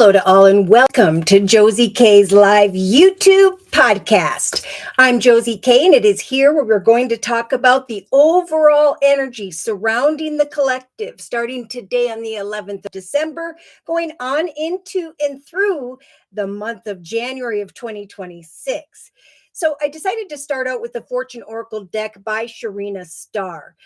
Hello to all and welcome to Josie K's live YouTube podcast. I'm Josie K and it is here where we're going to talk about the overall energy surrounding the collective starting today on the 11th of December, going on into and through the month of January of 2026. So I decided to start out with the Fortune Oracle deck by Sharina Starr.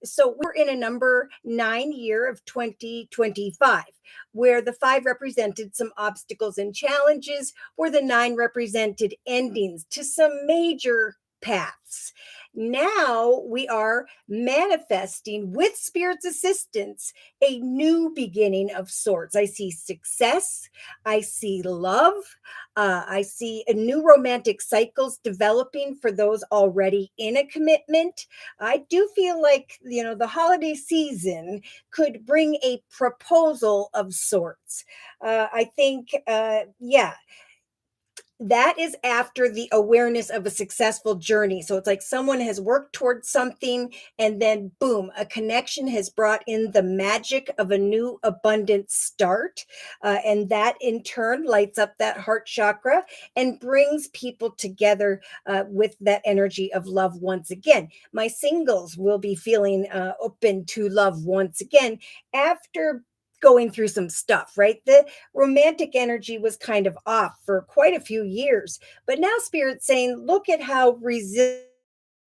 So we're in a number 9 year of 2025, where the 5 represented some obstacles and challenges, where the 9 represented endings to some major paths. Now we are manifesting with Spirit's assistance a new beginning of sorts. I see success, I see love, I see a new romantic cycles developing for those already in a commitment. I do feel like, the holiday season could bring a proposal of sorts. I think, that is after the awareness of a successful journey. So it's like someone has worked towards something, and then boom, a connection has brought in the magic of a new abundant start. And that in turn lights up that heart chakra and brings people together with that energy of love once again. My singles will be feeling open to love once again after going through some stuff, right? The romantic energy was kind of off for quite a few years, but now Spirit's saying, look at how resilient,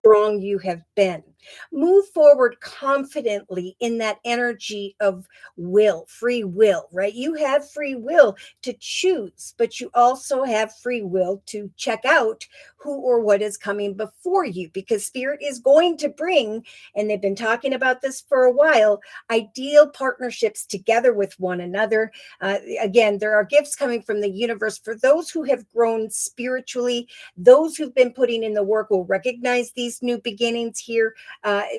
strong you have been. Move forward confidently in that energy of will, free will, right? You have free will to choose, but you also have free will to check out who or what is coming before you, because Spirit is going to bring, and they've been talking about this for a while, ideal partnerships together with one another. Again, there are gifts coming from the universe for those who have grown spiritually. Those who've been putting in the work will recognize these new beginnings here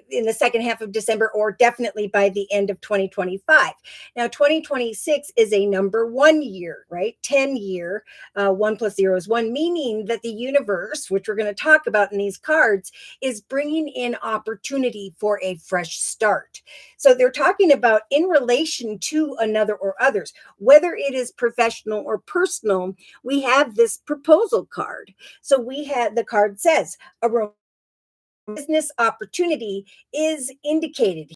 in the second half of December, or definitely by the end of 2025. Now, 2026 is a number 1 year, right? 10 year, 1 plus 0 is 1, meaning that the universe, which we're going to talk about in these cards, is bringing in opportunity for a fresh start. So they're talking about in relation to another or others, whether it is professional or personal. We have this proposal card. So the card says a business opportunity is indicated.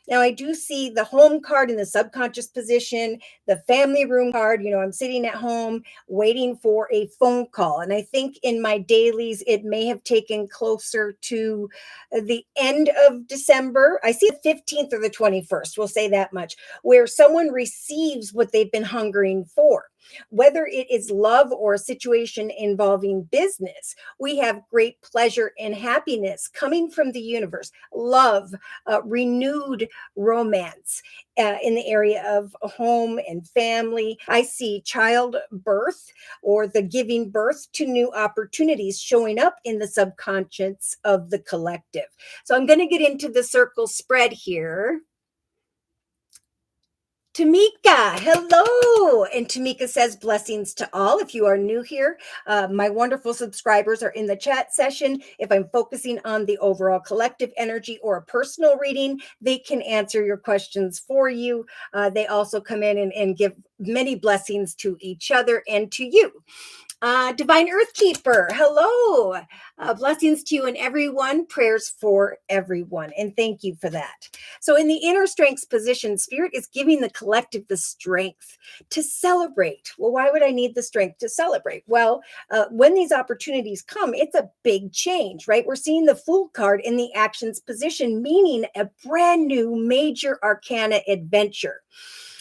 Now, I do see the home card in the subconscious position, the family room card. I'm sitting at home waiting for a phone call. And I think in my dailies, it may have taken closer to the end of December. I see the 15th or the 21st, we'll say that much, where someone receives what they've been hungering for. Whether it is love or a situation involving business, we have great pleasure and happiness coming from the universe. Love, renewed romance in the area of home and family. I see childbirth or the giving birth to new opportunities showing up in the subconscious of the collective. So I'm going to get into the circle spread here. Tamika, hello. And Tamika says blessings to all. If you are new here, my wonderful subscribers are in the chat session. If I'm focusing on the overall collective energy or a personal reading, they can answer your questions for you. They also come in and give many blessings to each other and to you. Divine Earth Keeper, hello. Blessings to you and everyone. Prayers for everyone. And thank you for that. So in the inner strengths position, Spirit is giving the collective the strength to celebrate. Well, why would I need the strength to celebrate? Well, when these opportunities come, it's a big change, right? We're seeing the Fool card in the actions position, meaning a brand new major arcana adventure.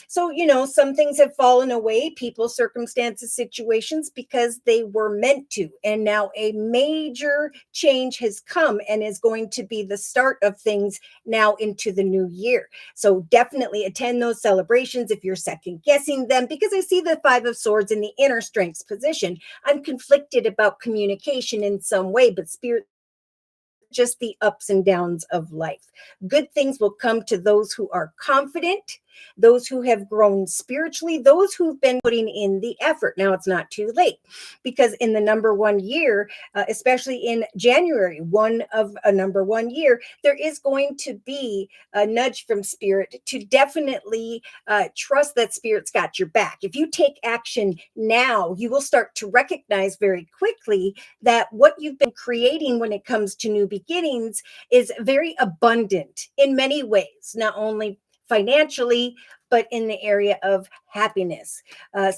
So, some things have fallen away, people, circumstances, situations, because they were meant to. And now a major change has come and is going to be the start of things now into the new year. So definitely attend those celebrations if you're second guessing them, because I see the 5 of Swords in the inner strengths position. I'm conflicted about communication in some way, but Spirit, just the ups and downs of life. Good things will come to those who are confident, those who have grown spiritually, those who've been putting in the effort. Now it's not too late, because in the number one year, especially in January, one of a number one year, there is going to be a nudge from spirit to definitely trust that spirit's got your back. If you take action now, you will start to recognize very quickly that what you've been creating when it comes to new beginnings is very abundant in many ways, not only financially, but in the area of happiness.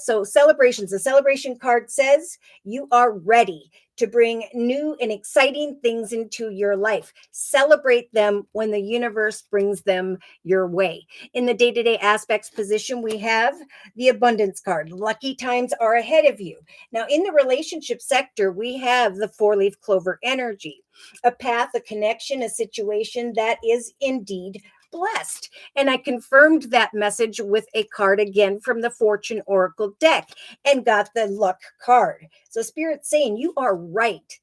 So celebrations, the celebration card says you are ready to bring new and exciting things into your life. Celebrate them when the universe brings them your way. In the day-to-day aspects position, we have the abundance card. Lucky times are ahead of you. Now, in the relationship sector, we have the four-leaf clover energy, a path, a connection, a situation that is indeed blessed. And I confirmed that message with a card again from the Fortune Oracle deck and got the luck card. So Spirit's saying you are right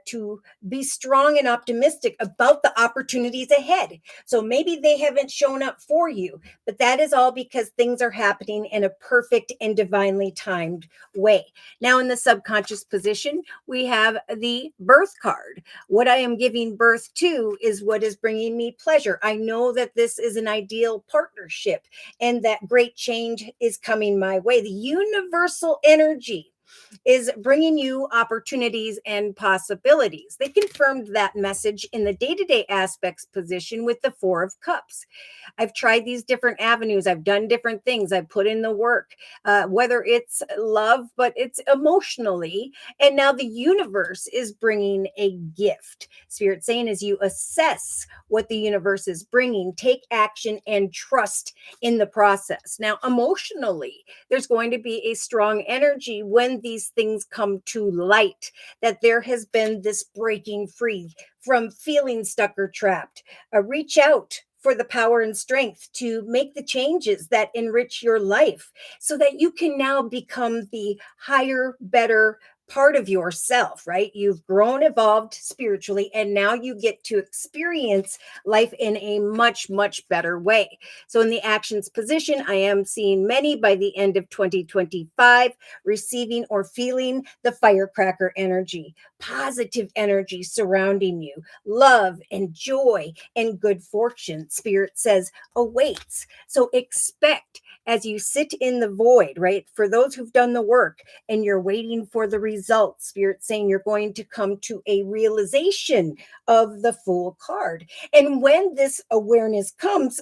to be strong and optimistic about the opportunities ahead. So maybe they haven't shown up for you, but that is all because things are happening in a perfect and divinely timed way. Now, in the subconscious position, we have the birth card. What I am giving birth to is what is bringing me pleasure. I know that this is an ideal partnership and that great change is coming my way. The universal energy is bringing you opportunities and possibilities. They confirmed that message in the day-to-day aspects position with the Four of Cups. I've tried these different avenues. I've done different things. I've put in the work, whether it's love, but it's emotionally. And now the universe is bringing a gift. Spirit saying, as you assess what the universe is bringing, take action and trust in the process. Now, emotionally, there's going to be a strong energy when these things come to light, that there has been this breaking free from feeling stuck or trapped. Reach out for the power and strength to make the changes that enrich your life so that you can now become the higher, better part of yourself, right? You've grown, evolved spiritually, and now you get to experience life in a much, much better way. So in the actions position, I am seeing many by the end of 2025 receiving or feeling the firecracker energy, positive energy surrounding you, love and joy and good fortune. Spirit says awaits. So expect as you sit in the void, right? For those who've done the work and you're waiting for the results, Spirit saying you're going to come to a realization of the Fool card. And when this awareness comes,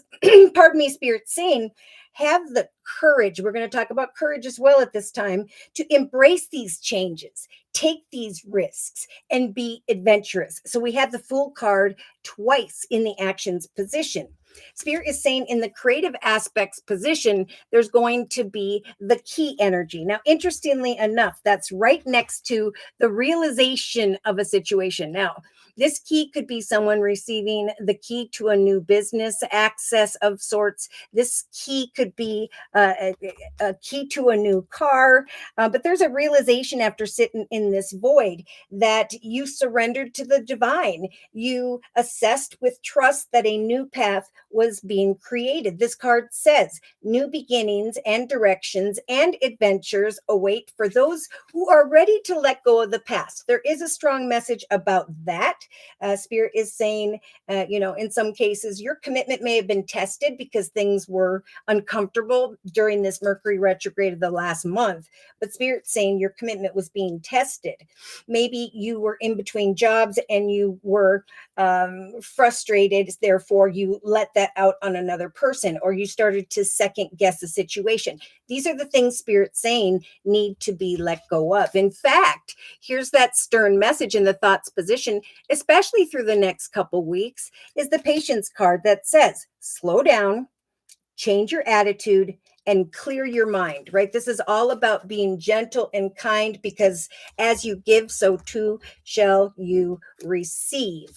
pardon me, Spirit saying, have the courage, we're going to talk about courage as well at this time, to embrace these changes, take these risks, and be adventurous. So we have the Fool card twice in the actions position. Spirit is saying in the creative aspects position, there's going to be the key energy. Now, interestingly enough, that's right next to the realization of a situation. Now, this key could be someone receiving the key to a new business access of sorts. This key could be a key to a new car. But there's a realization after sitting in this void that you surrendered to the divine. You assessed with trust that a new path was being created. This card says new beginnings and directions and adventures await for those who are ready to let go of the past. There is a strong message about that. Spirit is saying, in some cases, your commitment may have been tested because things were uncomfortable during this Mercury retrograde of the last month. But Spirit's saying your commitment was being tested. Maybe you were in between jobs and you were frustrated. Therefore, you let that out on another person, or you started to second guess the situation. These are the things Spirit's saying need to be let go of. In fact, here's that stern message in the thoughts position, especially through the next couple weeks, is the patience card that says, slow down, change your attitude, and clear your mind, right? This is all about being gentle and kind, because as you give, so too shall you receive.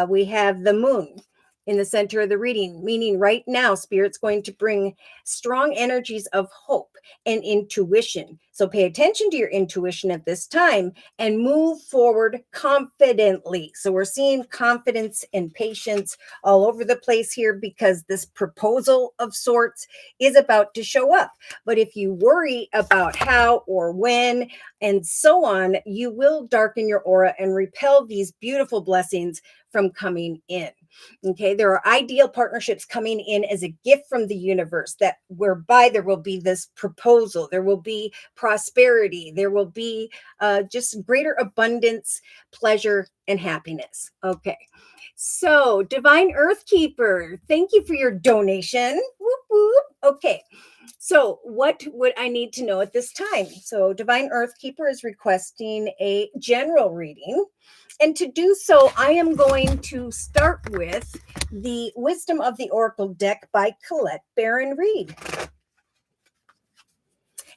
We have the moon in the center of the reading, meaning right now, Spirit's going to bring strong energies of hope and intuition. So pay attention to your intuition at this time and move forward confidently. So we're seeing confidence and patience all over the place here because this proposal of sorts is about to show up. But if you worry about how or when and so on, you will darken your aura and repel these beautiful blessings from coming in. Okay, there are ideal partnerships coming in as a gift from the universe that whereby there will be this proposal, there will be prosperity, there will be just greater abundance, pleasure, and happiness. Okay, so Divine Earth Keeper, thank you for your donation. Whoop, whoop. Okay, so what would I need to know at this time? So Divine Earth Keeper is requesting a general reading. And to do so, I am going to start with the Wisdom of the Oracle deck by Colette Baron Reed.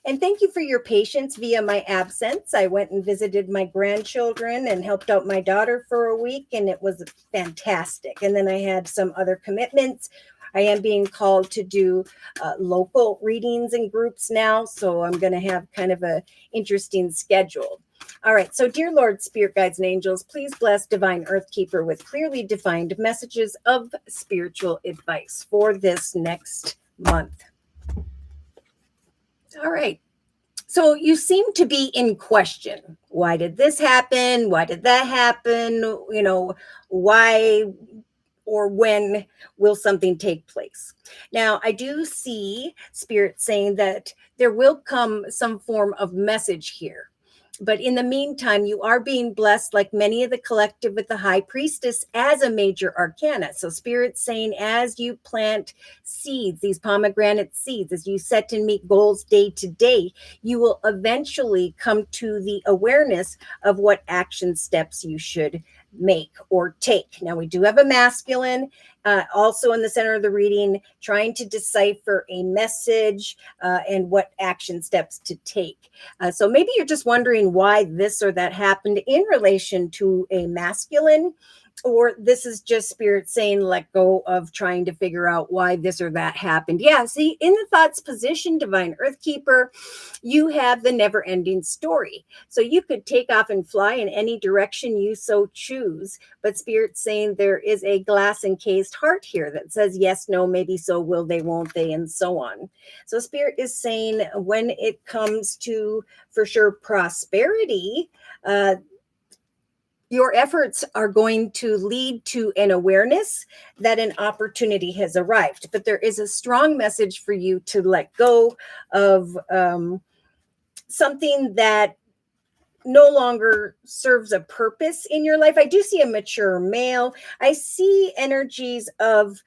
And thank you for your patience via my absence. I went and visited my grandchildren and helped out my daughter for a week, and it was fantastic. And then I had some other commitments. I am being called to do local readings and groups now, so I'm going to have kind of a interesting schedule. All right, so dear Lord, Spirit Guides and Angels, please bless Divine Earth Keeper with clearly defined messages of spiritual advice for this next month. All right. So you seem to be in question. Why did this happen? Why did that happen? You know, why or when will something take place? Now, I do see Spirit saying that there will come some form of message here. But in the meantime, you are being blessed, like many of the collective with the High Priestess, as a major arcana. So Spirit's saying, as you plant seeds, these pomegranate seeds, as you set and meet goals day to day, you will eventually come to the awareness of what action steps you should make or take. Now, we do have a masculine also in the center of the reading, trying to decipher a message and what action steps to take. So maybe you're just wondering why this or that happened in relation to a masculine, or this is just Spirit saying, let go of trying to figure out why this or that happened. Yeah, see, in the thoughts position, Divine Earth Keeper, you have the never ending story. So you could take off and fly in any direction you so choose. But Spirit's saying there is a glass encased heart here that says yes, no, maybe so, will they, won't they, and so on. So Spirit is saying when it comes to, for sure, prosperity, your efforts are going to lead to an awareness that an opportunity has arrived. But there is a strong message for you to let go of something that no longer serves a purpose in your life. I do see a mature male. I see energies of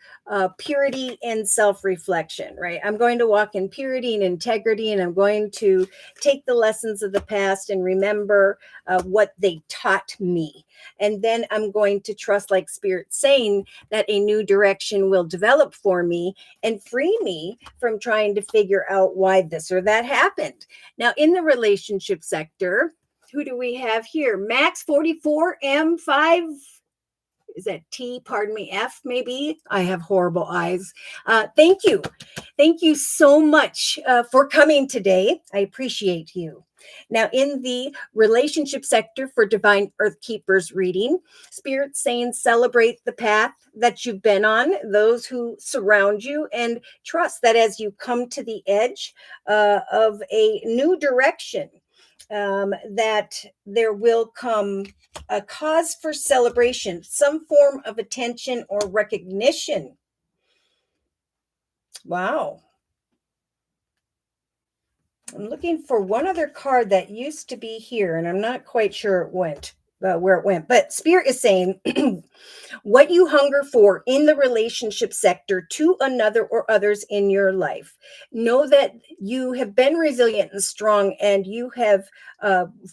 purity and self-reflection, right? I'm going to walk in purity and integrity, and I'm going to take the lessons of the past and remember what they taught me. And then I'm going to trust, like Spirit saying, that a new direction will develop for me and free me from trying to figure out why this or that happened. Now, in the relationship sector, who do we have here? Max 44 M5. Is that T? Pardon me, F maybe? I have horrible eyes. Thank you. Thank you so much for coming today. I appreciate you. Now, in the relationship sector for Divine Earth Keepers reading, Spirit's saying celebrate the path that you've been on, those who surround you, and trust that as you come to the edge of a new direction, that there will come a cause for celebration, some form of attention or recognition. Wow. I'm looking for one other card that used to be here, and I'm not quite sure it went where it went. But Spirit is saying what you hunger for in the relationship sector to another or others in your life. Know that you have been resilient and strong, and you have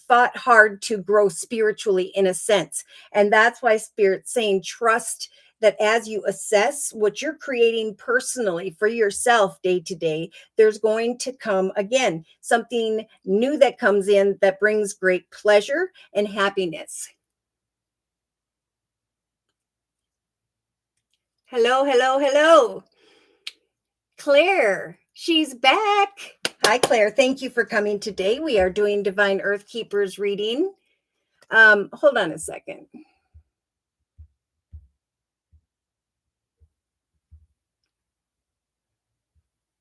fought hard to grow spiritually in a sense. And that's why Spirit's saying trust that as you assess what you're creating personally for yourself day to day, there's going to come, again, something new that comes in that brings great pleasure and happiness. Hello, hello, hello. Claire, she's back. Hi, Claire. Thank you for coming today. We are doing Divine Earth Keepers reading. Hold on a second.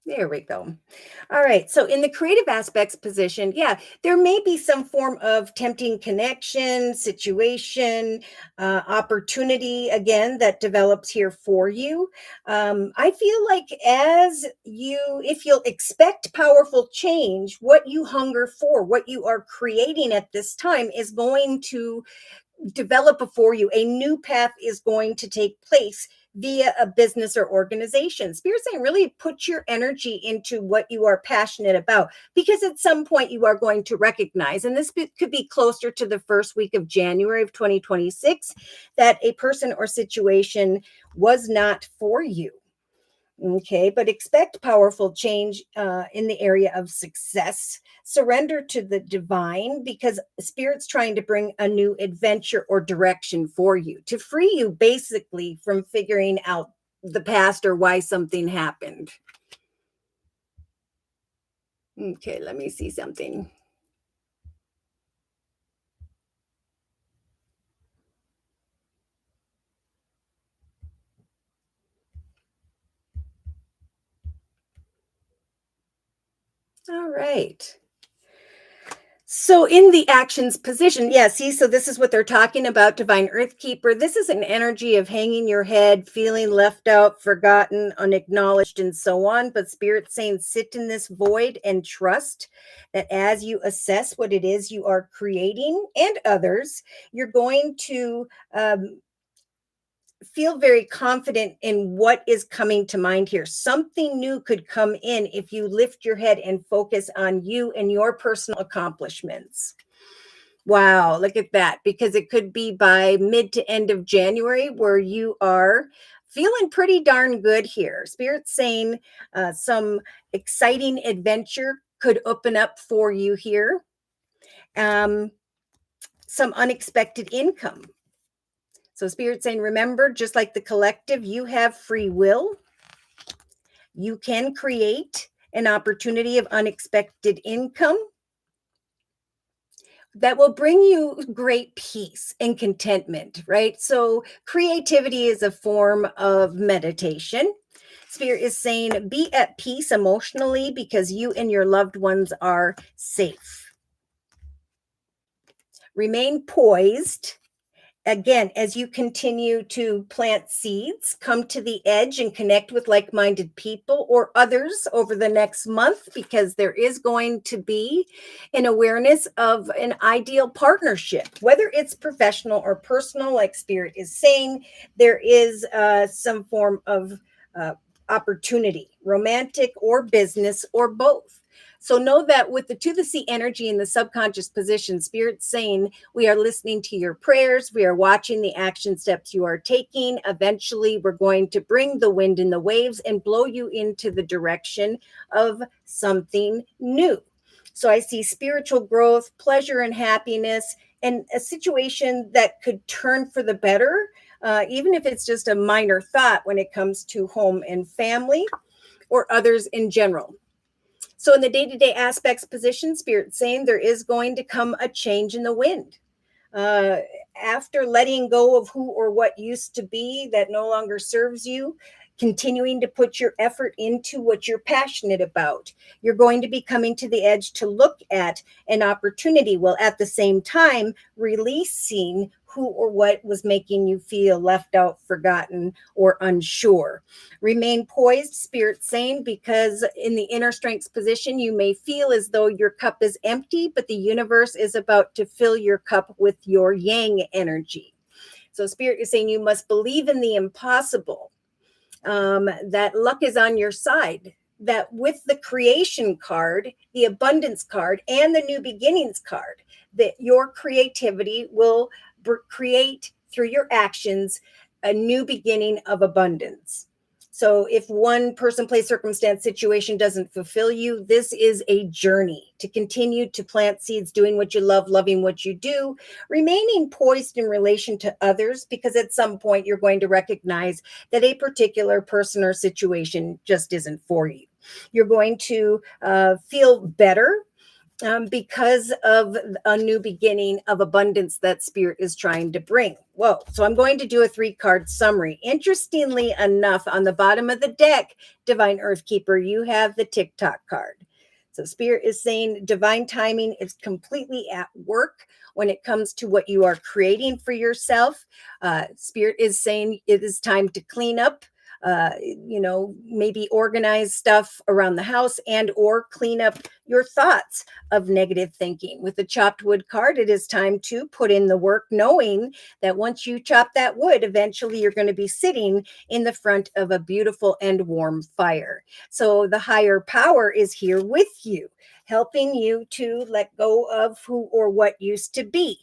There we go. All right. So, in the creative aspects position, yeah, there may be some form of tempting connection, situation, opportunity again that develops here for you. I feel like if you'll expect powerful change, what you hunger for, what you are creating at this time is going to develop before you. A new path is going to take place via a business or organization. Spirit's saying really put your energy into what you are passionate about, because at some point you are going to recognize, and this could be closer to the first week of January of 2026, that a person or situation was not for you. Okay, but expect powerful change in the area of success. Surrender to the divine, because Spirit's trying to bring a new adventure or direction for you to free you basically from figuring out the past or why something happened. Okay, let me see something. All right. So in the actions position, yeah, see, so this is what they're talking about, Divine Earth Keeper. This is an energy of hanging your head, feeling left out, forgotten, unacknowledged, and so on. But Spirit's saying sit in this void and trust that as you assess what it is you are creating and others, you're going to feel very confident in what is coming to mind here. Something new could come in if you lift your head and focus on you and your personal accomplishments. Wow, look at that. Because it could be by mid to end of January where you are feeling pretty darn good here. Spirit's saying some exciting adventure could open up for you here. Some unexpected income. So Spirit's saying, remember, just like the collective, you have free will. You can create an opportunity of unexpected income that will bring you great peace and contentment, right? So, creativity is a form of meditation. Spirit is saying be at peace emotionally because you and your loved ones are safe. Remain poised. Again, as you continue to plant seeds, come to the edge and connect with like minded people or others over the next month, because there is going to be an awareness of an ideal partnership, whether it's professional or personal, like Spirit is saying. There is some form of opportunity, romantic or business or both. So know that with the to the sea energy in the subconscious position, Spirit's saying we are listening to your prayers. We are watching the action steps you are taking. Eventually, we're going to bring the wind and the waves and blow you into the direction of something new. So I see spiritual growth, pleasure, and happiness, and a situation that could turn for the better, even if it's just a minor thought when it comes to home and family or others in general. So in the day-to-day aspects position, Spirit saying there is going to come a change in the wind. Uh, After letting go of who or what used to be that no longer serves you, continuing to put your effort into what you're passionate about, you're going to be coming to the edge to look at an opportunity, while at the same time releasing who or what was making you feel left out, forgotten, or unsure. Remain poised, Spirit saying, because in the inner strengths position, you may feel as though your cup is empty, but the universe is about to fill your cup with your yang energy. So Spirit is saying you must believe in the impossible, that luck is on your side, that with the creation card, the abundance card, and the new beginnings card, that your creativity will create through your actions a new beginning of abundance. So if one person, place, circumstance, situation doesn't fulfill you, this is a journey to continue to plant seeds, doing what you love, loving what you do, remaining poised in relation to others, because at some point you're going to recognize that a particular person or situation just isn't for you. You're going to feel better because of a new beginning of abundance that Spirit is trying to bring. Whoa. So I'm going to do a 3-card summary. Interestingly enough, on the bottom of the deck, Divine Earth Keeper, you have the TikTok card. So Spirit is saying divine timing is completely at work when it comes to what you are creating for yourself. Spirit is saying it is time to clean up, maybe organize stuff around the house and or clean up your thoughts of negative thinking. With the chopped wood card, it is time to put in the work, knowing that once you chop that wood, eventually you're going to be sitting in the front of a beautiful and warm fire. So the higher power is here with you, helping you to let go of who or what used to be,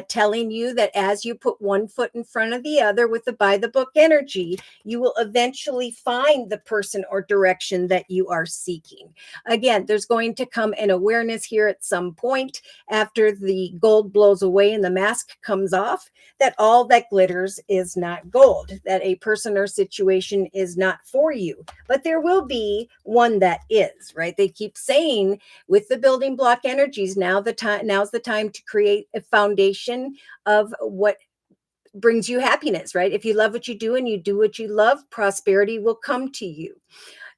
telling you that as you put one foot in front of the other with the by the book energy, you will eventually find the person or direction that you are seeking. Again, there's going to come an awareness here at some point after the gold blows away and the mask comes off, that all that glitters is not gold, that a person or situation is not for you. But there will be one that is, right? They keep saying with the building block energies, now's the time to create a foundation of what brings you happiness, right? If you love what you do and you do what you love, prosperity will come to you.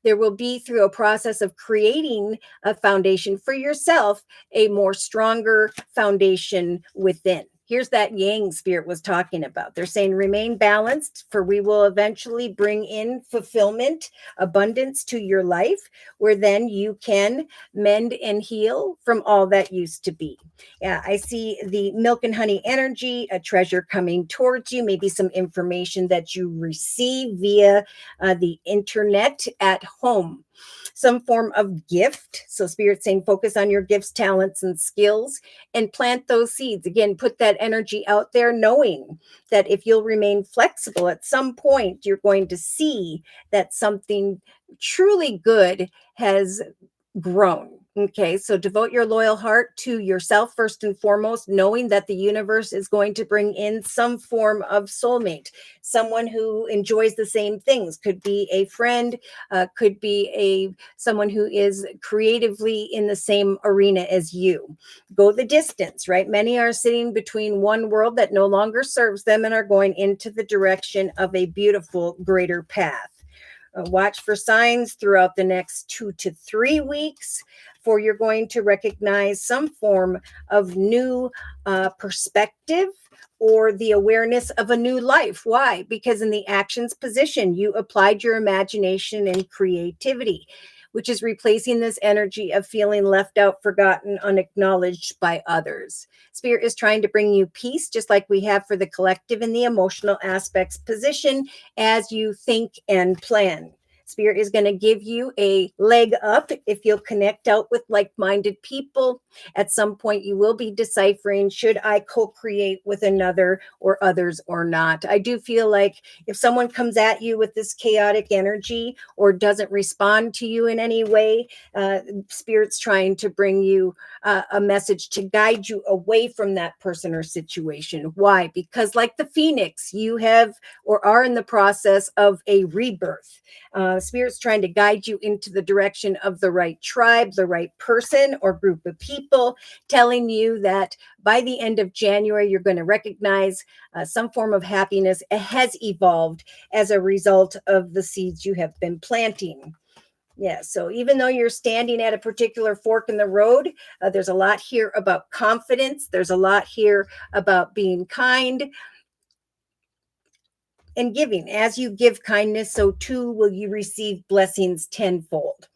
There will be, through a process of creating a foundation for yourself, a more stronger foundation within. Here's that yang Spirit was talking about. They're saying remain balanced, for we will eventually bring in fulfillment, abundance to your life, where then you can mend and heal from all that used to be. Yeah, I see the milk and honey energy, a treasure coming towards you, maybe some information that you receive via the internet at home, some form of gift. So Spirit saying focus on your gifts, talents, and skills, and plant those seeds. Again, put that energy out there, knowing that if you'll remain flexible, at some point you're going to see that something truly good has grown. Okay, so devote your loyal heart to yourself first and foremost, knowing that the universe is going to bring in some form of soulmate, someone who enjoys the same things. Could be a friend, could be someone who is creatively in the same arena as you. Go the distance, right? Many are sitting between one world that no longer serves them and are going into the direction of a beautiful, greater path. Watch for signs throughout the next 2 to 3 weeks, for you're going to recognize some form of new perspective or the awareness of a new life. Why? Because in the actions position, you applied your imagination and creativity, which is replacing this energy of feeling left out, forgotten, unacknowledged by others. Spirit is trying to bring you peace, just like we have for the collective in the emotional aspects position, as you think and plan. Spirit is going to give you a leg up if you'll connect out with like-minded people. At some point, you will be deciphering, should I co-create with another or others or not? I do feel like if someone comes at you with this chaotic energy or doesn't respond to you in any way, Spirit's trying to bring you a message to guide you away from that person or situation. Why? Because like the phoenix, you have or are in the process of a rebirth. Spirit's trying to guide you into the direction of the right tribe, the right person or group of people, telling you that by the end of January, you're going to recognize some form of happiness has evolved as a result of the seeds you have been planting. Yeah, so even though you're standing at a particular fork in the road, there's a lot here about confidence. There's a lot here about being kind and giving. As you give kindness, so too will you receive blessings tenfold.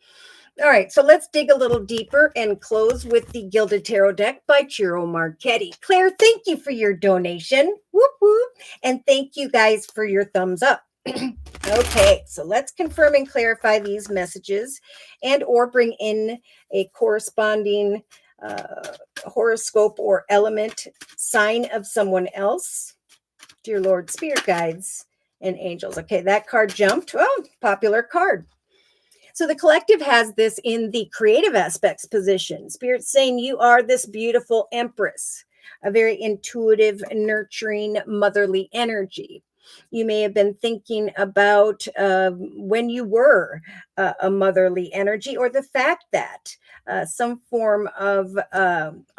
All right, so let's dig a little deeper and close with the Gilded Tarot deck by Ciro Marchetti. Claire, thank you for your donation. Whoop, whoop. And thank you guys for your thumbs up. Okay, so let's confirm and clarify these messages and or bring in a corresponding horoscope or element sign of someone else. Dear Lord, Spirit guides, and angels. Okay, that card jumped. Well, popular card. So the collective has this in the creative aspects position. Spirit's saying you are this beautiful empress, a very intuitive, nurturing, motherly energy. You may have been thinking about when you were a motherly energy, or the fact that some form of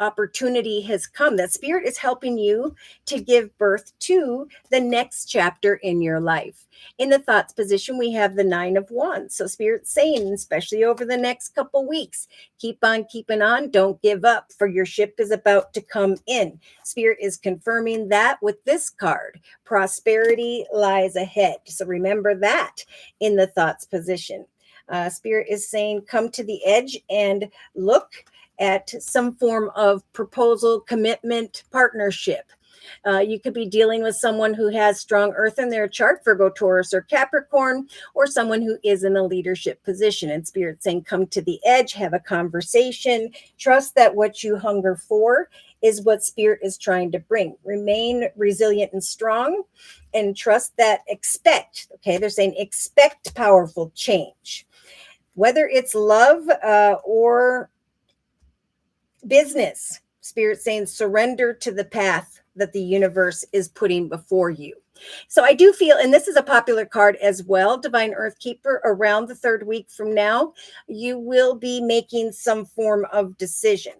opportunity has come, that spirit is helping you to give birth to the next chapter in your life. In the thoughts position, we have the 9 of Wands. So Spirit's saying, especially over the next couple weeks, keep on keeping on. Don't give up, for your ship is about to come in. Spirit is confirming that with this card. Prosperity lies ahead. So remember that in the thoughts position. Spirit is saying, come to the edge and look at some form of proposal, commitment, partnership. You could be dealing with someone who has strong earth in their chart, Virgo, Taurus, or Capricorn, or someone who is in a leadership position. And Spirit saying, come to the edge, have a conversation, trust that what you hunger for is what Spirit is trying to bring. Remain resilient and strong, and trust that, expect, okay, they're saying expect powerful change. Whether it's love or business, Spirit saying surrender to the path that the universe is putting before you. So I do feel, and this is a popular card as well, Divine Earth Keeper, around the 3rd week from now, you will be making some form of decision.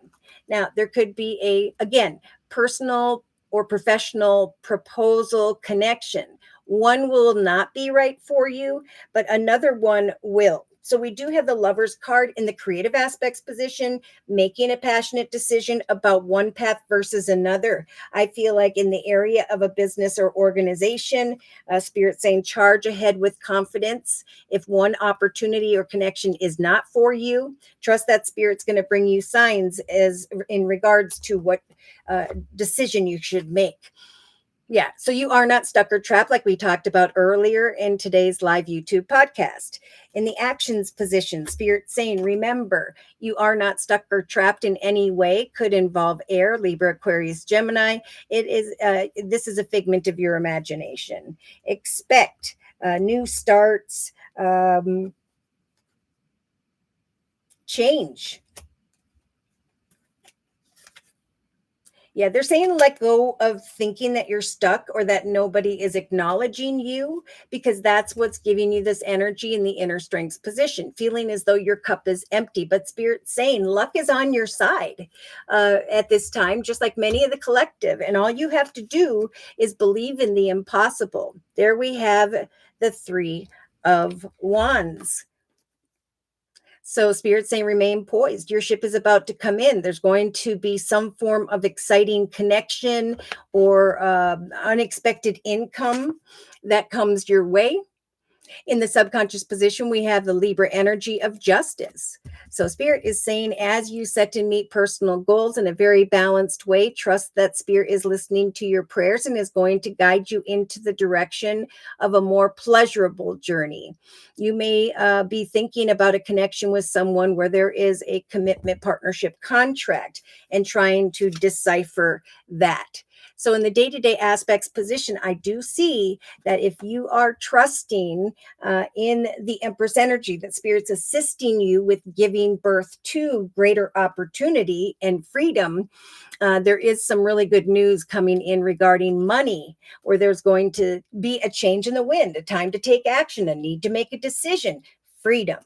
Now, there could be again, personal or professional proposal connection. One will not be right for you, but another one will. So we do have the Lovers card in the creative aspects position, making a passionate decision about one path versus another. I feel like in the area of a business or organization, Spirit saying charge ahead with confidence. If one opportunity or connection is not for you, trust that Spirit's going to bring you signs as in regards to what decision you should make. Yeah, so you are not stuck or trapped, like we talked about earlier in today's live YouTube podcast. In the actions position, Spirit saying, remember, you are not stuck or trapped in any way. Could involve air, Libra, Aquarius, Gemini. This is a figment of your imagination. Expect new starts, change. Yeah, they're saying let go of thinking that you're stuck or that nobody is acknowledging you, because that's what's giving you this energy in the inner strengths position, feeling as though your cup is empty. But Spirit's saying luck is on your side at this time, just like many of the collective. And all you have to do is believe in the impossible. There we have the 3 of Wands. So Spirit's saying remain poised. Your ship is about to come in. There's going to be some form of exciting connection or unexpected income that comes your way. In the subconscious position, we have the Libra energy of justice. So Spirit is saying, as you set to meet personal goals in a very balanced way, trust that Spirit is listening to your prayers and is going to guide you into the direction of a more pleasurable journey. You may be thinking about a connection with someone where there is a commitment, partnership, contract, and trying to decipher that. So in the day-to-day aspects position, I do see that if you are trusting in the Empress energy, that Spirit's assisting you with giving birth to greater opportunity and freedom, there is some really good news coming in regarding money, where there's going to be a change in the wind, a time to take action, a need to make a decision, freedom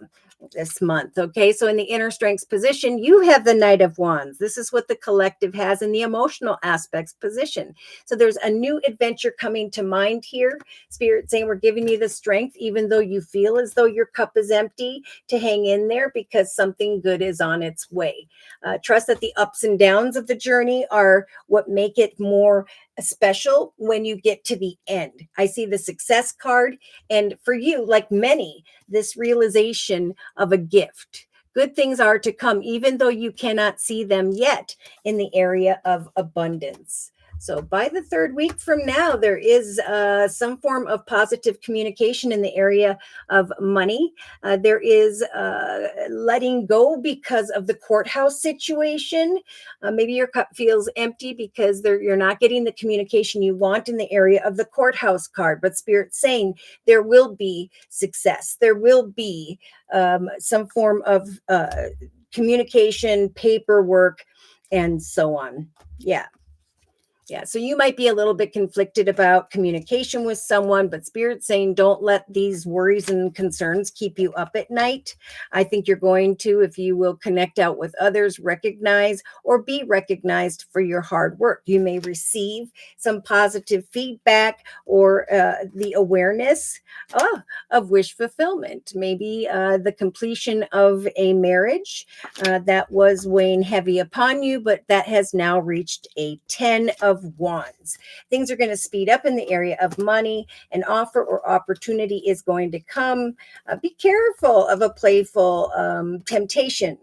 this month. Okay, so in the inner strengths position, you have the Knight of Wands. This is what the collective has in the emotional aspects position. So there's a new adventure coming to mind here. Spirit saying we're giving you the strength, even though you feel as though your cup is empty, to hang in there, because something good is on its way. Trust that the ups and downs of the journey are what make it more special when you get to the end. I see the success card, and for you, like many, this realization of a gift. Good things are to come, even though you cannot see them yet, in the area of abundance. So by the third week from now, there is some form of positive communication in the area of money. There is letting go because of the courthouse situation. Maybe your cup feels empty because you're not getting the communication you want in the area of the courthouse card. But Spirit's saying there will be success. There will be some form of communication, paperwork, and so on. Yeah. Yeah, so you might be a little bit conflicted about communication with someone, but Spirit's saying don't let these worries and concerns keep you up at night. I think you're going to, if you will connect out with others, recognize or be recognized for your hard work. You may receive some positive feedback or the awareness of wish fulfillment. Maybe the completion of a marriage that was weighing heavy upon you, but that has now reached a 10 of Wands. Things are going to speed up in the area of money. An offer or opportunity is going to come. Be careful of a playful temptation.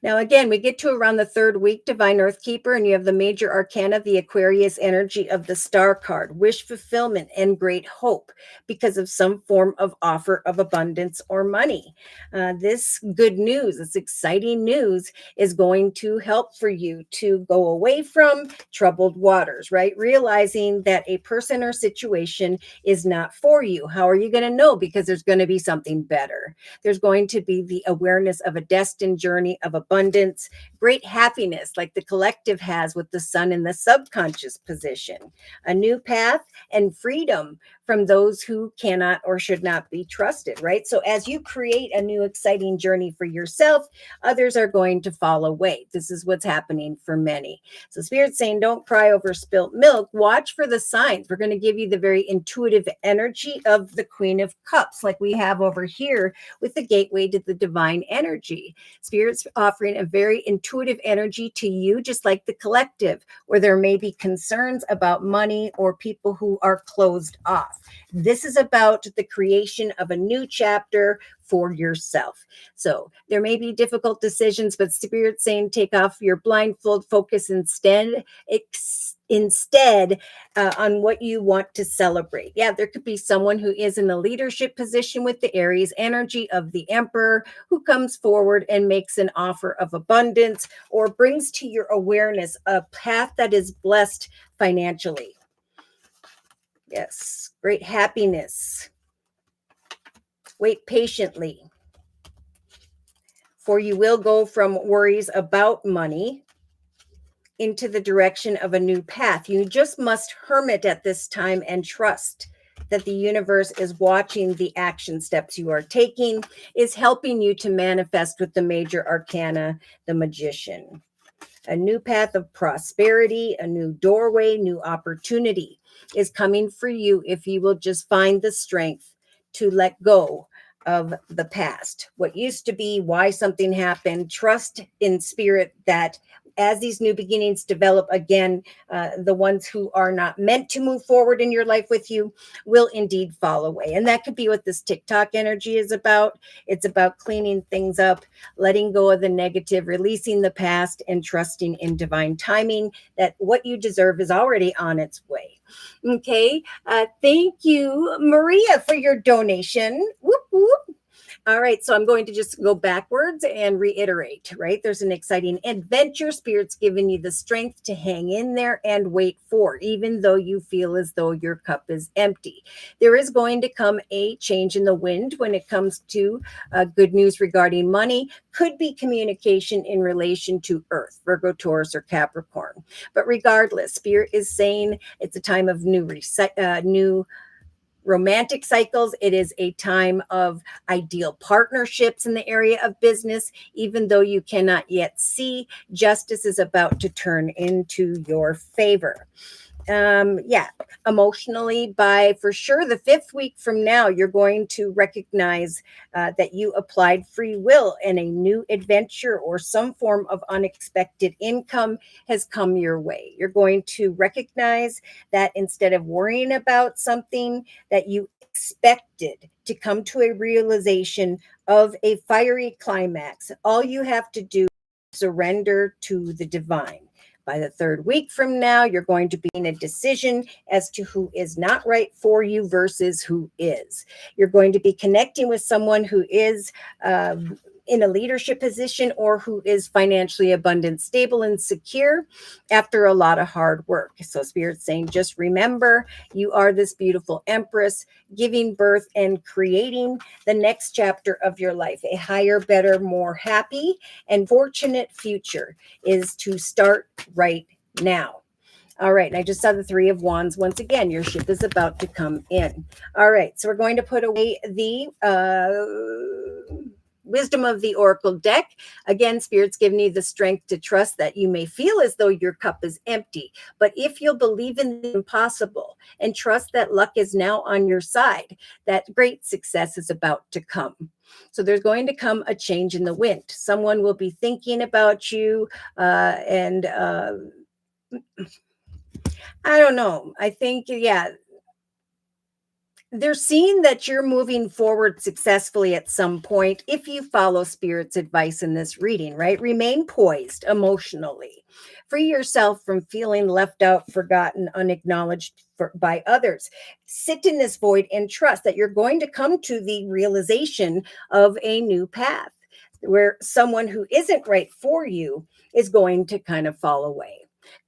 Now, again, we get to around the third week, Divine Earthkeeper, and you have the major arcana, the Aquarius energy of the Star card, wish fulfillment and great hope because of some form of offer of abundance or money. This good news, this exciting news is going to help for you to go away from troubled waters, right? Realizing that a person or situation is not for you. How are you going to know? Because there's going to be something better. There's going to be the awareness of a destined journey of abundance, great happiness, like the collective has with the sun in the subconscious position, a new path, and freedom from those who cannot or should not be trusted, right? So as you create a new exciting journey for yourself, others are going to fall away. This is what's happening for many. So Spirit's saying, don't cry over spilt milk. Watch for the signs. We're going to give you the very intuitive energy of the Queen of Cups, like we have over here with the gateway to the divine energy. Spirit's offering a very intuitive energy to you, just like the collective, where there may be concerns about money or people who are closed off. This is about the creation of a new chapter for yourself. So there may be difficult decisions, but Spirit's saying take off your blindfold, focus instead on what you want to celebrate. Yeah, there could be someone who is in a leadership position with the Aries energy of the Emperor who comes forward and makes an offer of abundance or brings to your awareness a path that is blessed financially. Yes, great happiness. Wait patiently, for you will go from worries about money into the direction of a new path. You just must hermit at this time and trust that the universe is watching the action steps you are taking, is helping you to manifest with the major arcana, the Magician. A new path of prosperity, a new doorway, new opportunity is coming for you if you will just find the strength to let go of the past, what used to be, why something happened. Trust in Spirit that as these new beginnings develop again, the ones who are not meant to move forward in your life with you will indeed fall away. And that could be what this TikTok energy is about. It's about cleaning things up, letting go of the negative, releasing the past, and trusting in divine timing that what you deserve is already on its way. Okay. Thank you, Maria, for your donation. Whoop, whoop. All right, so I'm going to just go backwards and reiterate, right? There's an exciting adventure. Spirit's given you the strength to hang in there and wait for, even though you feel as though your cup is empty. There is going to come a change in the wind when it comes to good news regarding money. Could be communication in relation to Earth, Virgo, Taurus, or Capricorn. But regardless, Spirit is saying it's a time of new romantic cycles. It is a time of ideal partnerships in the area of business. Even though you cannot yet see, justice is about to turn into your favor. Emotionally, by for sure the 5th week from now, you're going to recognize that you applied free will and a new adventure or some form of unexpected income has come your way. You're going to recognize that instead of worrying about something that you expected to come to a realization of a fiery climax, all you have to do surrender to the divine. By the third week from now, you're going to be in a decision as to who is not right for you versus who is. You're going to be connecting with someone who is in a leadership position or who is financially abundant, stable, and secure after a lot of hard work. So Spirit's saying, just remember, you are this beautiful empress giving birth and creating the next chapter of your life. A higher, better, more happy, and fortunate future is to start right now. All right, and I just saw the Three of Wands. Once again, your ship is about to come in. All right, so we're going to put away the Wisdom of the Oracle deck. Again, Spirit's giving you the strength to trust that you may feel as though your cup is empty. But if you'll believe in the impossible and trust that luck is now on your side, that great success is about to come. So there's going to come a change in the wind. Someone will be thinking about you and I don't know. I think, yeah, they're seeing that you're moving forward successfully at some point if you follow Spirit's advice in this reading, right? Remain poised emotionally. Free yourself from feeling left out, forgotten, unacknowledged by others. Sit in this void and trust that you're going to come to the realization of a new path where someone who isn't right for you is going to kind of fall away.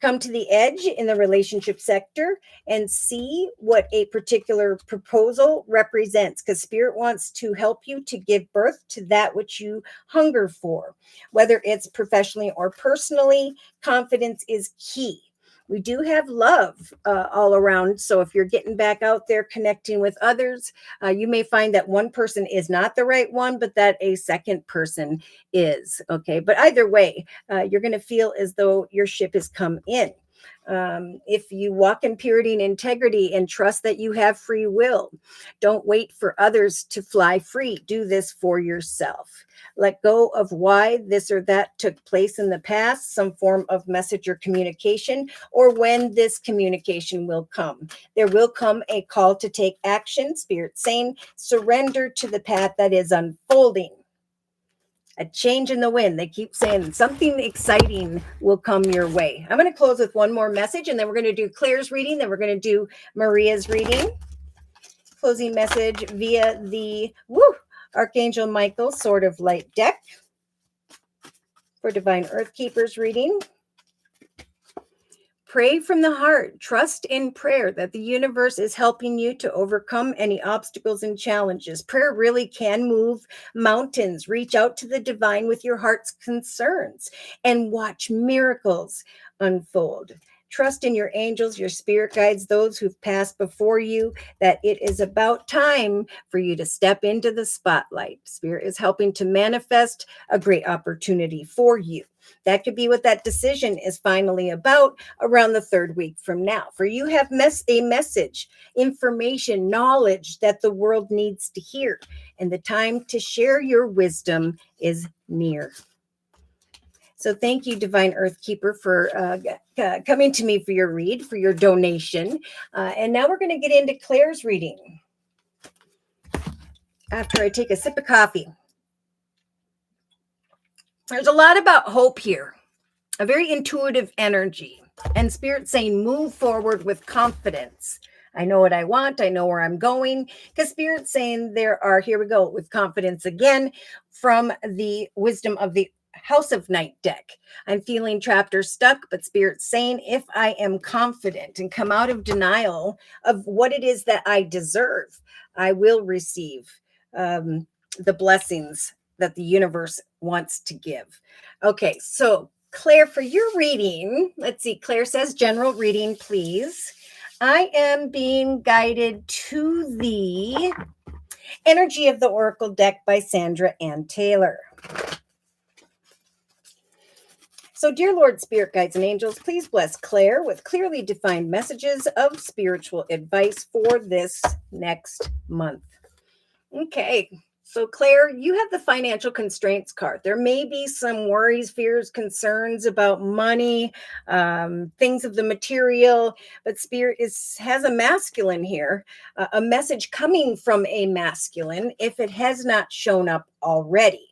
Come to the edge in the relationship sector and see what a particular proposal represents, because Spirit wants to help you to give birth to that which you hunger for, whether it's professionally or personally. Confidence is key. We do have love all around. So if you're getting back out there connecting with others, you may find that one person is not the right one, but that a second person is. Okay. But either way, you're going to feel as though your ship has come in. If you walk in purity and integrity and trust that you have free will, don't wait for others to fly free. Do this for yourself. Let go of why this or that took place in the past, some form of message or communication, or when this communication will come. There will come a call to take action. Spirit saying, surrender to the path that is unfolding. A change in the wind. They keep saying something exciting will come your way. I'm going to close with one more message, and then we're going to do Claire's reading. Then we're going to do Maria's reading. Closing message via the Archangel Michael Sword of Light deck for Divine Earth Keepers reading. Pray from the heart. Trust in prayer that the universe is helping you to overcome any obstacles and challenges. Prayer really can move mountains. Reach out to the divine with your heart's concerns and watch miracles unfold. Trust in your angels, your spirit guides, those who've passed before you, that it is about time for you to step into the spotlight. Spirit is helping to manifest a great opportunity for you. That could be what that decision is finally about around the third week from now. For you have a message, information, knowledge that the world needs to hear. And the time to share your wisdom is near. So thank you, Divine Earth Keeper, for coming to me for your read, for your donation. And now we're going to get into Claire's reading after I take a sip of coffee. There's a lot about hope here, a very intuitive energy, and Spirit saying move forward with confidence. I know what I want. I know where I'm going, because Spirit's saying here we go with confidence again from the Wisdom of the House of Night deck. I'm feeling trapped or stuck, but Spirit's saying if I am confident and come out of denial of what it is that I deserve, I will receive the blessings that the universe wants to give. Okay, so Claire, for your reading, let's see, Claire says general reading, please. I am being guided to the Energy of the Oracle deck by Sandra Ann Taylor. So, dear Lord, Spirit Guides and Angels, please bless Claire with clearly defined messages of spiritual advice for this next month. Okay, so Claire, you have the financial constraints card. There may be some worries, fears, concerns about money, things of the material, but Spirit has a masculine here, a message coming from a masculine if it has not shown up already.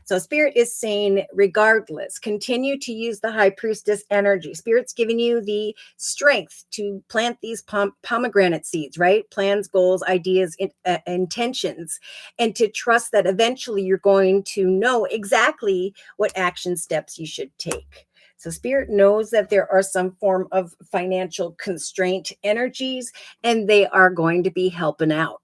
So Spirit is saying, regardless, continue to use the High Priestess energy. Spirit's giving you the strength to plant these pomegranate seeds, right? Plans, goals, ideas, intentions, and to trust that eventually you're going to know exactly what action steps you should take. So Spirit knows that there are some form of financial constraint energies, and they are going to be helping out.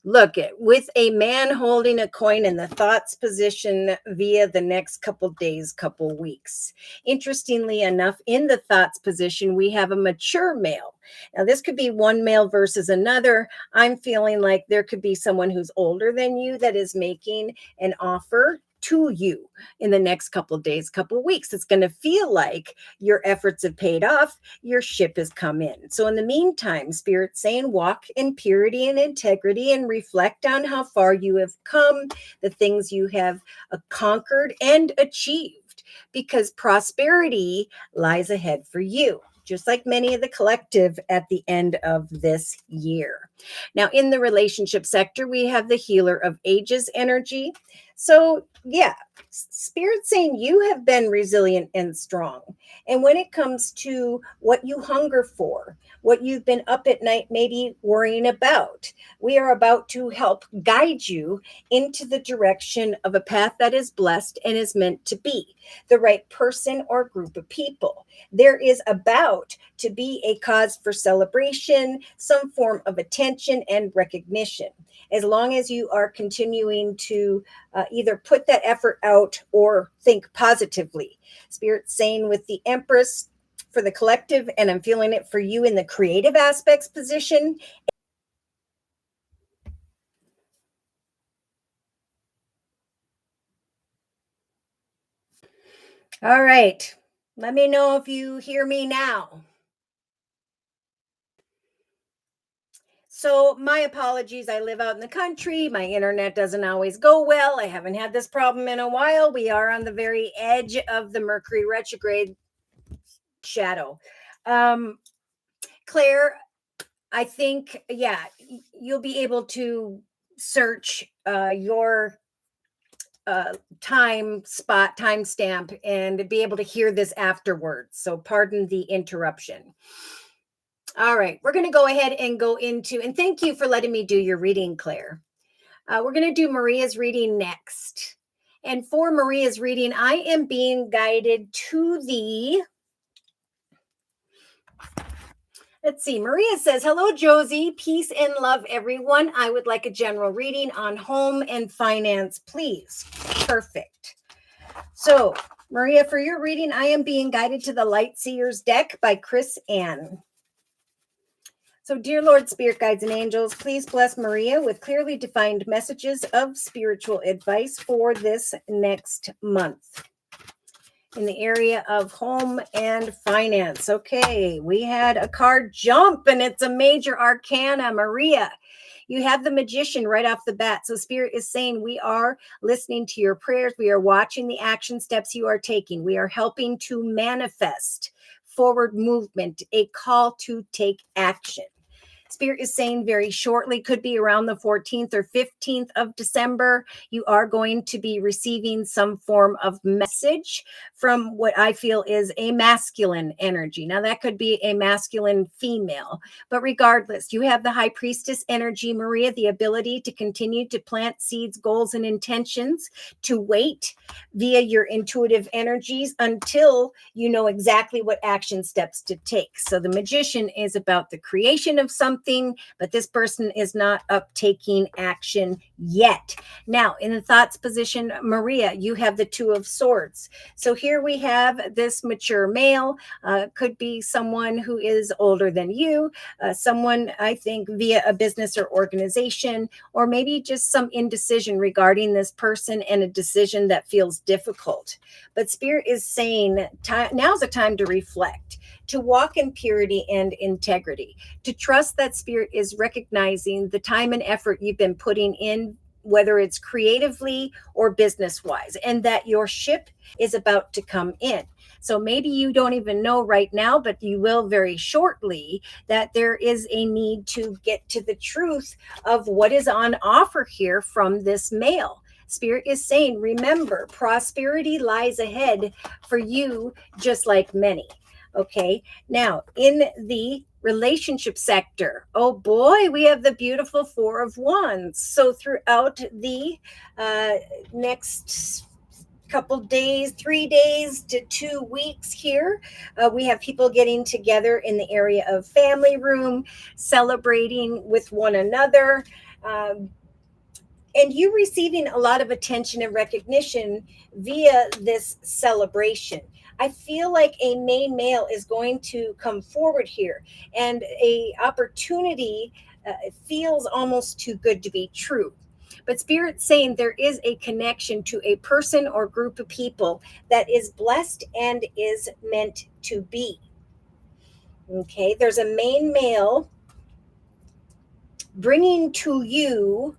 Look, with a man holding a coin in the thoughts position via the next couple days, couple weeks. Interestingly enough, in the thoughts position, we have a mature male. Now, this could be one male versus another. I'm feeling like there could be someone who's older than you that is making an offer to you in the next couple of days, couple of weeks. It's going to feel like your efforts have paid off, your ship has come in. So in the meantime, Spirit's saying walk in purity and integrity and reflect on how far you have come, the things you have conquered and achieved, because prosperity lies ahead for you, just like many of the collective at the end of this year. Now, in the relationship sector, we have the Healer of Ages energy. So, yeah, Spirit saying you have been resilient and strong. And when it comes to what you hunger for, what you've been up at night maybe worrying about, we are about to help guide you into the direction of a path that is blessed and is meant to be the right person or group of people. There is about to be a cause for celebration, some form of attention and recognition. As long as you are continuing to either put that effort out or think positively. Spirit's saying with the Empress for the collective, and I'm feeling it for you in the creative aspects position. All right. Let me know if you hear me now. So, my apologies. I live out in the country. My internet doesn't always go well. I haven't had this problem in a while. We are on the very edge of the Mercury retrograde shadow. Claire, I think, yeah, you'll be able to search your time stamp and be able to hear this afterwards. So, pardon the interruption. All right, we're going to go ahead and go into, and thank you for letting me do your reading, Claire. We're going to do Maria's reading next. And for Maria's reading, I am being guided to the, let's see, Maria says, hello, Josie, peace and love, everyone. I would like a general reading on home and finance, please. Perfect. So, Maria, for your reading, I am being guided to the Light Seers deck by Chris Ann. So, dear Lord, Spirit Guides and Angels, please bless Maria with clearly defined messages of spiritual advice for this next month in the area of home and finance. Okay, we had a card jump and it's a major arcana, Maria. You have the Magician right off the bat. So Spirit is saying we are listening to your prayers. We are watching the action steps you are taking. We are helping to manifest forward movement, a call to take action. Spirit is saying very shortly, could be around the 14th or 15th of December, you are going to be receiving some form of message from what I feel is a masculine energy. Now, that could be a masculine female, but regardless, you have the High Priestess energy, Maria, the ability to continue to plant seeds, goals, and intentions, to wait via your intuitive energies until you know exactly what action steps to take. So the Magician is about the creation of something, but this person is not up taking action yet. Now, in the thoughts position, Maria, you have the Two of Swords. So here we have this mature male, could be someone who is older than you, someone, I think, via a business or organization, or maybe just some indecision regarding this person and a decision that feels difficult. But Spirit is saying now's the time to reflect, to walk in purity and integrity, to trust that Spirit is recognizing the time and effort you've been putting in, whether it's creatively or business wise, and that your ship is about to come in. So maybe you don't even know right now, but you will very shortly, that there is a need to get to the truth of what is on offer here from this male. Spirit is saying, remember, prosperity lies ahead for you, just like many. Okay. Now, in the relationship sector, oh boy, we have the beautiful Four of Wands. So throughout the next couple days, 3 days to 2 weeks here, we have people getting together in the area of family room, celebrating with one another. And you receiving a lot of attention and recognition via this celebration. I feel like a main male is going to come forward here, and a opportunity feels almost too good to be true. But Spirit's saying there is a connection to a person or group of people that is blessed and is meant to be. Okay, there's a main male bringing to you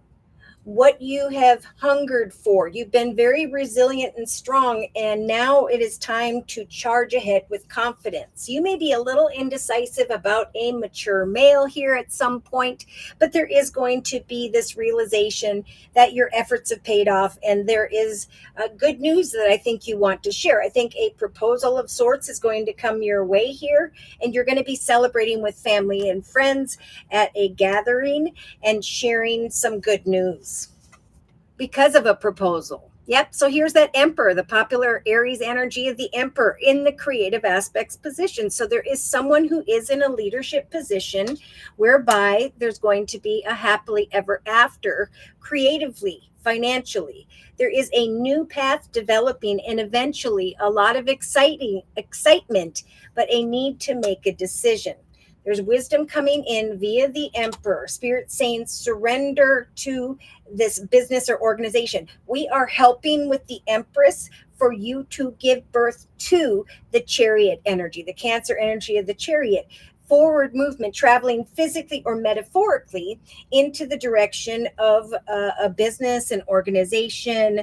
what you have hungered for. You've been very resilient and strong, and now it is time to charge ahead with confidence. You may be a little indecisive about a mature male here at some point, but there is going to be this realization that your efforts have paid off, and there is good news that I think you want to share. I think a proposal of sorts is going to come your way here, and you're going to be celebrating with family and friends at a gathering and sharing some good news because of a proposal. Yep. So here's that Emperor, the popular Aries energy of the Emperor in the creative aspects position. So there is someone who is in a leadership position whereby there's going to be a happily ever after creatively, financially. There is a new path developing, and eventually a lot of excitement, but a need to make a decision. There's wisdom coming in via the Emperor. Spirit saying surrender to this business or organization. We are helping with the Empress for you to give birth to the Chariot energy, the Cancer energy of the Chariot. Forward movement, traveling physically or metaphorically into the direction of a business, an organization,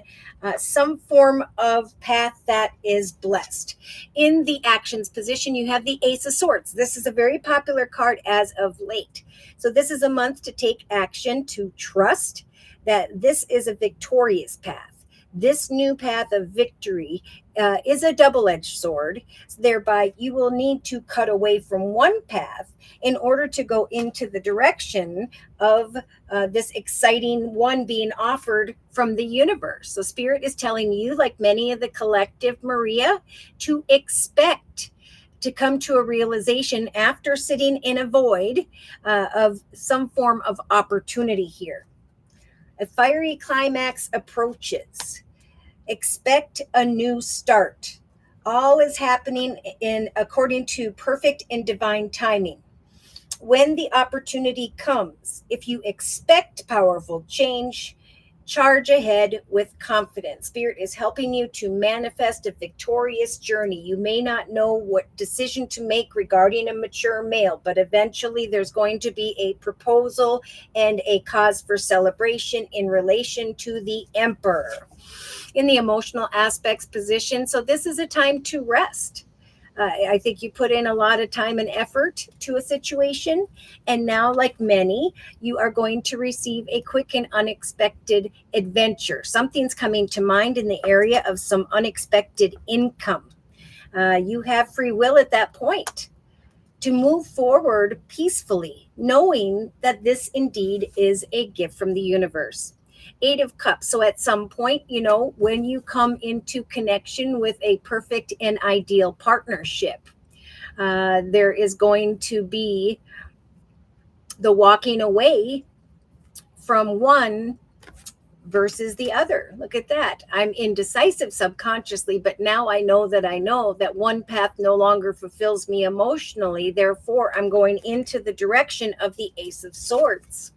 some form of path that is blessed. In the actions position, you have the Ace of Swords. This is a very popular card as of late. So this is a month to take action, to trust that this is a victorious path. This new path of victory is a double-edged sword. Thereby, you will need to cut away from one path in order to go into the direction of this exciting one being offered from the universe. So Spirit is telling you, like many of the collective, Maria, to expect to come to a realization after sitting in a void of some form of opportunity here. A fiery climax approaches. Expect a new start. All is happening according to perfect and divine timing. When the opportunity comes, if you expect powerful change, charge ahead with confidence. Spirit is helping you to manifest a victorious journey. You may not know what decision to make regarding a mature male, but eventually there's going to be a proposal and a cause for celebration in relation to the Emperor. In the emotional aspects position, so this is a time to rest. I think you put in a lot of time and effort to a situation, and now, like many, you are going to receive a quick and unexpected adventure. Something's coming to mind in the area of some unexpected income. You have free will at that point to move forward peacefully, knowing that this indeed is a gift from the universe. Eight of Cups. So at some point, when you come into connection with a perfect and ideal partnership, there is going to be the walking away from one versus the other. Look at that. I'm indecisive subconsciously, but now I know that one path no longer fulfills me emotionally. Therefore, I'm going into the direction of the Ace of Swords.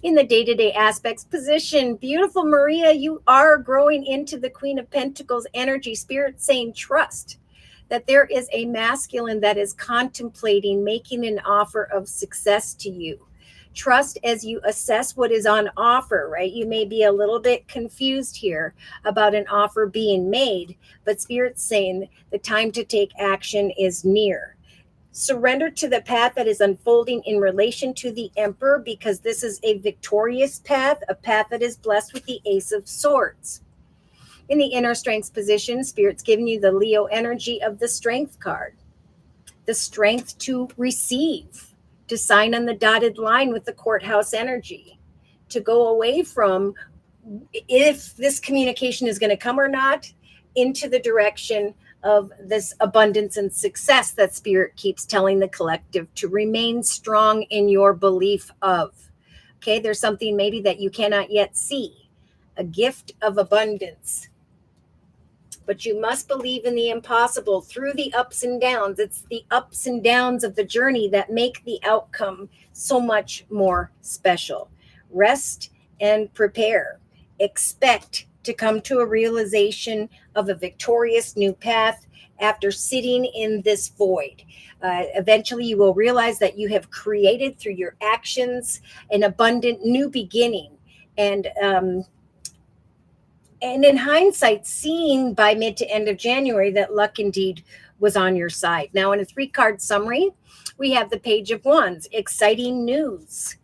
In the day-to-day aspects position, beautiful Maria, you are growing into the Queen of Pentacles energy. Spirit saying trust that there is a masculine that is contemplating making an offer of success to you. Trust as you assess what is on offer, right? You may be a little bit confused here about an offer being made, but Spirit's saying the time to take action is near. Surrender to the path that is unfolding in relation to the Emperor, because this is a victorious path, a path that is blessed with the Ace of Swords. In the inner strength position, Spirit's giving you the Leo energy of the Strength card. The strength to receive, to sign on the dotted line with the courthouse energy, to go away from if this communication is going to come or not, into the direction of this abundance and success that Spirit keeps telling the collective to remain strong in your belief of. Okay, there's something maybe that you cannot yet see, a gift of abundance. But you must believe in the impossible through the ups and downs. It's the ups and downs of the journey that make the outcome so much more special. Rest and prepare. Expect to come to a realization of a victorious new path after sitting in this void. Eventually, you will realize that you have created through your actions an abundant new beginning. And in hindsight, seeing by mid to end of January that luck indeed was on your side. Now, in a 3-card summary, we have the Page of Wands, exciting news.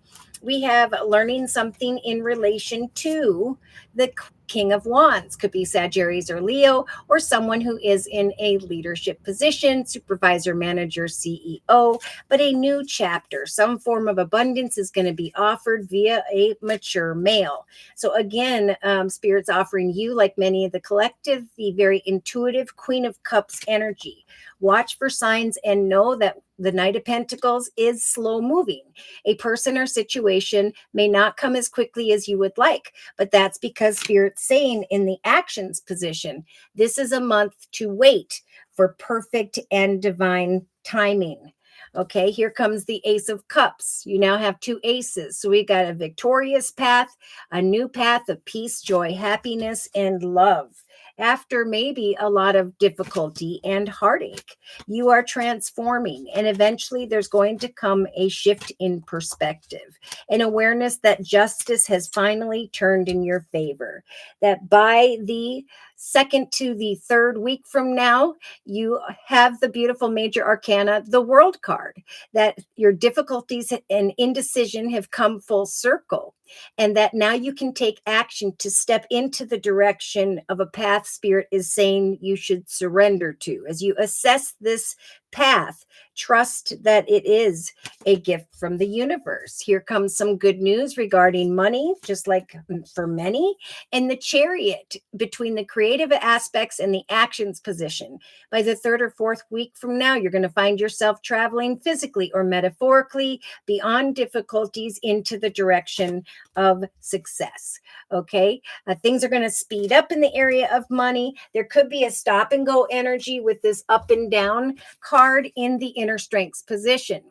We have learning something in relation to the King of Wands. Could be Sagittarius or Leo, or someone who is in a leadership position, supervisor, manager, CEO, but a new chapter. Some form of abundance is going to be offered via a mature male. So again, Spirit's offering you, like many of the collective, the very intuitive Queen of Cups energy. Watch for signs and know that the Knight of Pentacles is slow moving. A person or situation may not come as quickly as you would like, but that's because Spirit's saying in the actions position, this is a month to wait for perfect and divine timing. Okay, here comes the Ace of Cups. You now have 2 aces. So we got a victorious path, a new path of peace, joy, happiness, and love. After maybe a lot of difficulty and heartache, you are transforming, and eventually there's going to come a shift in perspective, an awareness that justice has finally turned in your favor, that by the second to the third week from now, you have the beautiful major arcana, the World card, that your difficulties and indecision have come full circle, and that now you can take action to step into the direction of a path Spirit is saying you should surrender to. As you assess this path, trust that it is a gift from the universe. Here comes some good news regarding money, just like for many, and the Chariot between the creative aspects and the actions position. By the 3rd or 4th week from now, you're going to find yourself traveling physically or metaphorically beyond difficulties into the direction of success. Okay, things are going to speed up in the area of money. There could be a stop and go energy with this up and down card in the inner strengths position.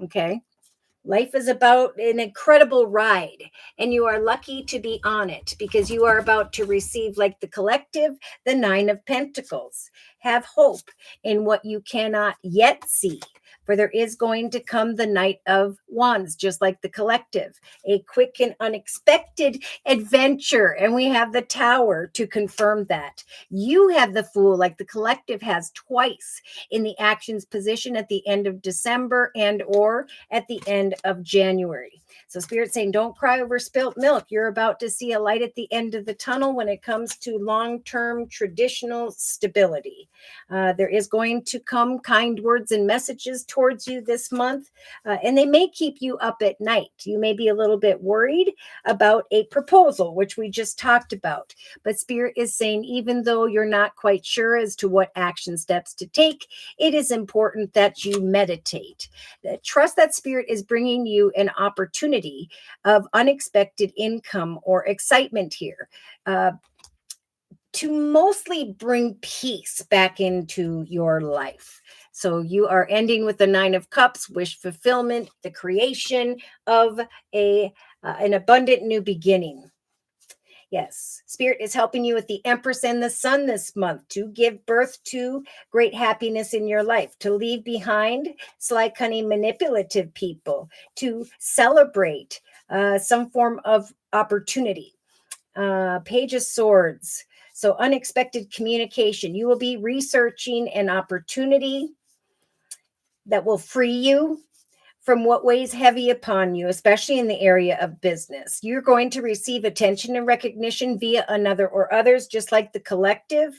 Okay, life is about an incredible ride, and you are lucky to be on it because you are about to receive, like the collective, the 9 of Pentacles. Have hope in what you cannot yet see, for there is going to come the Knight of Wands, just like the collective, a quick and unexpected adventure. And we have the Tower to confirm that. You have the Fool, like the collective has twice in the actions position at the end of December and or at the end of January. So Spirit's saying, don't cry over spilt milk. You're about to see a light at the end of the tunnel when it comes to long-term traditional stability. There is going to come kind words and messages towards you this month, and they may keep you up at night. You may be a little bit worried about a proposal, which we just talked about. But Spirit is saying, even though you're not quite sure as to what action steps to take, it is important that you meditate. Trust that Spirit is bringing you an opportunity of unexpected income or excitement here. To mostly bring peace back into your life. So you are ending with the 9 of Cups, wish fulfillment, the creation of an abundant new beginning. Yes, Spirit is helping you with the Empress and the Sun this month to give birth to great happiness in your life, to leave behind sly, cunning, manipulative people, to celebrate some form of opportunity. Page of Swords. So unexpected communication. You will be researching an opportunity that will free you from what weighs heavy upon you, especially in the area of business. You're going to receive attention and recognition via another or others, just like the collective,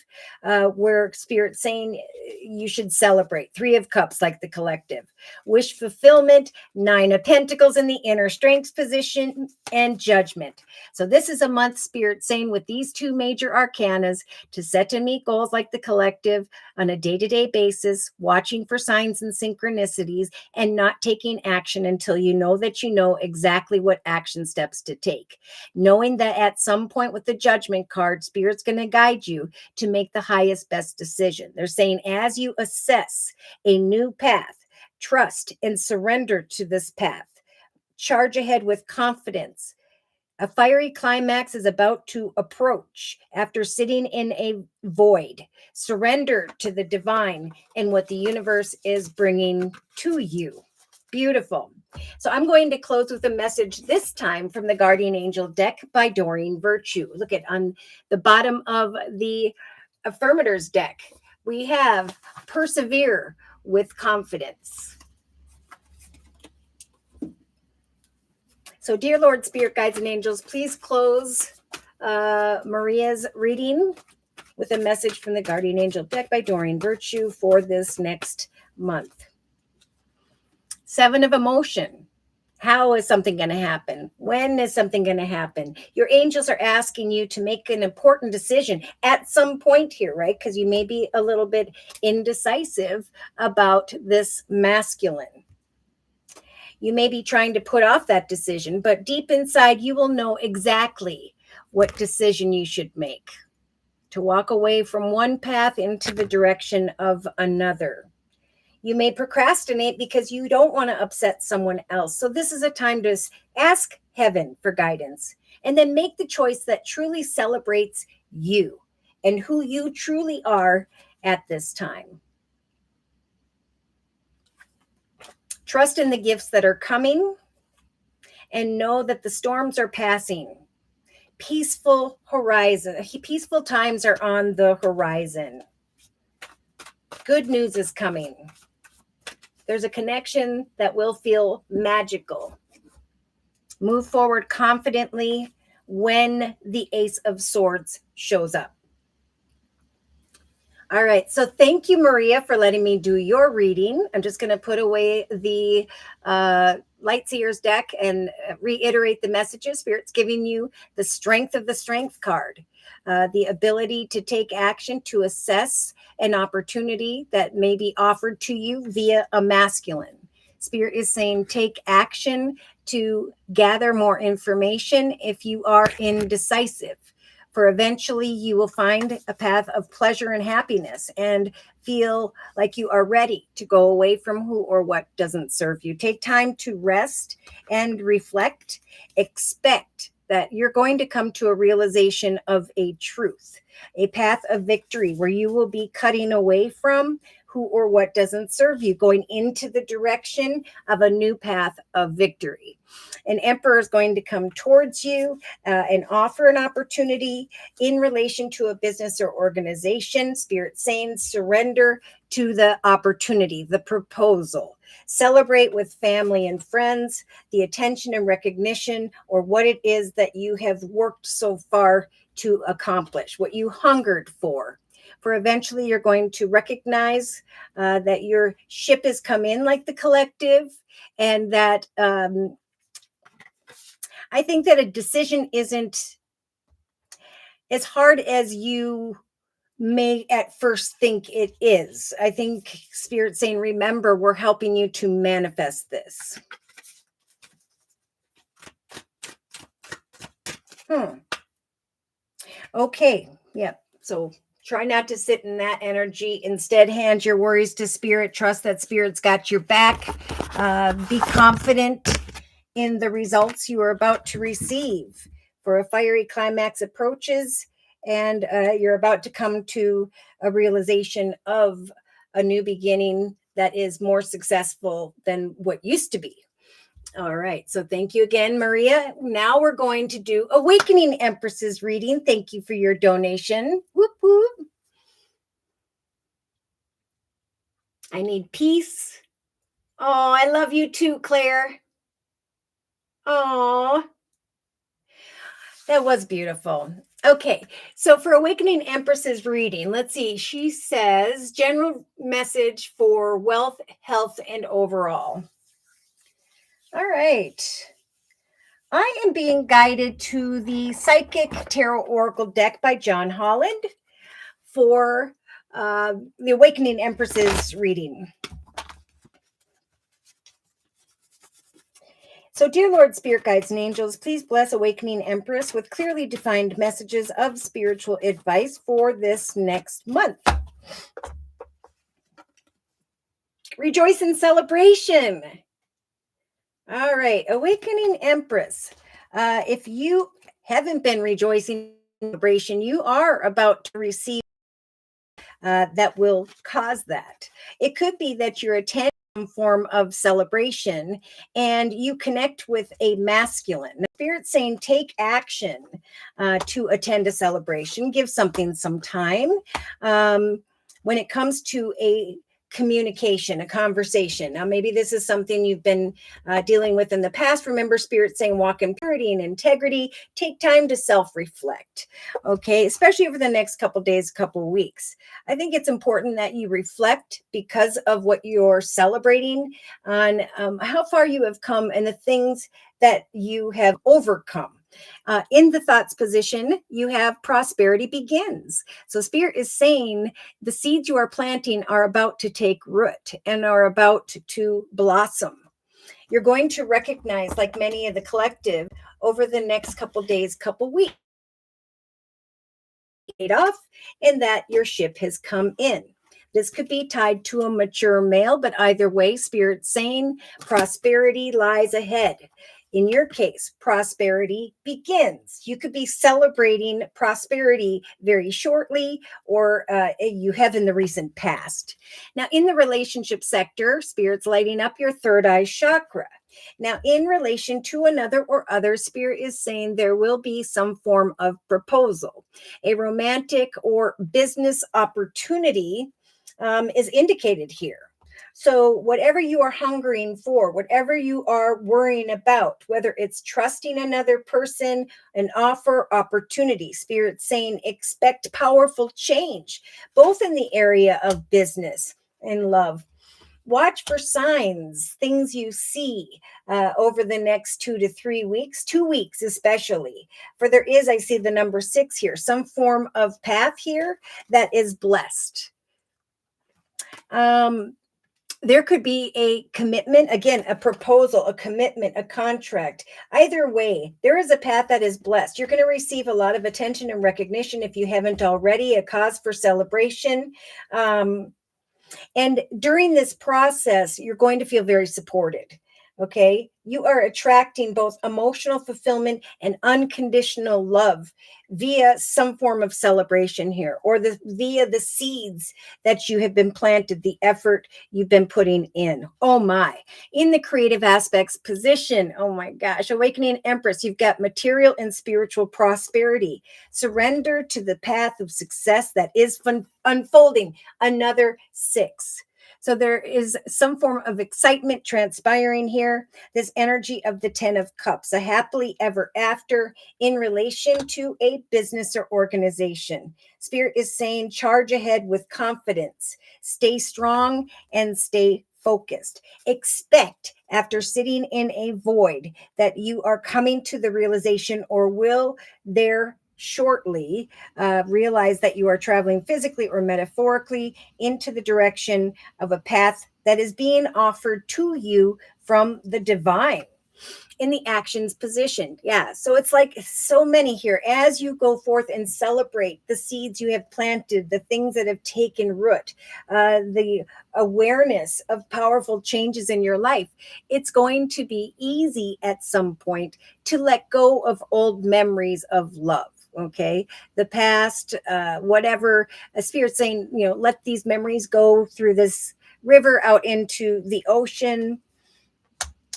where Spirit's saying you should celebrate. 3 of Cups, like the collective. Wish fulfillment, 9 of Pentacles in the inner strength position, and Judgment. So this is a month, Spirit saying, with these 2 major arcanas, to set and meet goals like the collective on a day-to-day basis, watching for signs and synchronicities, and not taking action until you know that you know exactly what action steps to take. Knowing that at some point with the Judgment card, Spirit's going to guide you to make the highest, best decision. They're saying as you assess a new path, trust and surrender to this path. Charge ahead with confidence. A fiery climax is about to approach after sitting in a void. Surrender to the divine and what the universe is bringing to you. Beautiful. So I'm going to close with a message this time from the Guardian Angel deck by Doreen Virtue. Look at on the bottom of the Affirmators deck. We have persevere with confidence. So, dear Lord, Spirit, Guides, and Angels, please close Maria's reading with a message from the Guardian Angel deck by Doreen Virtue for this next month. 7 of Emotion. How is something going to happen? When is something going to happen? Your angels are asking you to make an important decision at some point here, right? Because you may be a little bit indecisive about this masculine. You may be trying to put off that decision, but deep inside, you will know exactly what decision you should make to walk away from one path into the direction of another. You may procrastinate because you don't want to upset someone else. So this is a time to ask heaven for guidance and then make the choice that truly celebrates you and who you truly are at this time. Trust in the gifts that are coming and know that the storms are passing. Peaceful times are on the horizon. Good news is coming. There's a connection that will feel magical. Move forward confidently when the Ace of Swords shows up. All right. So thank you, Maria, for letting me do your reading. I'm just going to put away the Lightseers deck and reiterate the messages. Spirit's giving you the strength of the Strength card, the ability to take action to assess an opportunity that may be offered to you via a masculine. Spirit is saying take action to gather more information if you are indecisive. For eventually you will find a path of pleasure and happiness and feel like you are ready to go away from who or what doesn't serve you. Take time to rest and reflect. Expect that you're going to come to a realization of a truth, a path of victory where you will be cutting away from who or what doesn't serve you, going into the direction of a new path of victory. An emperor is going to come towards you and offer an opportunity in relation to a business or organization. Spirit saying surrender to the opportunity, the proposal. Celebrate with family and friends the attention and recognition or what it is that you have worked so far to accomplish, what you hungered for. For eventually you're going to recognize that your ship has come in like the collective, and that I think that a decision isn't as hard as you may at first think it is. I think Spirit's saying, remember, we're helping you to manifest this. Okay. Yeah. So try not to sit in that energy. Instead, hand your worries to Spirit. Trust that Spirit's got your back. Be confident in the results you are about to receive. For a fiery climax approaches, and you're about to come to a realization of a new beginning that is more successful than what used to be. All right. So thank you again, Maria. Now we're going to do Awakening Empress's reading. Thank you for your donation. Whoop, whoop. I need peace, Oh, I love you too, Claire. Oh, that was beautiful. Okay, so for Awakening Empress's reading, let's see. She says general message for wealth, health, and overall. All right. I am being guided to the Psychic Tarot Oracle deck by John Holland for the Awakening Empress's reading. So, dear Lord, Spirit Guides, and Angels, please bless Awakening Empress with clearly defined messages of spiritual advice for this next month. Rejoice in celebration. All right, Awakening Empress. If you haven't been rejoicing in celebration, you are about to receive that will cause that. It could be that you're attending some form of celebration and you connect with a masculine. The Spirit's saying take action to attend a celebration, give something some time. When it comes to a communication, a conversation. Now, maybe this is something you've been dealing with in the past. Remember, Spirit saying walk in purity and integrity. Take time to self-reflect, okay? Especially over the next couple days, couple weeks. I think it's important that you reflect because of what you're celebrating on how far you have come and the things that you have overcome. In the thoughts position, you have prosperity begins. So Spirit is saying the seeds you are planting are about to take root and are about to blossom. You're going to recognize, like many of the collective, over the next couple days, couple weeks, paid off and that your ship has come in. This could be tied to a mature male, but either way, Spirit's saying prosperity lies ahead. In your case, prosperity begins. You could be celebrating prosperity very shortly, or you have in the recent past. Now, in the relationship sector, Spirit's lighting up your third eye chakra. Now, in relation to another or other, Spirit is saying there will be some form of proposal. A romantic or business opportunity is indicated here. So, whatever you are hungering for, whatever you are worrying about, whether it's trusting another person, an offer, opportunity, Spirit saying expect powerful change, both in the area of business and love. Watch for signs, things you see over the next 2 to 3 weeks, 2 weeks especially. For there is, I see the number 6 here, some form of path here that is blessed. There could be a commitment, again, a proposal, a commitment, a contract. Either way, there is a path that is blessed. You're going to receive a lot of attention and recognition if you haven't already, a cause for celebration. And during this process, you're going to feel very supported. Okay. You are attracting both emotional fulfillment and unconditional love via some form of celebration here, or via the seeds that you have been planted, the effort you've been putting in. Oh my. In the creative aspects position, oh my gosh, Awakening Empress, you've got material and spiritual prosperity. Surrender to the path of success that is unfolding. Another 6. So there is some form of excitement transpiring here. This energy of the 10 of Cups, a happily ever after in relation to a business or organization. Spirit is saying charge ahead with confidence. Stay strong and stay focused. Expect after sitting in a void that you are coming to the realization or will there shortly realize that you are traveling physically or metaphorically into the direction of a path that is being offered to you from the divine. In the actions position. Yeah. So it's like so many here as you go forth and celebrate the seeds you have planted, the things that have taken root, the awareness of powerful changes in your life. It's going to be easy at some point to let go of old memories of love. Okay. The past, whatever, a Spirit saying, let these memories go through this river out into the ocean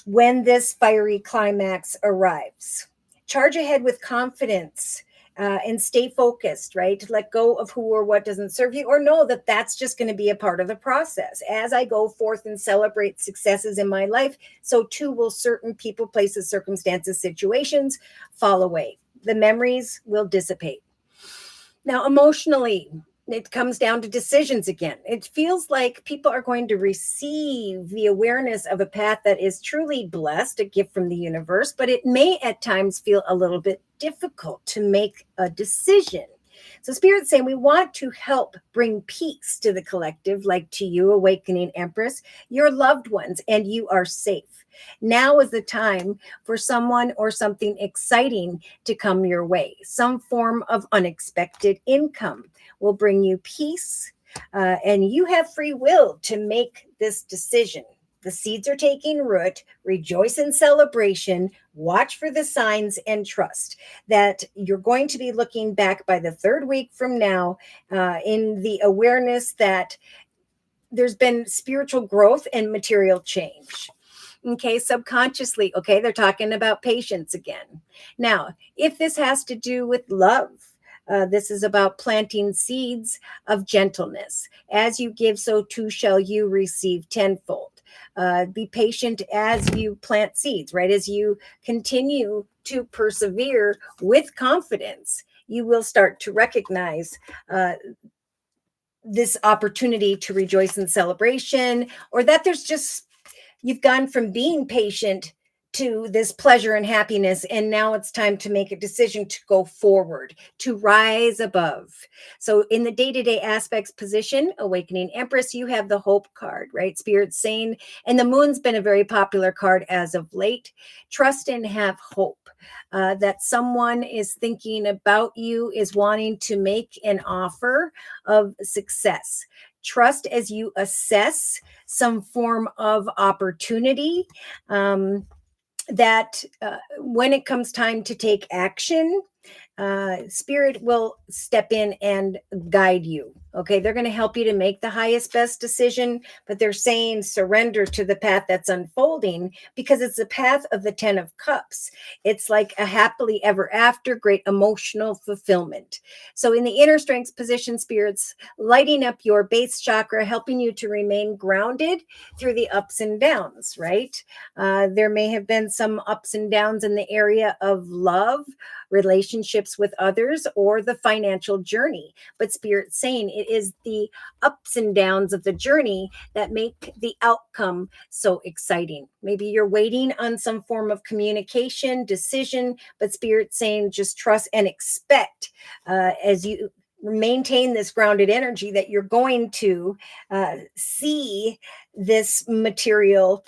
when this fiery climax arrives. Charge ahead with confidence. and stay focused, right? To let go of who or what doesn't serve you, or know that that's just going to be a part of the process. As I go forth and celebrate successes in my life, so too will certain people, places, circumstances, situations fall away. The memories will dissipate. Now, emotionally, it comes down to decisions again. It feels like people are going to receive the awareness of a path that is truly blessed, a gift from the universe, but it may at times feel a little bit difficult to make a decision. So, Spirit's saying we want to help bring peace to the collective, like to you, Awakening Empress, your loved ones, and you are safe. Now is the time for someone or something exciting to come your way. Some form of unexpected income will bring you peace, and you have free will to make this decision. The seeds are taking root. Rejoice in celebration. Watch for the signs and trust that you're going to be looking back by the third week from now in the awareness that there's been spiritual growth and material change. Okay, subconsciously, okay, they're talking about patience again. Now, if this has to do with love, this is about planting seeds of gentleness. As you give, so too shall you receive tenfold. Be patient as you plant seeds, right? As you continue to persevere with confidence, you will start to recognize this opportunity to rejoice in celebration, or that there's just, you've gone from being patient to this pleasure and happiness, and now it's time to make a decision to go forward, to rise above. So in the day-to-day aspects position, Awakening Empress, you have the hope card, right? Spirit's saying, and the moon's been a very popular card as of late. Trust and have hope. That someone is thinking about you, is wanting to make an offer of success. Trust as you assess some form of opportunity, that when it comes time to take action, Spirit will step in and guide you. Okay, they're going to help you to make the highest, best decision, but they're saying surrender to the path that's unfolding, because it's the path of the 10 of Cups. It's like a happily ever after, great emotional fulfillment. So in the inner strength position, Spirit's lighting up your base chakra, helping you to remain grounded through the ups and downs, right? There may have been some ups and downs in the area of love, relationships with others, or the financial journey. But Spirit's saying it is the ups and downs of the journey that make the outcome so exciting. Maybe you're waiting on some form of communication, decision, but Spirit's saying just trust and expect, as you maintain this grounded energy, that you're going to see this material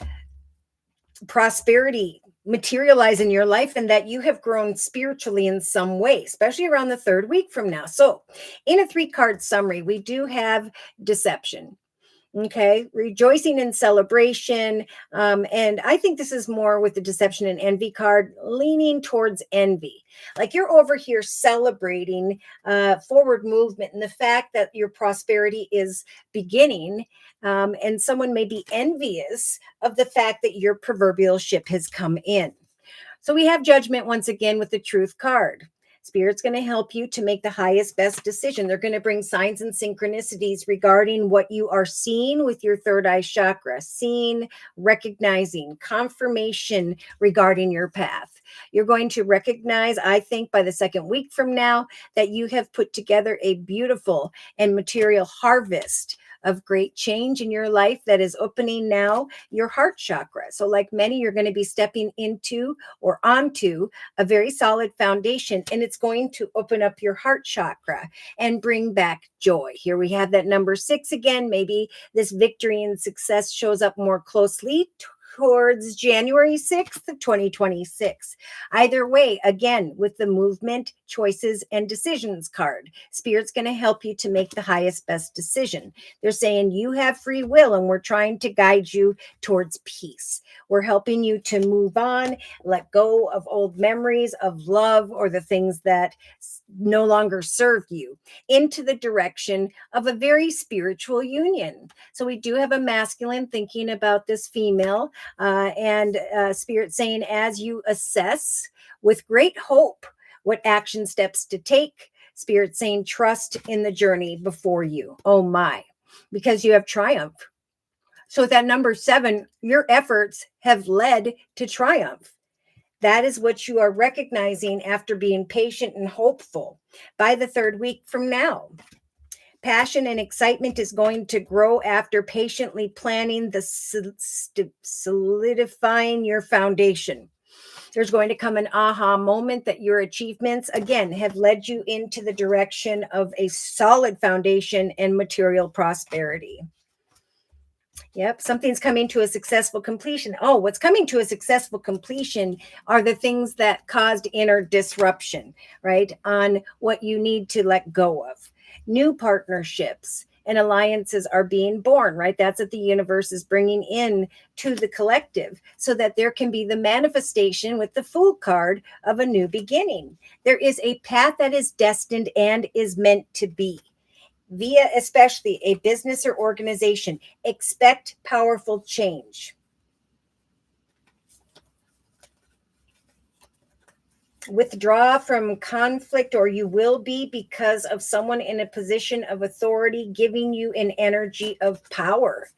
prosperity materialize in your life, and that you have grown spiritually in some way, especially around the third week from now. So in a 3-card summary, we do have deception. Okay, rejoicing in celebration. And I think this is more with the deception and envy card, leaning towards envy. Like you're over here celebrating forward movement and the fact that your prosperity is beginning. And someone may be envious of the fact that your proverbial ship has come in. So we have judgment once again with the truth card. Spirit's going to help you to make the highest, best decision. They're going to bring signs and synchronicities regarding what you are seeing with your third eye chakra, seeing, recognizing, confirmation regarding your path. You're going to recognize, I think, by the second week from now, that you have put together a beautiful and material harvest of great change in your life that is opening now your heart chakra. So like many, you're going to be stepping into or onto a very solid foundation, and it's going to open up your heart chakra and bring back joy. Here we have that number 6 again. Maybe this victory and success shows up more closely towards January 6th of 2026. Either way, again, with the movement, choices, and decisions card, Spirit's going to help you to make the highest, best decision. They're saying you have free will, and we're trying to guide you towards peace. We're helping you to move on, let go of old memories of love or the things that no longer serve you, into the direction of a very spiritual union. So we do have a masculine thinking about this female, and Spirit saying, as you assess with great hope what action steps to take. Spirit saying trust in the journey before you. Oh my, because you have triumph. So with that number 7, your efforts have led to triumph. That is what you are recognizing after being patient and hopeful. By the 3rd week from now, passion and excitement is going to grow after patiently planning the solidifying your foundation. There's going to come an aha moment that your achievements, again, have led you into the direction of a solid foundation and material prosperity. Yep, something's coming to a successful completion. Oh, what's coming to a successful completion are the things that caused inner disruption, right? On what you need to let go of. New partnerships and alliances are being born, right? That's what the universe is bringing in to the collective so that there can be the manifestation with the Fool card of a new beginning. There is a path that is destined and is meant to be. Via especially a business or organization, expect powerful change. Withdraw from conflict, or you will be, because of someone in a position of authority giving you an energy of power.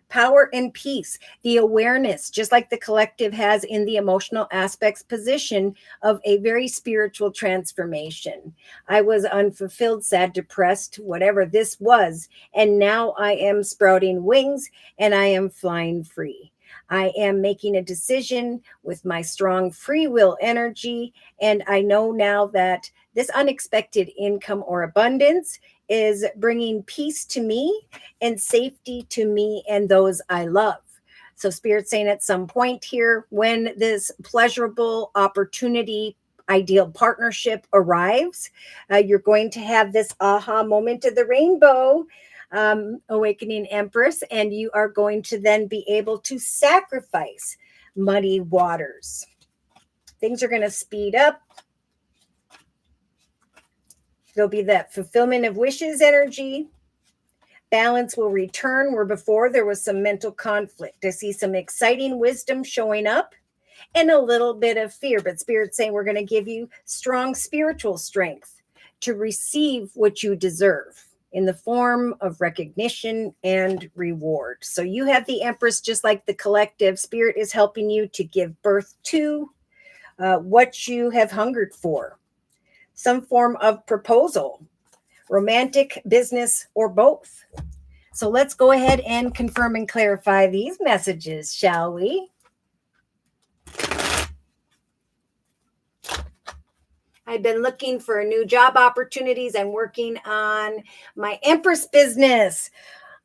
Power and peace, the awareness, just like the collective has in the emotional aspects position of a very spiritual transformation. I was unfulfilled, sad, depressed, whatever this was, and now I am sprouting wings and I am flying free. I am making a decision with my strong free will energy, and I know now that this unexpected income or abundance is bringing peace to me and safety to me and those I love. So Spirit's saying at some point here, when this pleasurable opportunity, ideal partnership arrives, you're going to have this aha moment of the rainbow, awakening Empress, and you are going to then be able to sacrifice muddy waters. Things are going to speed up. There'll be that fulfillment of wishes energy. Balance will return where before there was some mental conflict. I see some exciting wisdom showing up and a little bit of fear, but Spirit's saying we're going to give you strong spiritual strength to receive what you deserve in the form of recognition and reward. So you have the Empress, just like the collective. Spirit is helping you to give birth to what you have hungered for. Some form of proposal, romantic, business, or both. So let's go ahead and confirm and clarify these messages, shall we? I've been looking for new job opportunities. I'm working on my Empress business.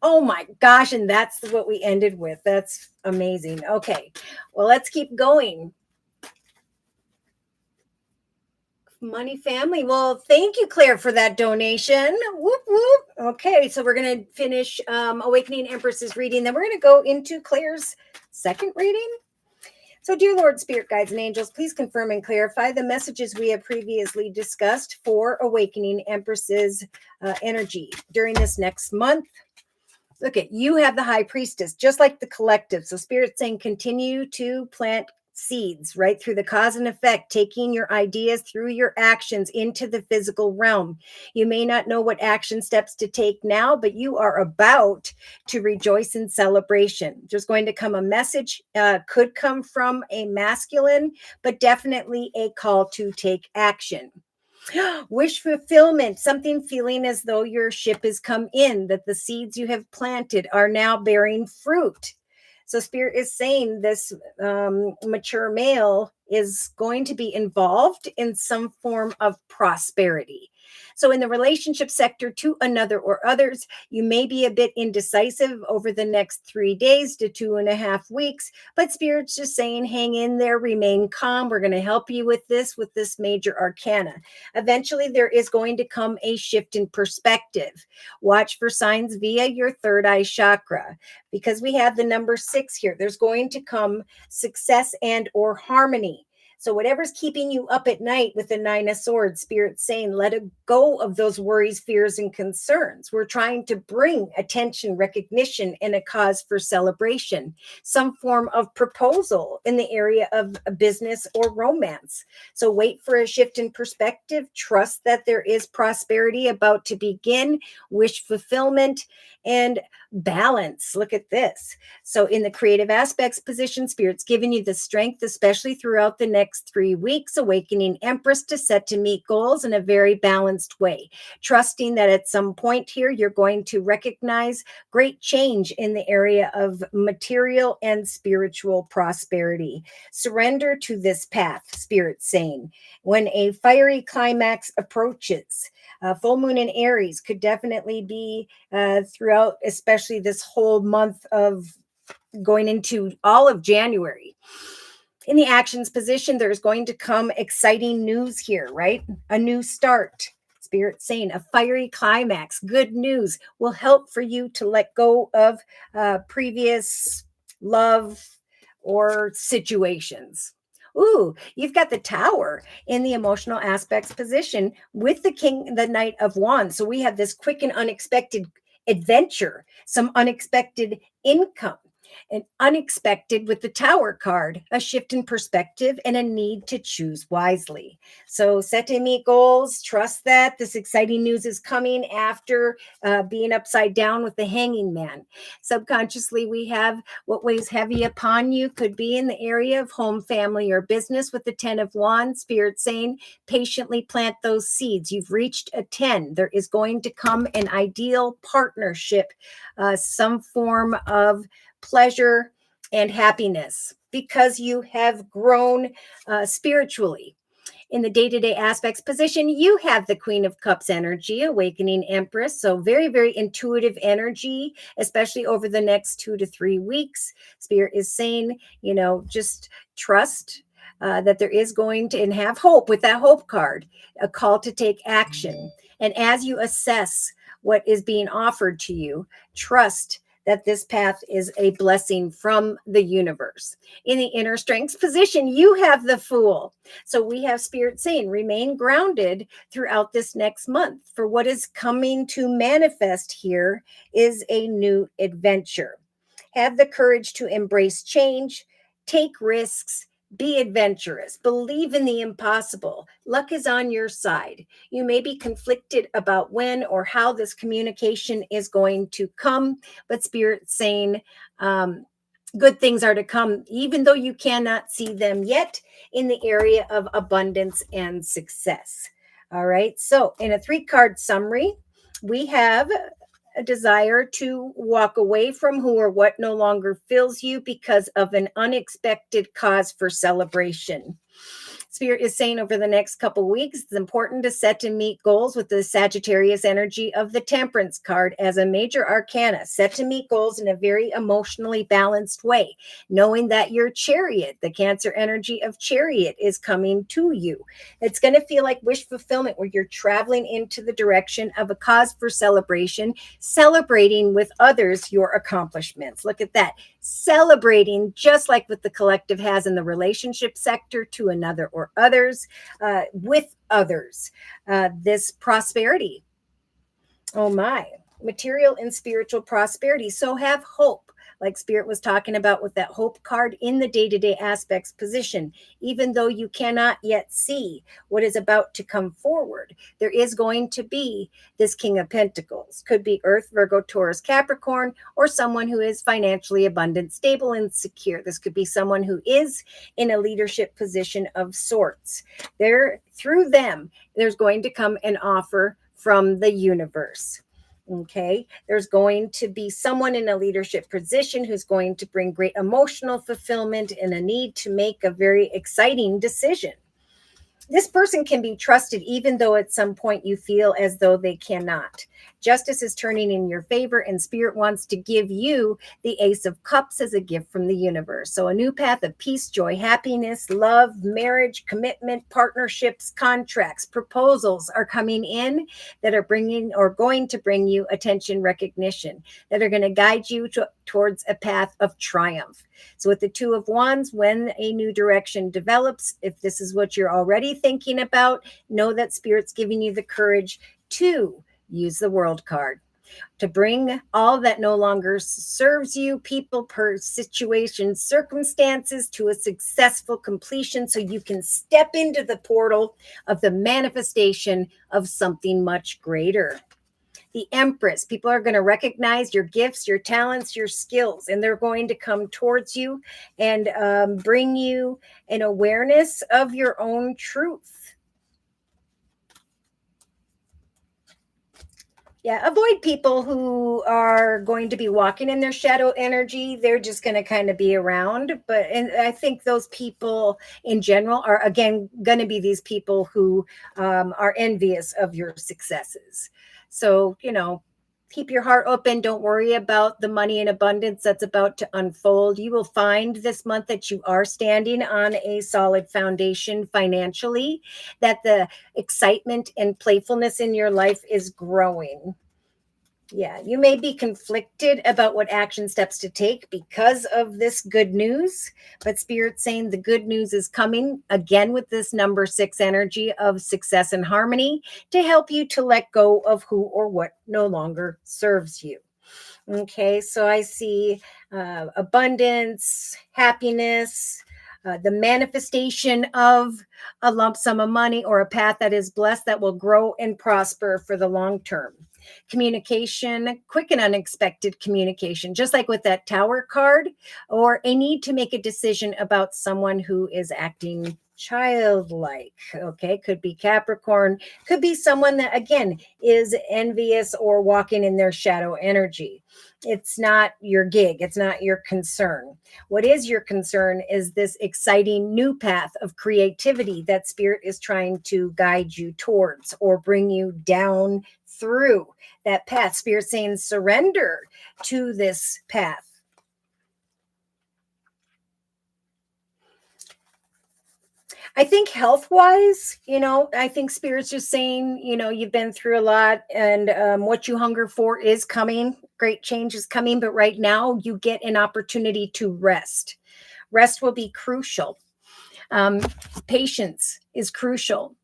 Oh my gosh, and that's what we ended with. That's amazing. Okay, well, let's keep going. Money family. Well, thank you, Claire, for that donation. Whoop, whoop. Okay, so we're going to finish Awakening Empress's reading. Then we're going to go into Claire's second reading. So, dear Lord, Spirit Guides, and Angels, please confirm and clarify the messages we have previously discussed for Awakening Empress's energy during this next month. Look at you have the High Priestess, just like the collective. So Spirit's saying continue to plant seeds right through the cause and effect, taking your ideas through your actions into the physical realm. You may not know what action steps to take now, but you are about to rejoice in celebration. There's going to come a message, could come from a masculine, but definitely a call to take action. Wish fulfillment, something feeling as though your ship has come in, that the seeds you have planted are now bearing fruit. So Spirit is saying this mature male is going to be involved in some form of prosperity. So in the relationship sector to another or others, you may be a bit indecisive over the next 3 days to 2.5 weeks, but Spirit's just saying, hang in there, remain calm. We're going to help you with this major arcana. Eventually, there is going to come a shift in perspective. Watch for signs via your third eye chakra, because we have the number 6 here. There's going to come success and or harmony. So whatever's keeping you up at night with the Nine of Swords, Spirit's saying, let it go of those worries, fears, and concerns. We're trying to bring attention, recognition, and a cause for celebration, some form of proposal in the area of a business or romance. So wait for a shift in perspective. Trust that there is prosperity about to begin, wish fulfillment, and balance. Look at this. So in the creative aspects position, Spirit's giving you the strength, especially throughout the next 3 weeks, awakening Empress to set to meet goals in a very balanced way, trusting that at some point here, you're going to recognize great change in the area of material and spiritual prosperity. Surrender to this path, Spirit's saying. When a fiery climax approaches, full moon in Aries could definitely be throughout, especially this whole month of going into all of January. In the actions position, there's going to come exciting news here, right? A new start. Spirit saying a fiery climax, good news will help for you to let go of previous love or situations. Ooh, you've got the Tower in the emotional aspects position with the Knight of Wands. So we have this quick and unexpected adventure, some unexpected income, and unexpected with the Tower card, a shift in perspective and a need to choose wisely. So set to meet goals, trust that this exciting news is coming after being upside down with the Hanging Man. Subconsciously, we have what weighs heavy upon you could be in the area of home, family, or business with the 10 of Wands. Spirit saying, patiently plant those seeds. You've reached a 10. There is going to come an ideal partnership, some form of pleasure and happiness because you have grown spiritually. In the day-to-day aspects position, you have the Queen of Cups energy, awakening Empress. So very, very intuitive energy, especially over the next 2 to 3 weeks. Spirit is saying, just trust that there is going to, and have hope with that hope card, a call to take action. And as you assess what is being offered to you, trust that this path is a blessing from the universe. In the inner strengths position, you have the Fool. So we have Spirit saying, remain grounded throughout this next month. For what is coming to manifest here is a new adventure. Have the courage to embrace change, take risks, be adventurous, believe in the impossible. Luck is on your side. You may be conflicted about when or how this communication is going to come, but Spirit's saying good things are to come, even though you cannot see them yet, in the area of abundance and success. All right. So in a 3-card summary, we have a desire to walk away from who or what no longer fills you because of an unexpected cause for celebration. Spirit is saying over the next couple weeks, it's important to set and meet goals with the Sagittarius energy of the Temperance card as a major arcana. Set to meet goals in a very emotionally balanced way, knowing that your Chariot, the Cancer energy of Chariot, is coming to you. It's going to feel like wish fulfillment where you're traveling into the direction of a cause for celebration, celebrating with others your accomplishments. Look at that. Celebrating, just like what the collective has in the relationship sector, to another or others, with others. This prosperity. Oh my, material and spiritual prosperity. So have hope, like Spirit was talking about with that hope card in the day-to-day aspects position. Even though you cannot yet see what is about to come forward, there is going to be this King of Pentacles. Could be Earth, Virgo, Taurus, Capricorn, or someone who is financially abundant, stable, and secure. This could be someone who is in a leadership position of sorts. Through them, there's going to come an offer from the universe. Okay, there's going to be someone in a leadership position who's going to bring great emotional fulfillment and a need to make a very exciting decision. This person can be trusted even though at some point you feel as though they cannot. Justice is turning in your favor, and Spirit wants to give you the Ace of Cups as a gift from the universe. So a new path of peace, joy, happiness, love, marriage, commitment, partnerships, contracts, proposals are coming in that are bringing or going to bring you attention, recognition, that are going to guide you towards a path of triumph. So with the Two of Wands, when a new direction develops, if this is what you're already thinking about, know that Spirit's giving you the courage to use the World card to bring all that no longer serves you, people, situations, circumstances, to a successful completion so you can step into the portal of the manifestation of something much greater. The Empress, people are going to recognize your gifts, your talents, your skills, and they're going to come towards you and bring you an awareness of your own truth. Yeah, avoid people who are going to be walking in their shadow energy. They're just going to kind of be around. And I think those people in general are, again, going to be these people who are envious of your successes. So, keep your heart open. Don't worry about the money in abundance that's about to unfold. You will find this month that you are standing on a solid foundation financially, that the excitement and playfulness in your life is growing. Yeah, you may be conflicted about what action steps to take because of this good news, but Spirit's saying the good news is coming again with this number 6 energy of success and harmony to help you to let go of who or what no longer serves you. Okay, so I see abundance, happiness, the manifestation of a lump sum of money or a path that is blessed that will grow and prosper for the long term. Communication, quick and unexpected communication, just like with that Tower card, or a need to make a decision about someone who is acting childlike. Okay, could be Capricorn, could be someone that, again, is envious or walking in their shadow energy. It's not your gig, it's not your concern. What is your concern is this exciting new path of creativity that Spirit is trying to guide you towards or bring you down through that path. Spirit saying surrender to this path. I think health-wise, I think Spirit's just saying, you've been through a lot, and what you hunger for is coming. Great change is coming, but right now you get an opportunity to rest. Rest will be crucial. Patience is crucial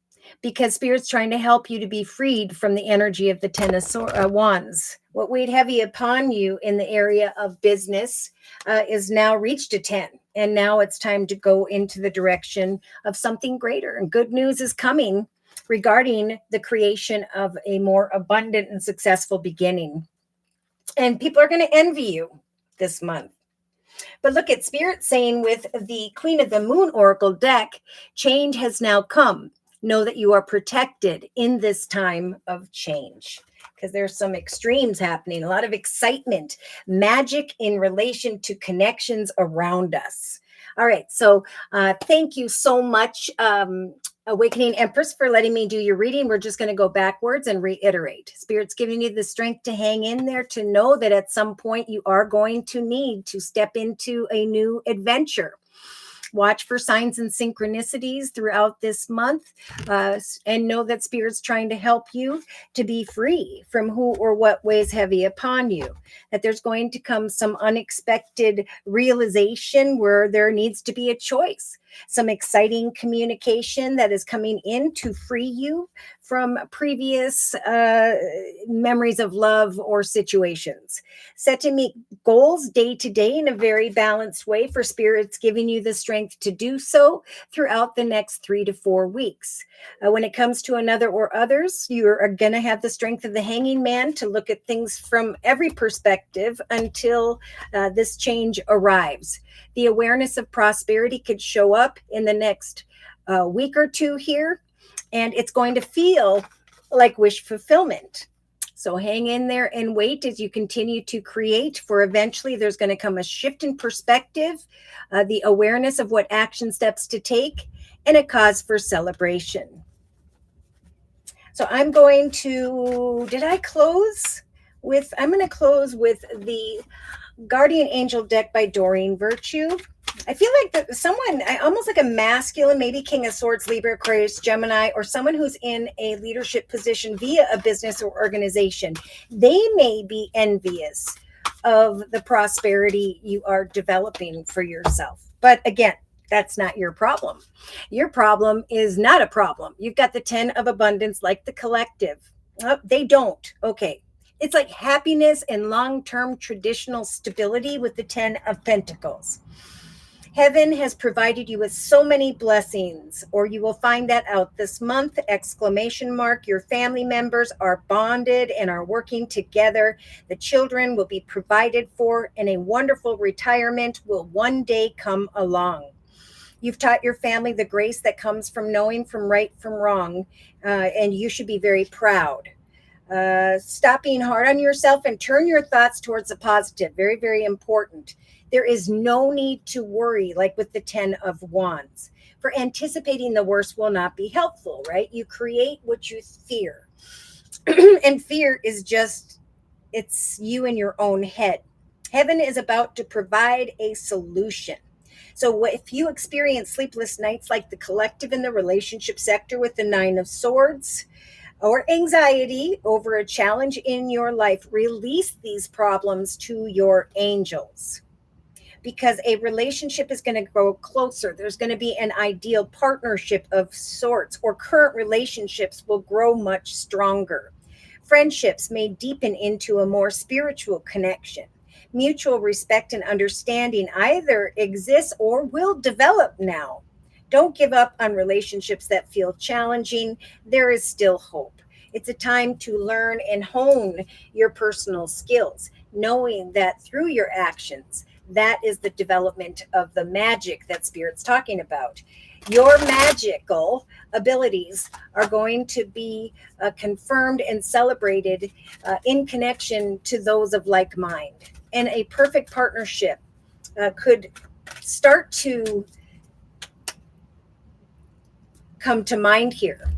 because Spirit's trying to help you to be freed from the energy of the Ten of Wands. What weighed heavy upon you in the area of business is now reached a 10. And now it's time to go into the direction of something greater. And good news is coming regarding the creation of a more abundant and successful beginning. And people are going to envy you this month. But look at Spirit saying with the Queen of the Moon Oracle deck, change has now come. Know that you are protected in this time of change, because there's some extremes happening, a lot of excitement, magic in relation to connections around us. All right, so thank you so much, Awakening Empress, for letting me do your reading. We're just going to go backwards and reiterate. Spirit's giving you the strength to hang in there, to know that at some point you are going to need to step into a new adventure. Watch for signs and synchronicities throughout this month, and know that Spirit's trying to help you to be free from who or what weighs heavy upon you. That there's going to come some unexpected realization where there needs to be a choice. Some exciting communication that is coming in to free you from previous memories of love or situations. Set to meet goals day to day in a very balanced way, for Spirit's giving you the strength to do so throughout the next 3 to 4 weeks. When it comes to another or others, you are going to have the strength of the Hanging Man to look at things from every perspective until this change arrives. The awareness of prosperity could show up in the next week or two here, and it's going to feel like wish fulfillment. So hang in there and wait as you continue to create, for eventually there's going to come a shift in perspective, the awareness of what action steps to take, and a cause for celebration. So I'm going to, I'm going to close with the Guardian Angel deck by Doreen Virtue. I feel like almost like a masculine, maybe King of Swords, Libra, Aquarius, Gemini, or someone who's in a leadership position via a business or organization. They may be envious of the prosperity you are developing for yourself. But again, that's not your problem. Your problem is not a problem. You've got the 10 of abundance like the collective. They don't. Okay. It's like happiness and long-term traditional stability with the 10 of Pentacles. Heaven has provided you with so many blessings, or you will find that out this month, ! Your family members are bonded and are working together. The children will be provided for, and a wonderful retirement will one day come along. You've taught your family the grace that comes from knowing from right from wrong, and you should be very proud. Stop being hard on yourself and turn your thoughts towards the positive. Very, very important. There is no need to worry, like with the 10 of Wands. For anticipating the worst will not be helpful, right? You create what you fear. And fear is it's you in your own head. Heaven is about to provide a solution. So if you experience sleepless nights like the collective in the relationship sector with the 9 of Swords, or anxiety over a challenge in your life, release these problems to your angels, because a relationship is going to grow closer. There's going to be an ideal partnership of sorts, or current relationships will grow much stronger. Friendships may deepen into a more spiritual connection. Mutual respect and understanding either exists or will develop now. Don't give up on relationships that feel challenging. There is still hope. It's a time to learn and hone your personal skills, knowing that through your actions, that is the development of the magic that Spirit's talking about. Your magical abilities are going to be confirmed and celebrated in connection to those of like mind. And a perfect partnership could start to come to mind here.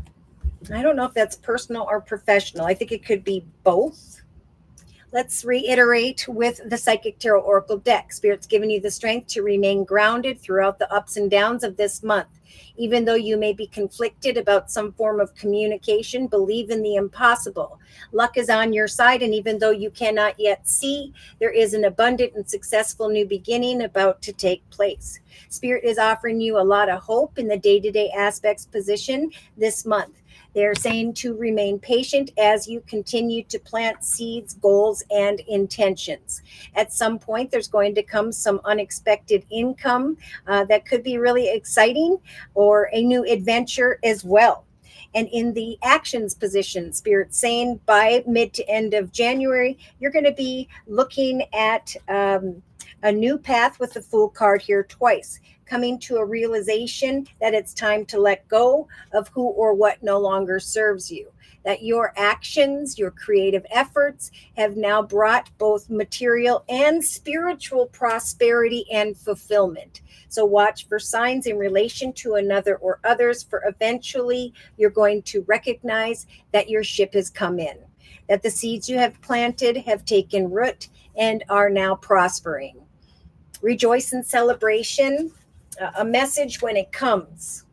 I don't know if that's personal or professional. I think it could be both. Let's reiterate with the Psychic Tarot Oracle deck. Spirit's given you the strength to remain grounded throughout the ups and downs of this month. Even though you may be conflicted about some form of communication, believe in the impossible. Luck is on your side, and even though you cannot yet see, there is an abundant and successful new beginning about to take place. Spirit is offering you a lot of hope in the day-to-day aspects position this month. They're saying to remain patient as you continue to plant seeds, goals, and intentions. At some point, there's going to come some unexpected income that could be really exciting, or a new adventure as well. And in the actions position, Spirit saying by mid to end of January, you're going to be looking at a new path with the Fool card here twice, coming to a realization that it's time to let go of who or what no longer serves you. That your actions, your creative efforts have now brought both material and spiritual prosperity and fulfillment. So watch for signs in relation to another or others, for eventually you're going to recognize that your ship has come in, that the seeds you have planted have taken root and are now prospering. Rejoice in celebration. A message when it comes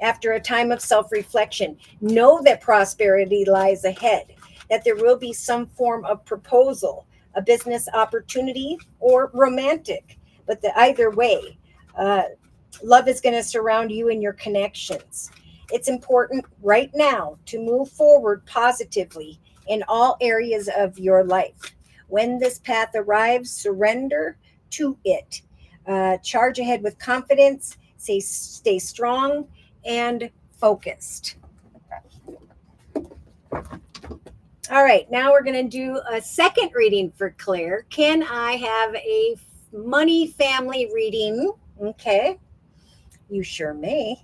after a time of self-reflection. Know that prosperity lies ahead, that there will be some form of proposal, a business opportunity, or romantic. But either way, love is going to surround you and your connections. It's important right now to move forward positively in all areas of your life. When this path arrives, surrender to it. Charge ahead with confidence, stay strong and focused. All right, now we're going to do a second reading for Claire. Can I have a money family reading? Okay, you sure may.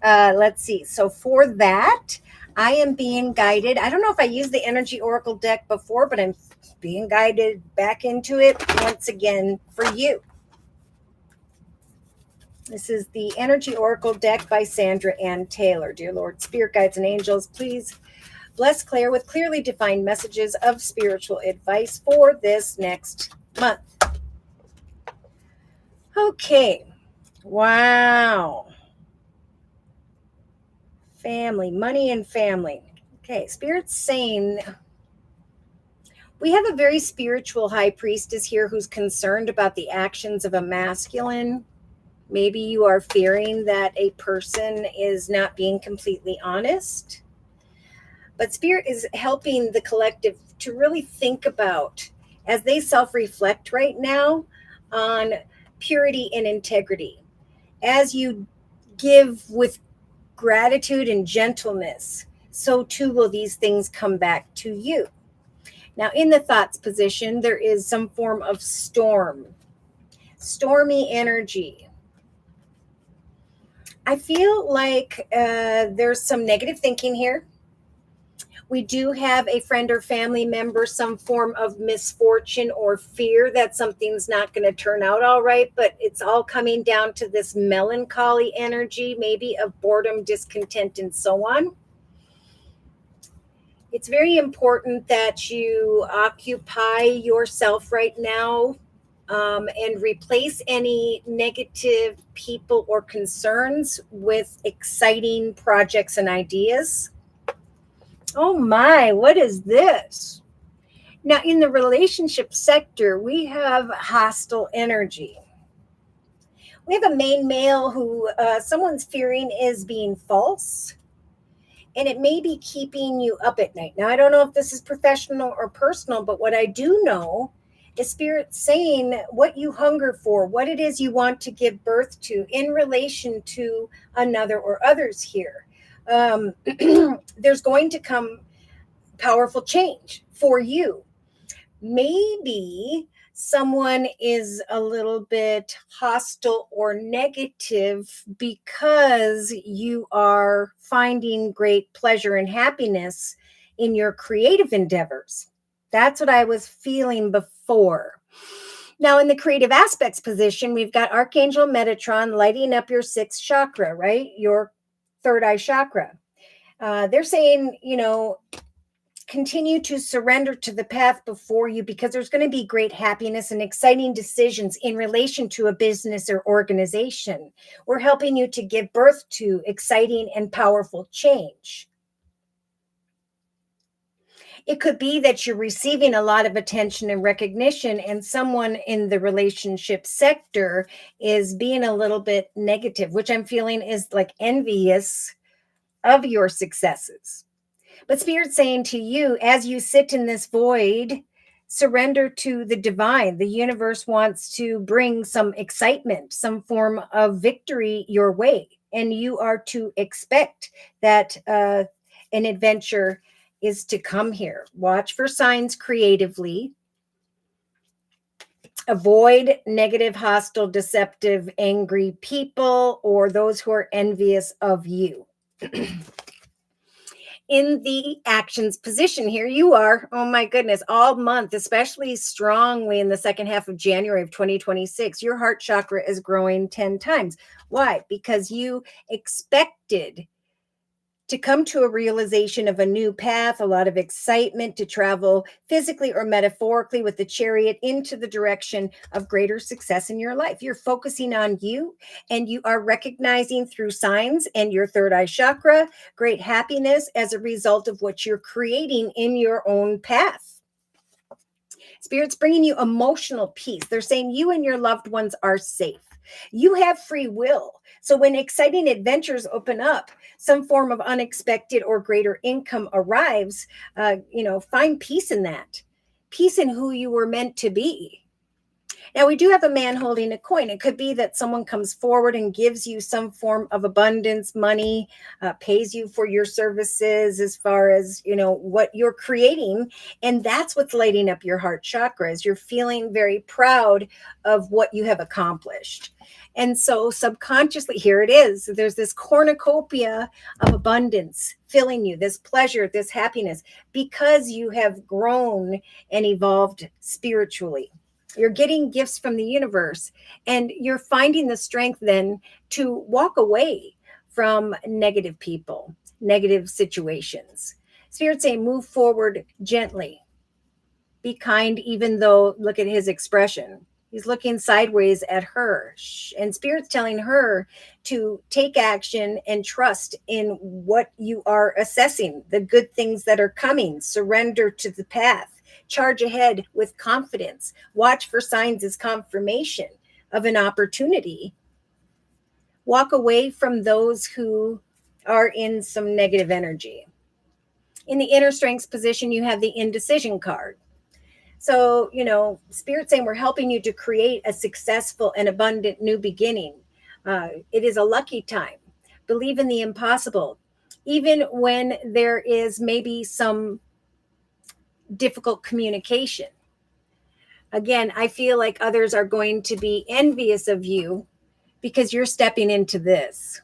Let's see. So for that, I am being guided. I don't know if I used the Energy Oracle deck before, but I'm being guided back into it once again for you. This is the Energy Oracle deck by Sandra Ann Taylor. Dear Lord, Spirit Guides and Angels, please bless Claire with clearly defined messages of spiritual advice for this next month. Okay. Wow. Family, money and family. Okay, Spirit's saying we have a very spiritual high priestess here who's concerned about the actions of a masculine. Maybe you are fearing that a person is not being completely honest. But Spirit is helping the collective to really think about, as they self-reflect right now, on purity and integrity. As you give with gratitude and gentleness, so too will these things come back to you. Now, in the thoughts position, there is some form of stormy energy. I feel like there's some negative thinking here. We do have a friend or family member, some form of misfortune or fear that something's not going to turn out all right, but it's all coming down to this melancholy energy, maybe of boredom, discontent, and so on. It's very important that you occupy yourself right now and replace any negative people or concerns with exciting projects and ideas. Oh my, what is this? Now, in the relationship sector, we have hostile energy. We have a main male who someone's fearing is being false, and it may be keeping you up at night. Now, I don't know if this is professional or personal, but what I do know is Spirit saying what you hunger for, what it is you want to give birth to in relation to another or others here. There's going to come powerful change for you. Maybe someone is a little bit hostile or negative because you are finding great pleasure and happiness in your creative endeavors. That's what I was feeling before. Now, in the creative aspects position, we've got Archangel Metatron lighting up your sixth chakra, right? Your third eye chakra. They're saying, continue to surrender to the path before you, because there's going to be great happiness and exciting decisions in relation to a business or organization. We're helping you to give birth to exciting and powerful change. It could be that you're receiving a lot of attention and recognition, and someone in the relationship sector is being a little bit negative, which I'm feeling is like envious of your successes. But Spirit's saying to you, as you sit in this void, surrender to the divine. The universe wants to bring some excitement, some form of victory your way. And you are to expect that an adventure is to come here. Watch for signs creatively. Avoid negative, hostile, deceptive, angry people or those who are envious of you. In the actions position, here you are, oh my goodness, all month, especially strongly in the second half of January of 2026, your heart chakra is growing 10 times. Why? Because you expected to come to a realization of a new path, a lot of excitement to travel physically or metaphorically with the chariot into the direction of greater success in your life. You're focusing on you, and you are recognizing through signs and your third eye chakra great happiness as a result of what you're creating in your own path. Spirit's bringing you emotional peace. They're saying you and your loved ones are safe. You have free will. So when exciting adventures open up, some form of unexpected or greater income arrives, find peace in that. Peace in who you were meant to be. Now, we do have a man holding a coin. It could be that someone comes forward and gives you some form of abundance, money, pays you for your services as far as, what you're creating. And that's what's lighting up your heart chakra, is you're feeling very proud of what you have accomplished. And so subconsciously, here it is. There's this cornucopia of abundance filling you, this pleasure, this happiness, because you have grown and evolved spiritually. You're getting gifts from the universe, and you're finding the strength then to walk away from negative people, negative situations. Spirit's saying move forward gently. Be kind, even though, look at his expression. He's looking sideways at her. And Spirit's telling her to take action and trust in what you are assessing, the good things that are coming. Surrender to the path. Charge ahead with confidence. Watch for signs as confirmation of an opportunity. Walk away from those who are in some negative energy. In the inner strengths position, you have the indecision card. So, Spirit saying we're helping you to create a successful and abundant new beginning. It is a lucky time. Believe in the impossible. Even when there is maybe some difficult communication. Again, I feel like others are going to be envious of you because you're stepping into this.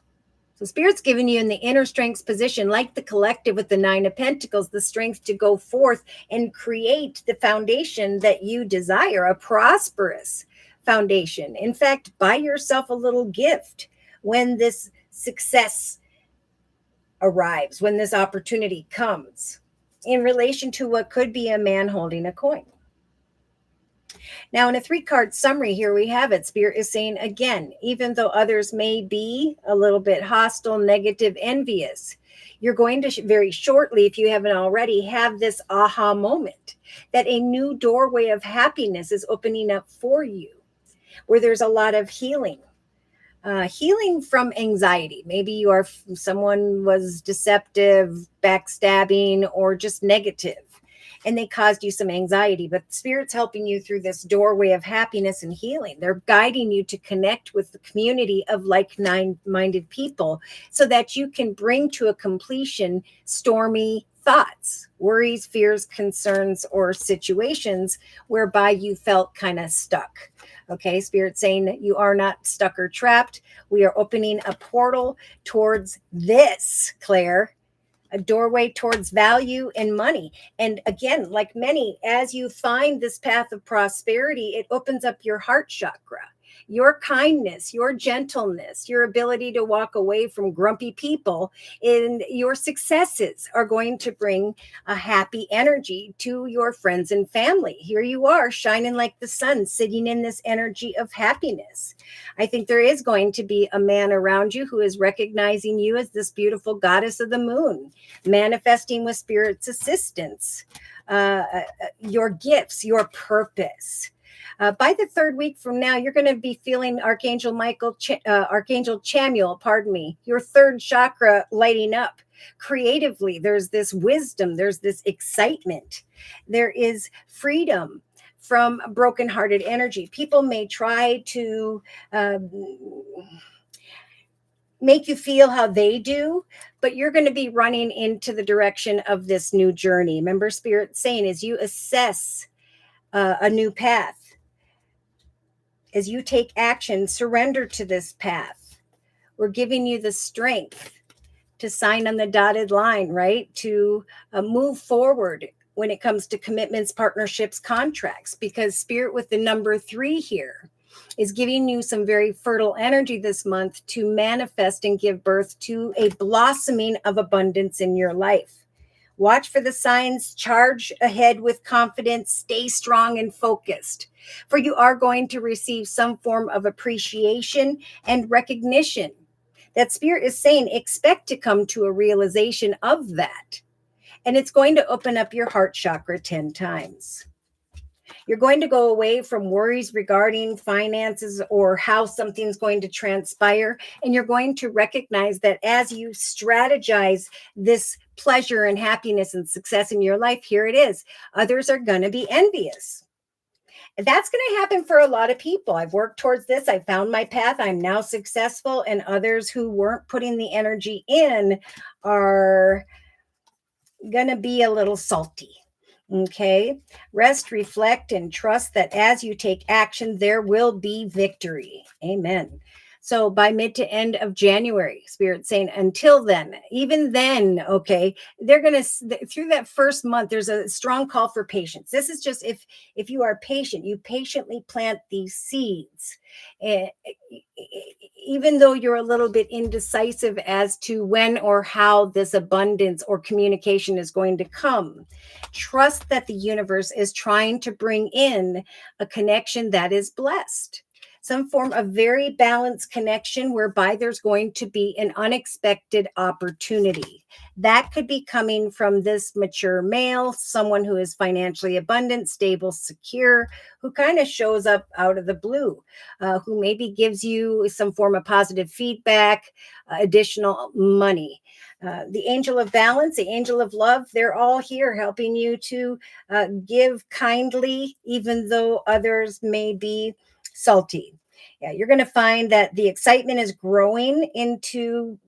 So Spirit's giving you in the inner strengths position, like the collective with the 9 of Pentacles, the strength to go forth and create the foundation that you desire, a prosperous foundation. In fact, buy yourself a little gift when this success arrives, when this opportunity comes, in relation to what could be a man holding a coin. Now, in a 3-card summary, here we have it. Spirit is saying, again, even though others may be a little bit hostile, negative, envious, you're going to very shortly, if you haven't already, have this aha moment that a new doorway of happiness is opening up for you, where there's a lot of healing. Healing from anxiety. Maybe someone was deceptive, backstabbing, or just negative, and they caused you some anxiety, but Spirit's helping you through this doorway of happiness and healing. They're guiding you to connect with the community of like-minded people so that you can bring to a completion stormy thoughts, worries, fears, concerns, or situations whereby you felt kind of stuck. Okay, Spirit's saying that you are not stuck or trapped. We are opening a portal towards this, Claire, a doorway towards value and money. And again, like many, as you find this path of prosperity, it opens up your heart chakra. Your kindness, your gentleness, your ability to walk away from grumpy people, and your successes are going to bring a happy energy to your friends and family. Here you are, shining like the sun, sitting in this energy of happiness. I think there is going to be a man around you who is recognizing you as this beautiful goddess of the moon, manifesting with Spirit's assistance, your gifts, your purpose. By the 3rd week from now, you're going to be feeling Archangel Chamuel, your 3rd chakra lighting up creatively. There's this wisdom, there's this excitement, there is freedom from brokenhearted energy. People may try to make you feel how they do, but you're going to be running into the direction of this new journey. Remember, Spirit saying, as you assess a new path, as you take action, surrender to this path. We're giving you the strength to sign on the dotted line, right? To move forward when it comes to commitments, partnerships, contracts, because Spirit with the number 3 here is giving you some very fertile energy this month to manifest and give birth to a blossoming of abundance in your life. Watch for the signs, charge ahead with confidence, stay strong and focused, for you are going to receive some form of appreciation and recognition. That Spirit is saying, expect to come to a realization of that. And it's going to open up your heart chakra 10 times. You're going to go away from worries regarding finances or how something's going to transpire. And you're going to recognize that as you strategize this pleasure and happiness and success in your life, here it is. Others are going to be envious. That's going to happen for a lot of people. I've worked towards this. I found my path. I'm now successful. And others who weren't putting the energy in are going to be a little salty. Okay, rest, reflect, and trust that as you take action, there will be victory. Amen. So by mid to end of January, Spirit saying until then, even then, okay, they're going to, through that first month, there's a strong call for patience. This is just if you are patient, you patiently plant these seeds. Eh, Even though you're a little bit indecisive as to when or how this abundance or communication is going to come, trust that the universe is trying to bring in a connection that is blessed, some form of very balanced connection whereby there's going to be an unexpected opportunity. That could be coming from this mature male, someone who is financially abundant, stable, secure, who kind of shows up out of the blue, who maybe gives you some form of positive feedback, additional money. The angel of balance, the angel of love, they're all here helping you to give kindly, even though others may be salty. Yeah, you're going to find that the excitement is growing into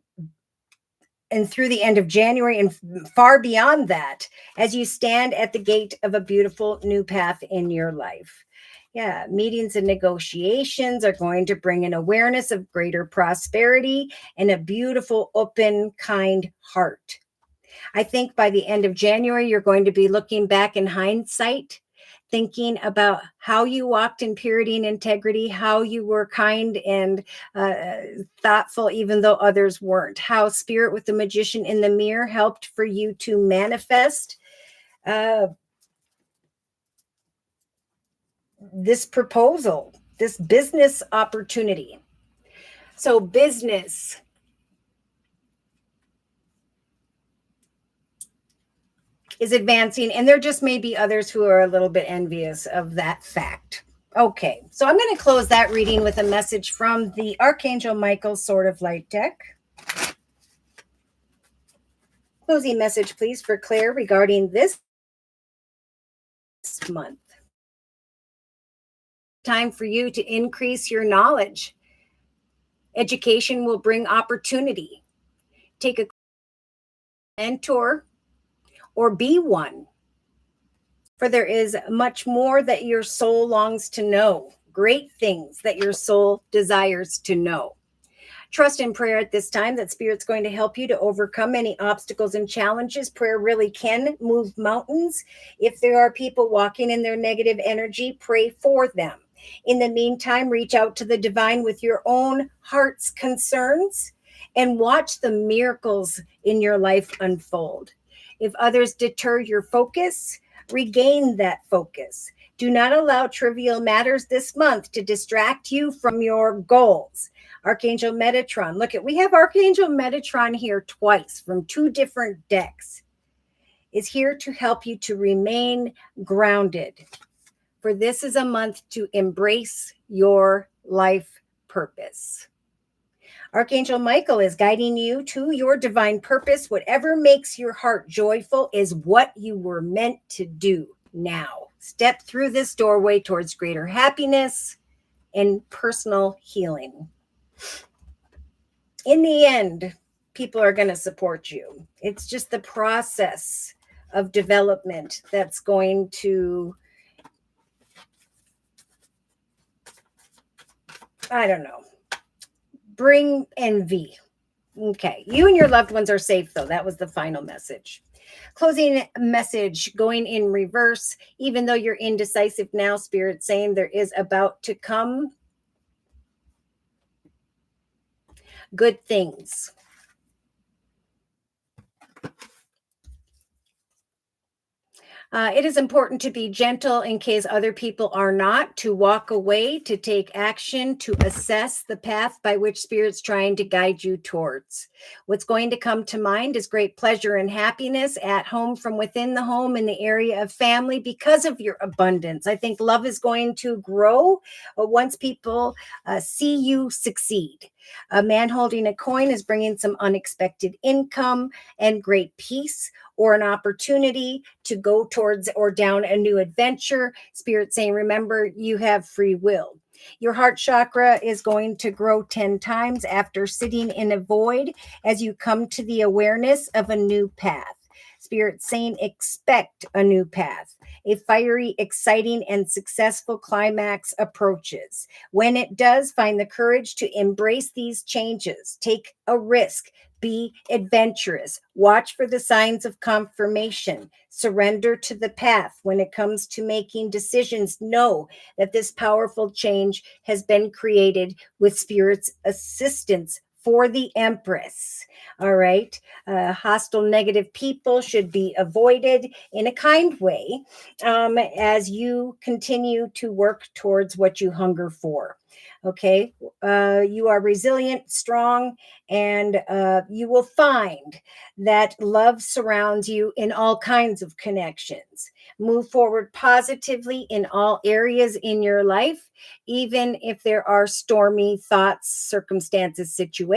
and through the end of January and far beyond that as you stand at the gate of a beautiful new path in your life. Yeah, meetings and negotiations are going to bring an awareness of greater prosperity and a beautiful, open, kind heart. I think by the end of January, you're going to be looking back in hindsight, thinking about how you walked in purity and integrity, how you were kind and thoughtful, even though others weren't, how Spirit with the Magician in the mirror helped for you to manifest this proposal, this business opportunity. So business is advancing, and there just may be others who are a little bit envious of that fact. Okay, so I'm going to close that reading with a message from the Archangel Michael Sword of Light deck. Closing message, please, for Claire regarding this month. Time for you to increase your knowledge. Education will bring opportunity. Take a mentor or be one. For there is much more that your soul longs to know, great things that your soul desires to know. Trust in prayer at this time that Spirit's going to help you to overcome any obstacles and challenges. Prayer really can move mountains. If there are people walking in their negative energy, pray for them. In the meantime, reach out to the divine with your own heart's concerns and watch the miracles in your life unfold. If others deter your focus, regain that focus. Do not allow trivial matters this month to distract you from your goals. Archangel Metatron. Look at, we have Archangel Metatron here twice from two different decks. Is here to help you to remain grounded. For this is a month to embrace your life purpose. Archangel Michael is guiding you to your divine purpose. Whatever makes your heart joyful is what you were meant to do now. Step through this doorway towards greater happiness and personal healing. In the end, people are going to support you. It's just the process of development that's going to, I don't know, bring envy. Okay, you and your loved ones are safe, though. That was the final message. Closing message going in reverse. Even though you're indecisive now, Spirit saying there is about to come good things. It is important to be gentle in case other people are not, to walk away, to take action, to assess the path by which Spirit's trying to guide you towards. What's going to come to mind is great pleasure and happiness at home, from within the home, in the area of family, because of your abundance. I think love is going to grow once people see you succeed. A man holding a coin is bringing some unexpected income and great peace, or an opportunity to go towards or down a new adventure. Spirit saying, remember, you have free will. Your heart chakra is going to grow 10 times after sitting in a void as you come to the awareness of a new path. Spirit saying expect a new path. A fiery, exciting, and successful climax approaches. When it does, find the courage to embrace these changes. Take a risk. Be adventurous. Watch for the signs of confirmation. Surrender to the path. When it comes to making decisions, know that this powerful change has been created with Spirit's assistance for the Empress. All right. Hostile, negative people should be avoided in a kind way as you continue to work towards what you hunger for. Okay. You are resilient, strong, and you will find that love surrounds you in all kinds of connections. Move forward positively in all areas in your life, even if there are stormy thoughts, circumstances, situations.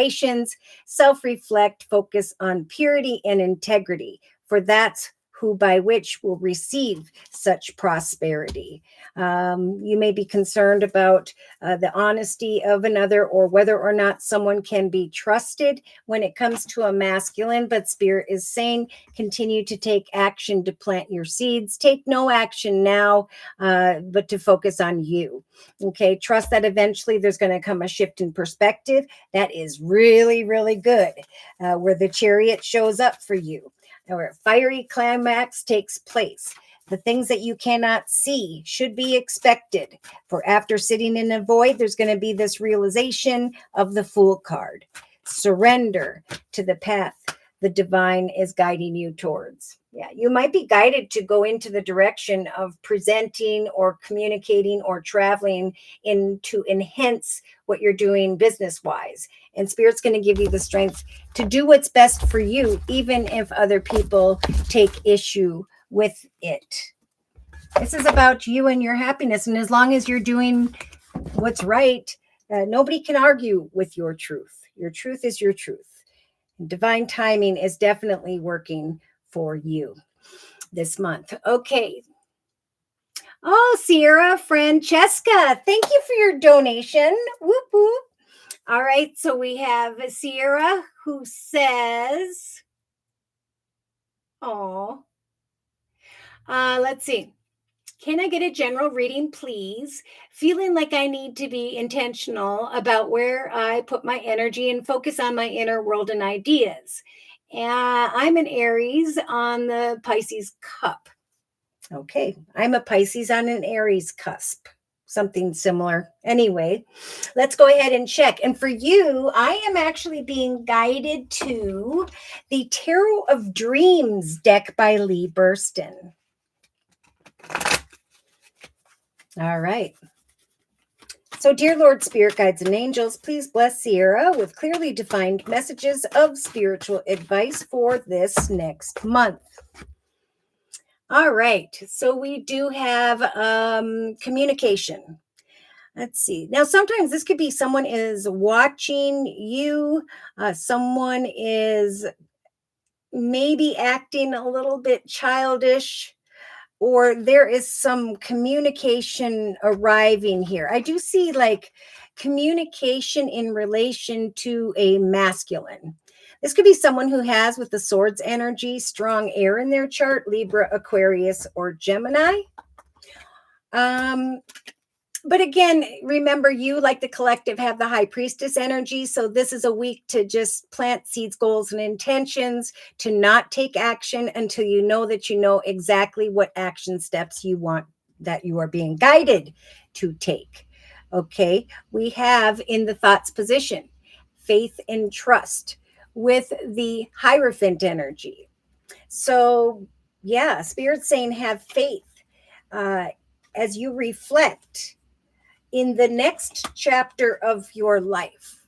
Self-reflect, focus on purity and integrity, for that's who by which will receive such prosperity. You may be concerned about the honesty of another or whether or not someone can be trusted when it comes to a masculine, but Spirit is saying continue to take action to plant your seeds. Take no action now, but to focus on you. Okay, trust that eventually there's going to come a shift in perspective. That is really, really good, where the Chariot shows up for you, where a fiery climax takes place. The things that you cannot see should be expected. For after sitting in a void, there's going to be this realization of the Fool card. Surrender to the path the divine is guiding you towards. Yeah, you might be guided to go into the direction of presenting or communicating or traveling to enhance what you're doing business-wise. And Spirit's going to give you the strength to do what's best for you, even if other people take issue with it. This is about you and your happiness. And as long as you're doing what's right, nobody can argue with your truth. Your truth is your truth. Divine timing is definitely working for you this month. Okay. Oh, Sierra Francesca, thank you for your donation. Whoop, whoop. All right. So we have Sierra who says, oh, let's see. Can I get a general reading, please? Feeling like I need to be intentional about where I put my energy and focus on my inner world and ideas. I'm an Aries on the Pisces cup. Okay, I'm a Pisces on an Aries cusp. Something similar. Anyway, let's go ahead and check. And for you, I am actually being guided to the Tarot of Dreams deck by Lee Burston. All right. So, dear Lord, Spirit Guides, and Angels, please bless Sierra with clearly defined messages of spiritual advice for this next month. All right. So we do have communication. Let's see. Now, sometimes this could be someone is watching you. Someone is maybe acting a little bit childish, or there is some communication arriving here. I do see like communication in relation to a masculine. This could be someone who has, with the swords energy, strong air in their chart, Libra, Aquarius, or Gemini. But again, remember, you, like the collective, have the high priestess energy. So this is a week to just plant seeds, goals, and intentions, to not take action until you know that you know exactly what action steps you want, that you are being guided to take. Okay. We have in the thoughts position, faith and trust with the Hierophant energy. So yeah, Spirit's saying have faith as you reflect in the next chapter of your life.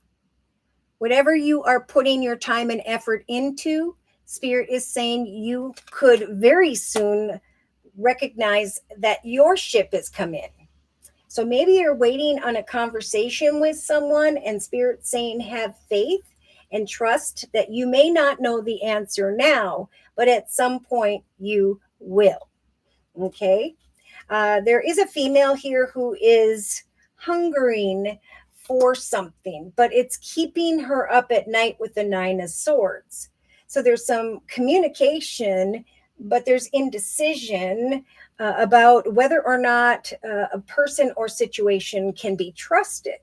Whatever you are putting your time and effort into, Spirit is saying you could very soon recognize that your ship has come in. So maybe you're waiting on a conversation with someone, and Spirit's saying have faith and trust that you may not know the answer now, but at some point you will. Okay? There is a female here who is hungering for something, but it's keeping her up at night with the 9 of Swords. So there's some communication but there's indecision about whether or not a person or situation can be trusted.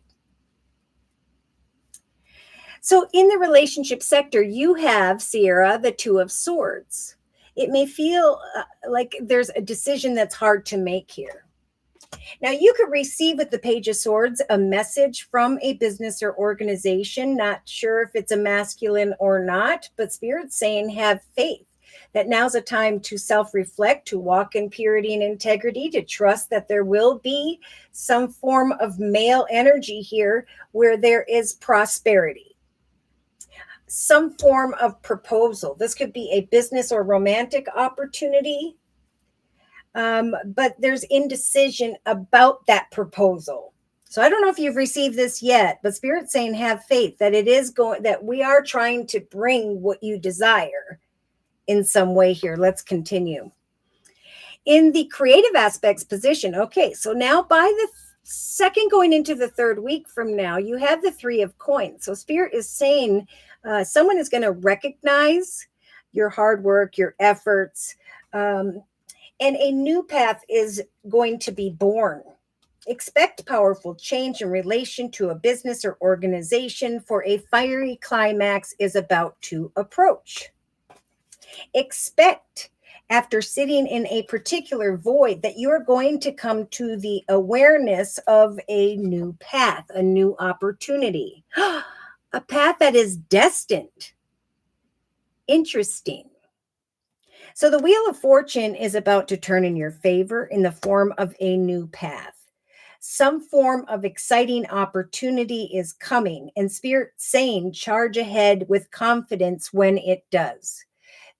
So in the relationship sector, you have, Sierra, the Two of Swords. It may feel like there's a decision that's hard to make here. Now, you could receive with the Page of Swords a message from a business or organization. Not sure if it's a masculine or not, but Spirit's saying have faith. That now's a time to self-reflect, to walk in purity and integrity, to trust that there will be some form of male energy here where there is prosperity. Some form of proposal. This could be a business or romantic opportunity. But there's indecision about that proposal. So I don't know if you've received this yet, but Spirit's saying have faith that it is going, that we are trying to bring what you desire in some way here. Let's continue. In the creative aspects position, okay, so now by the second going into the third week from now, you have the Three of Coins. So Spirit is saying someone is going to recognize your hard work, your efforts, and a new path is going to be born. Expect powerful change in relation to a business or organization, for a fiery climax is about to approach. Expect, after sitting in a particular void, that you are going to come to the awareness of a new path, a new opportunity, a path that is destined. Interesting. So the Wheel of Fortune is about to turn in your favor in the form of a new path. Some form of exciting opportunity is coming, and Spirit saying charge ahead with confidence when it does.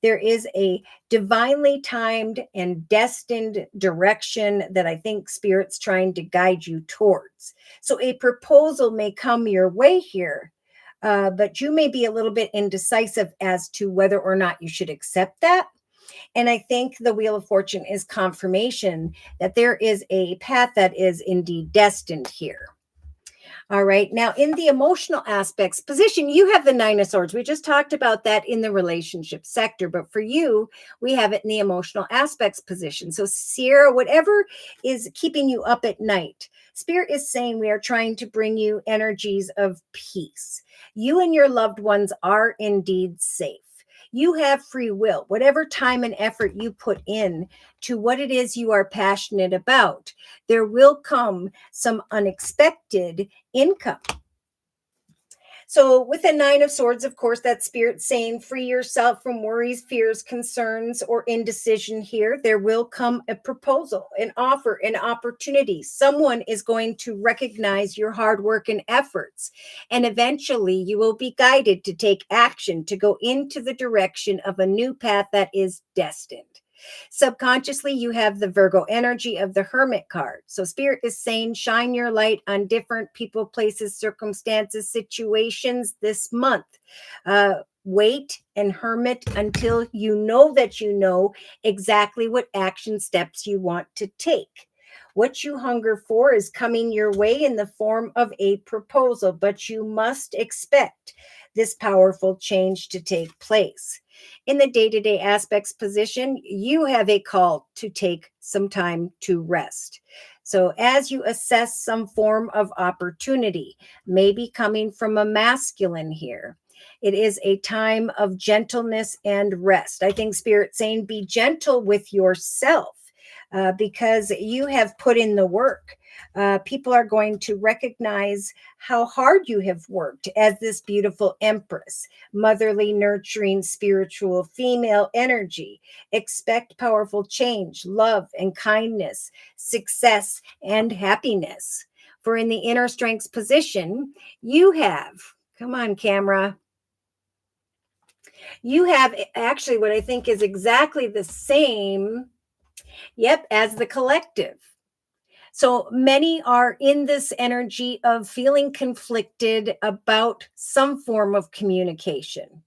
There is a divinely timed and destined direction that I think Spirit's trying to guide you towards. So a proposal may come your way here, but you may be a little bit indecisive as to whether or not you should accept that. And I think the Wheel of Fortune is confirmation that there is a path that is indeed destined here. All right. Now, in the emotional aspects position, you have the Nine of Swords. We just talked about that in the relationship sector, but for you, we have it in the emotional aspects position. So, Sierra, whatever is keeping you up at night, Spirit is saying we are trying to bring you energies of peace. You and your loved ones are indeed safe. You have free will. Whatever time and effort you put in to what it is you are passionate about, there will come some unexpected income. So with the Nine of Swords, of course, that Spirit saying free yourself from worries, fears, concerns, or indecision here. There will come a proposal, an offer, an opportunity. Someone is going to recognize your hard work and efforts. And eventually you will be guided to take action, to go into the direction of a new path that is destined. Subconsciously, you have the Virgo energy of the Hermit card. So Spirit is saying, shine your light on different people, places, circumstances, situations this month. Wait and hermit until you know that you know exactly what action steps you want to take. What you hunger for is coming your way in the form of a proposal, but you must expect this powerful change to take place. In the day-to-day aspects position, you have a call to take some time to rest. So as you assess some form of opportunity, maybe coming from a masculine here, it is a time of gentleness and rest. I think Spirit's saying be gentle with yourself because you have put in the work. People are going to recognize how hard you have worked as this beautiful Empress, motherly, nurturing, spiritual, female energy. Expect powerful change, love and kindness, success and happiness. For in the inner strengths position, you have, come on, camera. You have actually what I think is exactly the same, as the collective. So many are in this energy of feeling conflicted about some form of communication.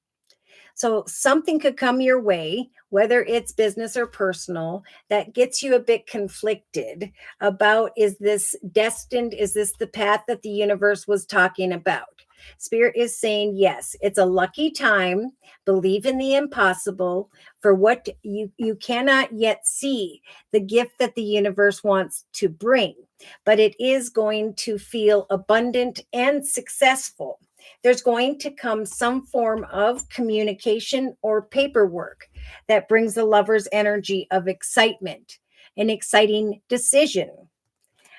So something could come your way, whether it's business or personal, that gets you a bit conflicted about, is this destined? Is this the path that the universe was talking about? Spirit is saying, yes, it's a lucky time. Believe in the impossible for what you cannot yet see, the gift that the universe wants to bring, but it is going to feel abundant and successful. There's going to come some form of communication or paperwork that brings the lover's energy of excitement, an exciting decision,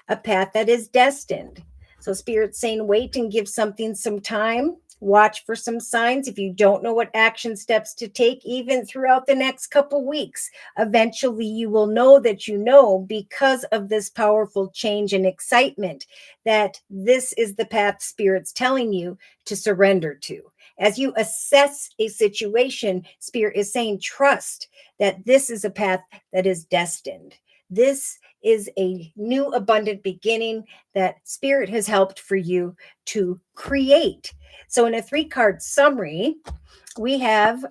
a path that is destined. So Spirit's saying, wait and give something some time. Watch for some signs. If you don't know what action steps to take, even throughout the next couple weeks, eventually you will know that you know, because of this powerful change and excitement, that this is the path Spirit's telling you to surrender to. As you assess a situation, Spirit is saying, trust that this is a path that is destined. This is a new abundant beginning that Spirit has helped for you to create. So in a 3-card summary, we have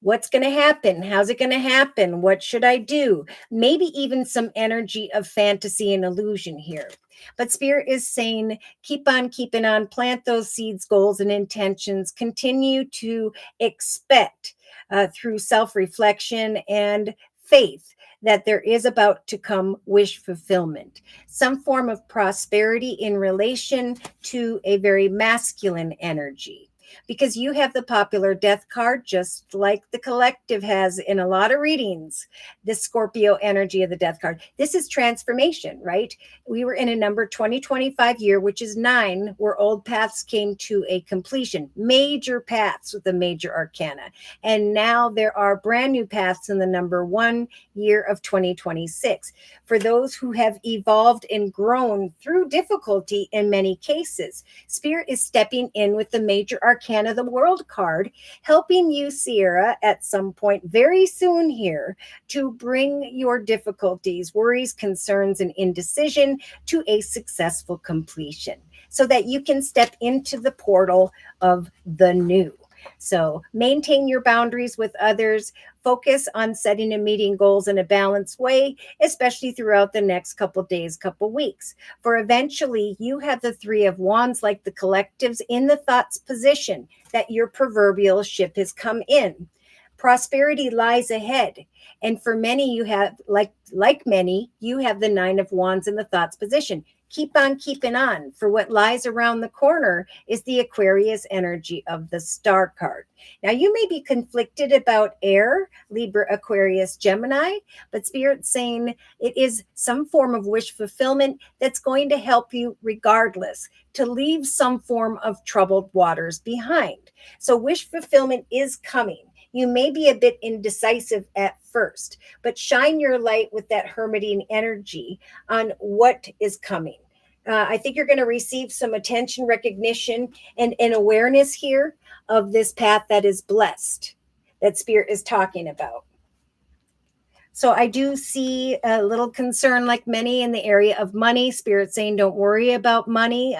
what's going to happen, how's it going to happen, what should I do, maybe even some energy of fantasy and illusion here. But Spirit is saying, keep on keeping on, plant those seeds, goals, and intentions, continue to expect through self-reflection and faith that there is about to come wish fulfillment, some form of prosperity in relation to a very masculine energy. Because you have the popular death card, just like the collective has in a lot of readings, the Scorpio energy of the death card. This is transformation, right? We were in a number 2025 year, which is 9, where old paths came to a completion, major paths with the major arcana. And now there are brand new paths in the number 1 year of 2026. For those who have evolved and grown through difficulty in many cases, Spirit is stepping in with the major arcana, the World card, helping you, Sierra, at some point very soon here to bring your difficulties, worries, concerns, and indecision to a successful completion so that you can step into the portal of the new. So maintain your boundaries with others. Focus on setting and meeting goals in a balanced way, especially throughout the next couple days, couple weeks. For eventually, you have the 3 of Wands, like the collectives, in the thoughts position that your proverbial ship has come in. Prosperity lies ahead. And for many, you have, like many, you have the 9 of Wands in the thoughts position. Keep on keeping on. For what lies around the corner is the Aquarius energy of the star card. Now, you may be conflicted about air, Libra, Aquarius, Gemini, but Spirit's saying it is some form of wish fulfillment that's going to help you regardless, to leave some form of troubled waters behind. So wish fulfillment is coming. You may be a bit indecisive at first, but shine your light with that hermiting energy on what is coming. I think you're going to receive some attention, recognition, and awareness here of this path that is blessed, that Spirit is talking about. So I do see a little concern, like many, in the area of money. Spirit saying, don't worry about money.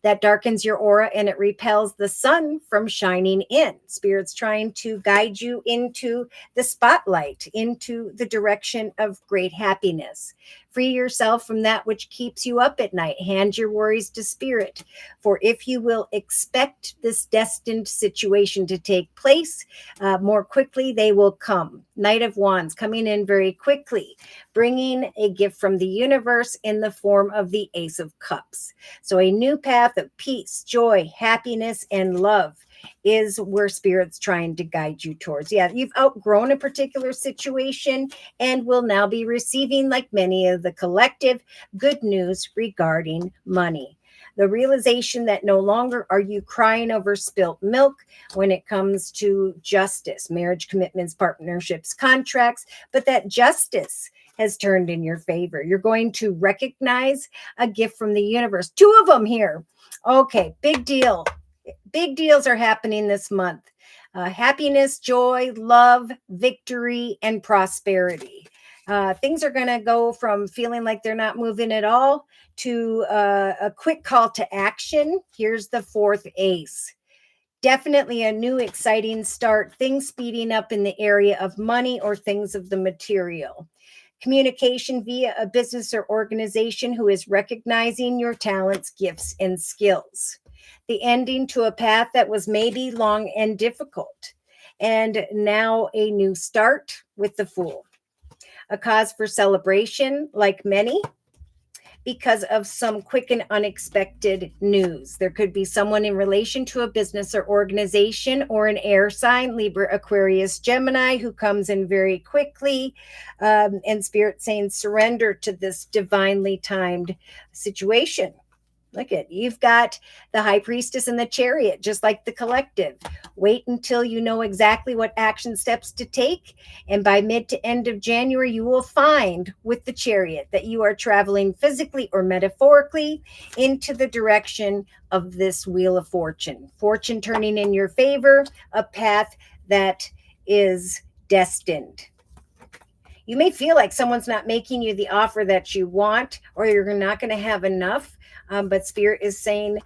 That darkens your aura and it repels the sun from shining in. Spirit's trying to guide you into the spotlight, into the direction of great happiness. Free yourself from that which keeps you up at night. Hand your worries to Spirit. For if you will expect this destined situation to take place, more quickly they will come. Knight of Wands coming in very quickly, bringing a gift from the universe in the form of the Ace of Cups. So a new path of peace, joy, happiness, and love is where Spirit's trying to guide you towards. Yeah, you've outgrown a particular situation and will now be receiving, like many of the collective, good news regarding money. The realization that no longer are you crying over spilt milk when it comes to justice, marriage, commitments, partnerships, contracts, but that justice has turned in your favor. You're going to recognize a gift from the universe. 2 of them here. Okay, big deal. Big deals are happening this month. Happiness, joy, love, victory, and prosperity. Things are going to go from feeling like they're not moving at all to a quick call to action. Here's the 4th ace. Definitely a new exciting start, things speeding up in the area of money or things of the material. Communication via a business or organization who is recognizing your talents, gifts, and skills. the ending to a path that was maybe long and difficult, and now a new start with the Fool. A cause for celebration, like many, because of some quick and unexpected news. There could be someone in relation to a business or organization, or an air sign, Libra, Aquarius, Gemini, who comes in very quickly, and Spirit saying surrender to this divinely timed situation. Look at, you've got the High Priestess and the Chariot, just like the collective. Wait until you know exactly what action steps to take. And by mid to end of January, you will find with the Chariot that you are traveling physically or metaphorically into the direction of this Wheel of Fortune. Fortune turning in your favor, a path that is destined. You may feel like someone's not making you the offer that you want, or you're not going to have enough. But Spirit is saying,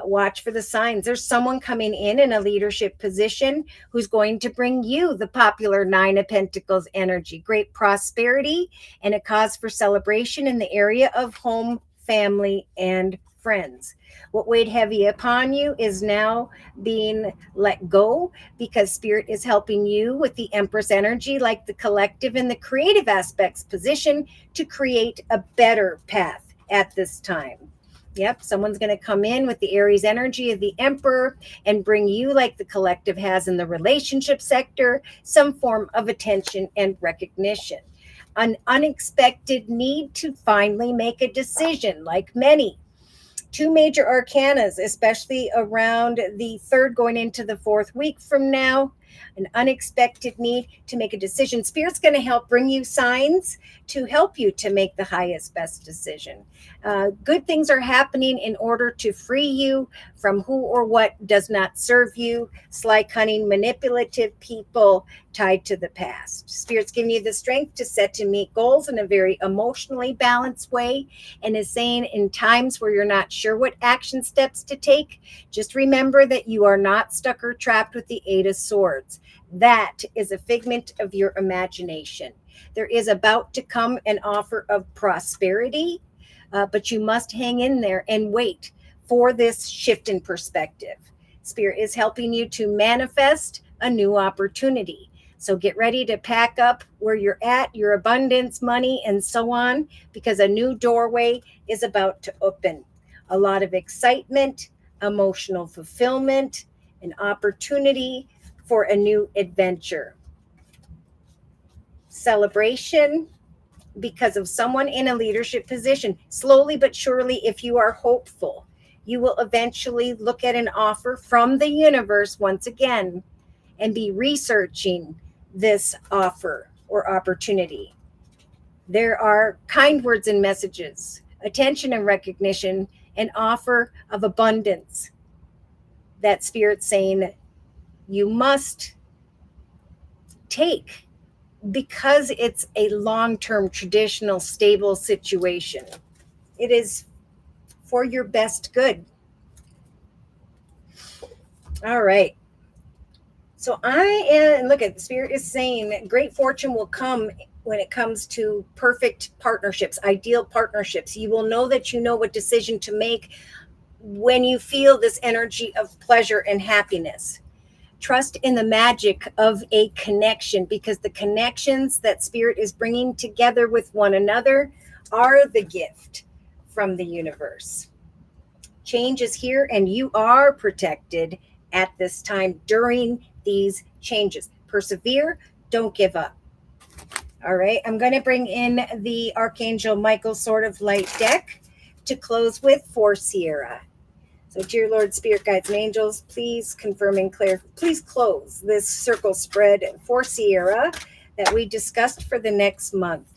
watch for the signs. There's someone coming in a leadership position who's going to bring you the popular Nine of Pentacles energy, great prosperity, and a cause for celebration in the area of home, family, and friends. What weighed heavy upon you is now being let go, because Spirit is helping you with the Empress energy, like the collective and the creative aspects position, to create a better path at this time. Yep, someone's going to come in with the Aries energy of the Emperor and bring you, like the collective has in the relationship sector, some form of attention and recognition. An unexpected need to finally make a decision, like many. Two major arcanas, especially around the third going into the fourth week from now. An unexpected need to make a decision. Spirit's going to help bring you signs to help you to make the highest, best decision. Good things are happening in order to free you from who or what does not serve you. Sly, cunning, manipulative people tied to the past. Spirit's giving you the strength to set and meet goals in a very emotionally balanced way, and is saying in times where you're not sure what action steps to take, just remember that you are not stuck or trapped with the Eight of Swords. That is a figment of your imagination. There is about to come an offer of prosperity, but you must hang in there and wait for this shift in perspective. Spirit is helping you to manifest a new opportunity. So get ready to pack up where you're at, your abundance, money, and so on, because a new doorway is about to open. A lot of excitement, emotional fulfillment, an opportunity for a new adventure. Celebration because of someone in a leadership position. Slowly but surely, if you are hopeful, you will eventually look at an offer from the universe once again and be researching this offer or opportunity. There are kind words and messages, attention and recognition, an offer of abundance that Spirit's saying you must take, because it's a long-term, traditional, stable situation. It is for your best good. All right. So look at, the Spirit is saying that great fortune will come when it comes to perfect partnerships, ideal partnerships. You will know that you know what decision to make when you feel this energy of pleasure and happiness. Trust in the magic of a connection, because the connections that Spirit is bringing together with one another are the gift from the universe. Change is here, and you are protected at this time during these changes. Persevere, don't give up. All right, I'm going to bring in the Archangel Michael Sword of Light deck to close with for Sierra. So, dear Lord, Spirit, Guides, and Angels, please confirm and clarify. Please close this circle spread for Sierra that we discussed for the next month.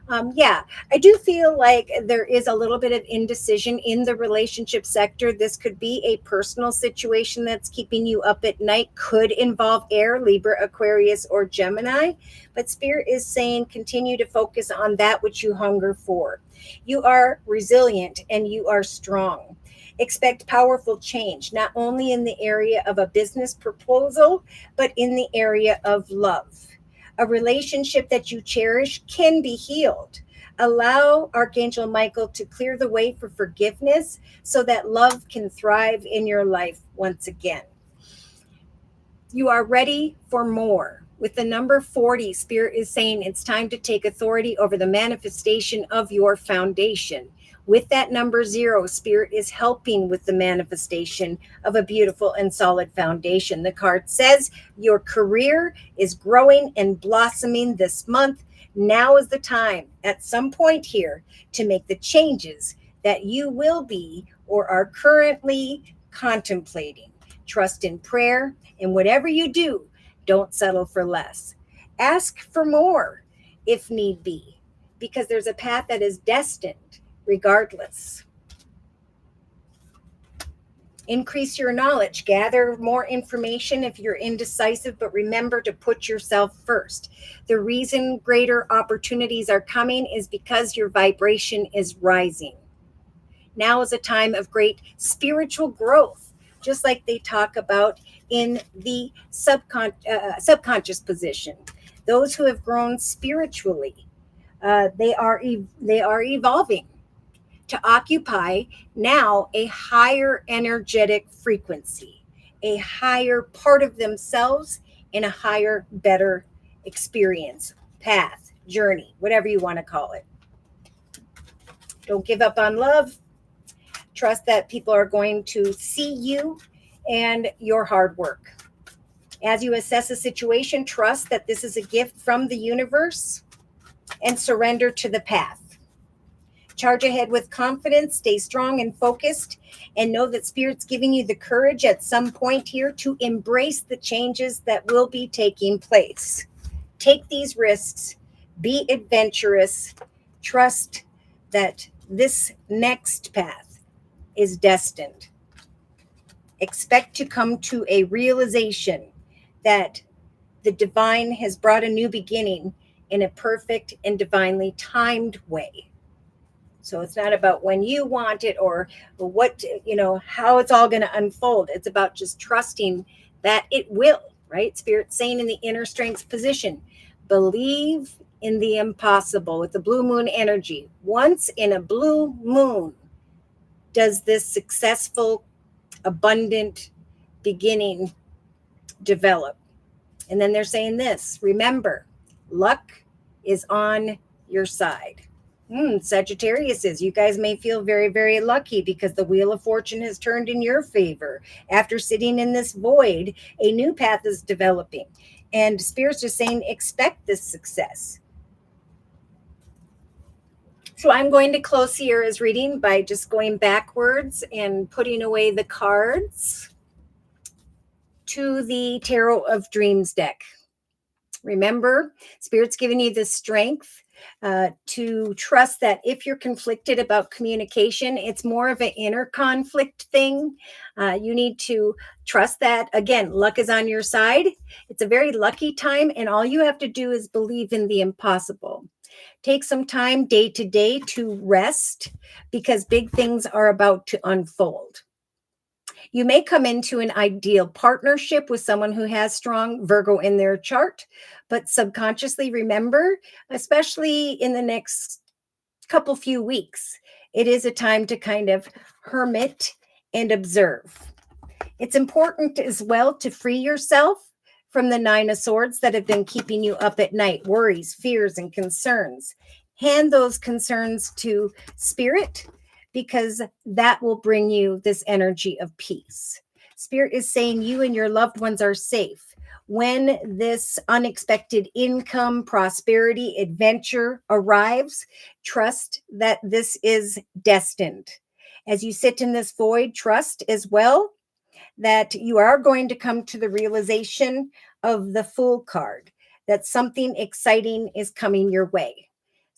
I do feel like there is a little bit of indecision in the relationship sector. This could be a personal situation that's keeping you up at night. Could involve air, Libra, Aquarius, or Gemini. But Spirit is saying continue to focus on that which you hunger for. You are resilient and you are strong. Expect powerful change, not only in the area of a business proposal, but in the area of love. A relationship that you cherish can be healed. Allow Archangel Michael to clear the way for forgiveness so that love can thrive in your life once again. You are ready for more. With the number 40, Spirit is saying it's time to take authority over the manifestation of your foundation. With that number 0, Spirit is helping with the manifestation of a beautiful and solid foundation. The card says your career is growing and blossoming this month. Now is the time, at some point here, to make the changes that you will be or are currently contemplating. Trust in prayer, and whatever you do, don't settle for less. Ask for more if need be, because there's a path that is destined regardless. Increase your knowledge, gather more information if you're indecisive, but remember to put yourself first. The reason greater opportunities are coming is because your vibration is rising. Now is a time of great spiritual growth, just like they talk about in the subconscious position. Those who have grown spiritually, they are evolving to occupy now a higher energetic frequency, a higher part of themselves in a higher, better experience, path, journey, whatever you want to call it. Don't give up on love. Trust that people are going to see you and your hard work. As you assess a situation, trust that this is a gift from the universe and surrender to the path. Charge ahead with confidence, stay strong and focused, and know that Spirit's giving you the courage at some point here to embrace the changes that will be taking place. Take these risks, be adventurous, trust that this next path is destined. Expect to come to a realization that the divine has brought a new beginning in a perfect and divinely timed way. So it's not about when you want it or what, how it's all going to unfold. It's about just trusting that it will, right? Spirit's saying in the inner strength position, believe in the impossible with the blue moon energy. Once in a blue moon does this successful, abundant beginning develop. And then they're saying this, remember, luck is on your side. Sagittarius is, you guys may feel very, very lucky because the wheel of fortune has turned in your favor. After sitting in this void, a new path is developing. And Spirit's just saying, expect this success. So I'm going to close Sierra's reading by just going backwards and putting away the cards to the Tarot of Dreams deck. Remember, Spirit's giving you the strength to trust that if you're conflicted about communication, it's more of an inner conflict thing. You need to trust that, again, luck is on your side. It's a very lucky time, and all you have to do is believe in the impossible. Take some time day to day to rest because big things are about to unfold. You may come into an ideal partnership with someone who has strong Virgo in their chart, but subconsciously remember, especially in the next few weeks, it is a time to kind of hermit and observe. It's important as well to free yourself from the 9 of Swords that have been keeping you up at night, worries, fears, and concerns. Hand those concerns to Spirit, because that will bring you this energy of peace. Spirit is saying you and your loved ones are safe. When this unexpected income, prosperity, adventure arrives, trust that this is destined. As you sit in this void, trust as well that you are going to come to the realization of the Fool card, that something exciting is coming your way.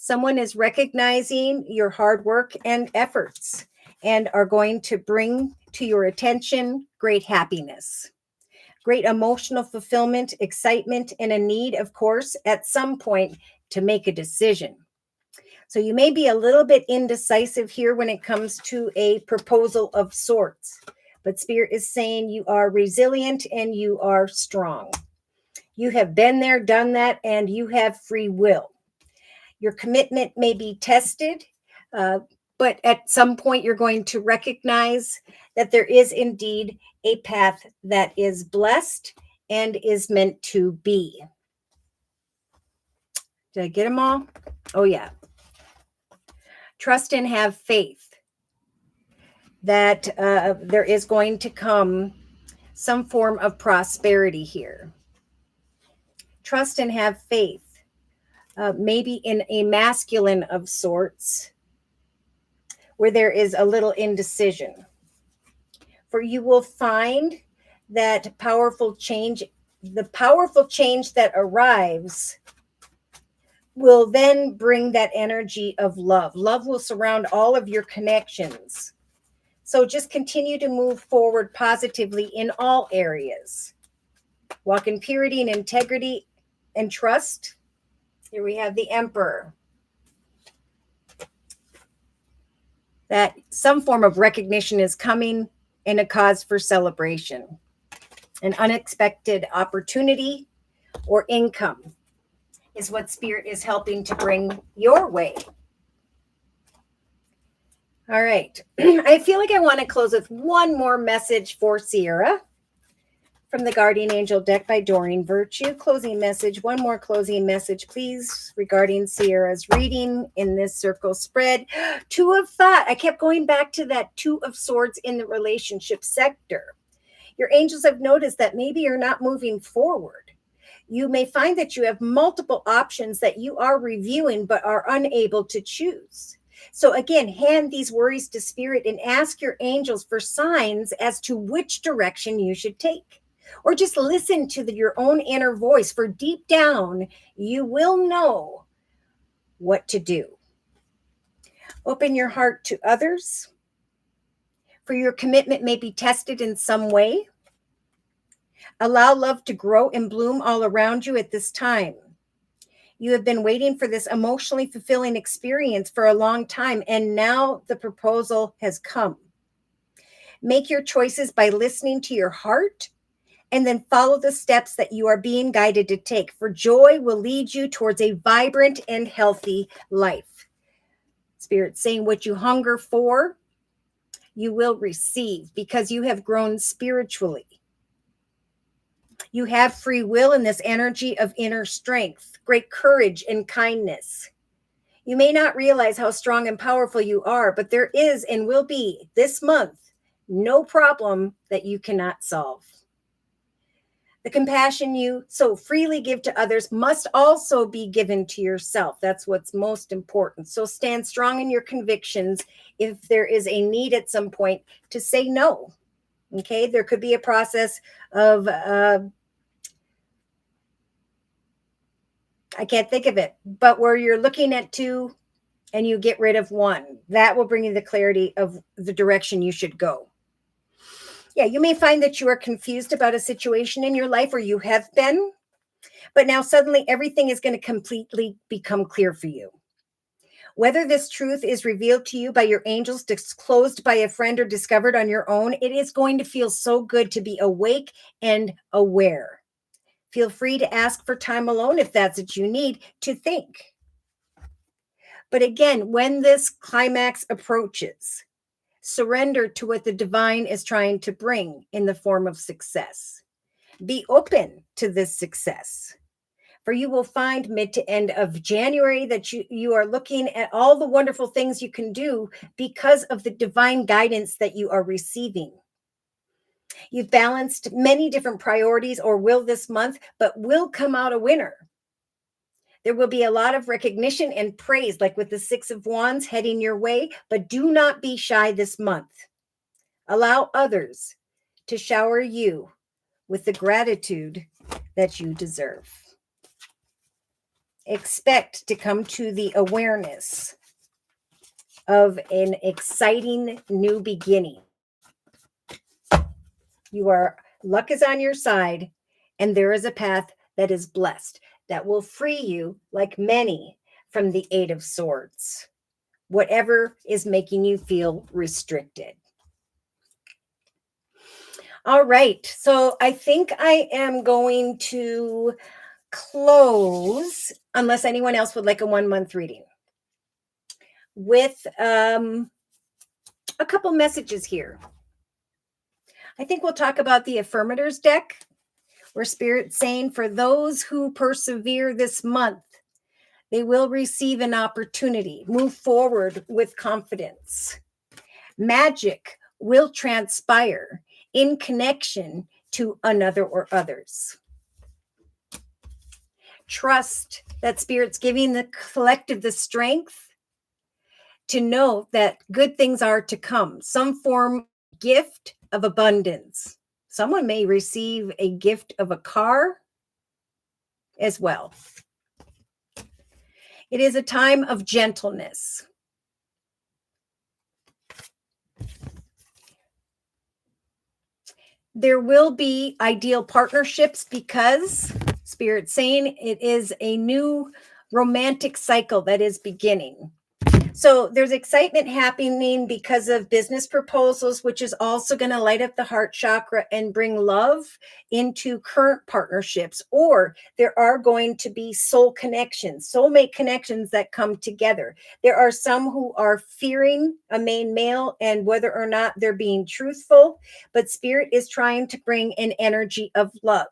Someone is recognizing your hard work and efforts and are going to bring to your attention great happiness, great emotional fulfillment, excitement, and a need, of course, at some point to make a decision. So you may be a little bit indecisive here when it comes to a proposal of sorts, but Spirit is saying you are resilient and you are strong. You have been there, done that, and you have free will. Your commitment may be tested, but at some point you're going to recognize that there is indeed a path that is blessed and is meant to be. Did I get them all? Oh, yeah. Trust and have faith that there is going to come some form of prosperity here. Trust and have faith, maybe in a masculine of sorts, where there is a little indecision. For you will find that the powerful change that arrives will then bring that energy of love. Love will surround all of your connections. So just continue to move forward positively in all areas. Walk in purity and integrity and trust. Here we have the Emperor. That some form of recognition is coming and a cause for celebration. An unexpected opportunity or income is what Spirit is helping to bring your way. All right. I feel like I want to close with one more message for Sierra from the Guardian Angel deck by Doreen Virtue. Closing message. One more closing message, please, regarding Sierra's reading in this circle spread. Two of Thought. I kept going back to that Two of Swords in the relationship sector. Your angels have noticed that maybe you're not moving forward. You may find that you have multiple options that you are reviewing but are unable to choose. So again, hand these worries to Spirit and ask your angels for signs as to which direction you should take. Or just listen to your own inner voice, for deep down, you will know what to do. Open your heart to others, for your commitment may be tested in some way. Allow love to grow and bloom all around you at this time. You have been waiting for this emotionally fulfilling experience for a long time, and now the proposal has come. Make your choices by listening to your heart, and then follow the steps that you are being guided to take, for joy will lead you towards a vibrant and healthy life. Spirit saying what you hunger for, you will receive, because you have grown spiritually. You have free will in this energy of inner strength, great courage and kindness. You may not realize how strong and powerful you are, but there is and will be this month no problem that you cannot solve. The compassion you so freely give to others must also be given to yourself. That's what's most important. So stand strong in your convictions if there is a need at some point to say no. Okay, there could be a process of I can't think of it, but where you're looking at two and you get rid of one, that will bring you the clarity of the direction you should go. Yeah, you may find that you are confused about a situation in your life, or you have been, but now suddenly everything is going to completely become clear for you. Whether this truth is revealed to you by your angels, disclosed by a friend, or discovered on your own, it is going to feel so good to be awake and aware. Feel free to ask for time alone if that's what you need to think. But again, when this climax approaches, surrender to what the divine is trying to bring in the form of success. Be open to this success. For you will find mid to end of January that you are looking at all the wonderful things you can do because of the divine guidance that you are receiving. You've balanced many different priorities, or will this month, but will come out a winner. There will be a lot of recognition and praise, like with the Six of Wands heading your way, but do not be shy this month. Allow others to shower you with the gratitude that you deserve. Expect to come to the awareness of an exciting new beginning. Luck is on your side, and there is a path that is blessed that will free you, like many, from the Eight of Swords, whatever is making you feel restricted. All right, so I think I am going to close, unless anyone else would like a 1 month reading, with a couple messages here. I think we'll talk about the Affirmators deck, where Spirit's saying for those who persevere this month, they will receive an opportunity. Move forward with confidence. Magic will transpire in connection to another or others. Trust that Spirit's giving the collective the strength to know that good things are to come. Some form gift of abundance. Someone may receive a gift of a car as well. It is a time of gentleness. There will be ideal partnerships because Spirit's saying it is a new romantic cycle that is beginning. So there's excitement happening because of business proposals, which is also going to light up the heart chakra and bring love into current partnerships. Or there are going to be soul connections, soulmate connections that come together. There are some who are fearing a main male and whether or not they're being truthful, but Spirit is trying to bring an energy of love.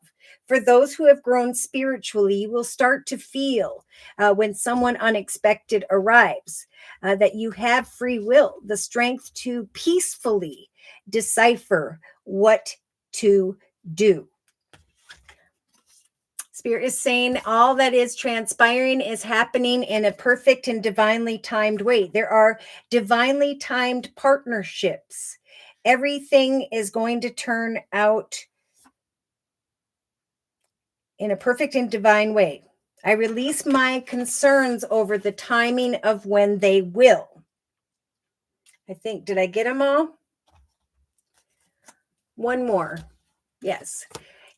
For those who have grown spiritually, you will start to feel when someone unexpected arrives that you have free will, the strength to peacefully decipher what to do. Spirit is saying all that is transpiring is happening in a perfect and divinely timed way. There are divinely timed partnerships. Everything is going to turn out in a perfect and divine way. I release my concerns over the timing of when they will. I think, did I get them all? One more. Yes.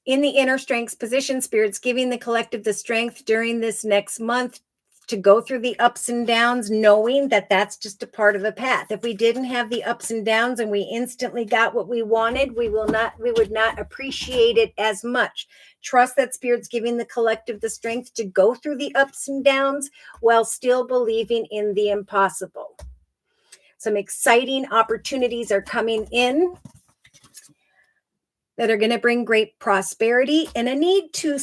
In the inner strengths position, Spirit's giving the collective the strength during this next month to go through the ups and downs, knowing that that's just a part of the path. If we didn't have the ups and downs and we instantly got what we wanted, we would not appreciate it as much. Trust that Spirit's giving the collective the strength to go through the ups and downs while still believing in the impossible. Some exciting opportunities are coming in that are going to bring great prosperity and a need to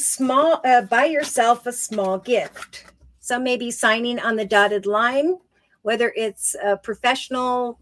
buy yourself a small gift. Some may be signing on the dotted line, whether it's a professional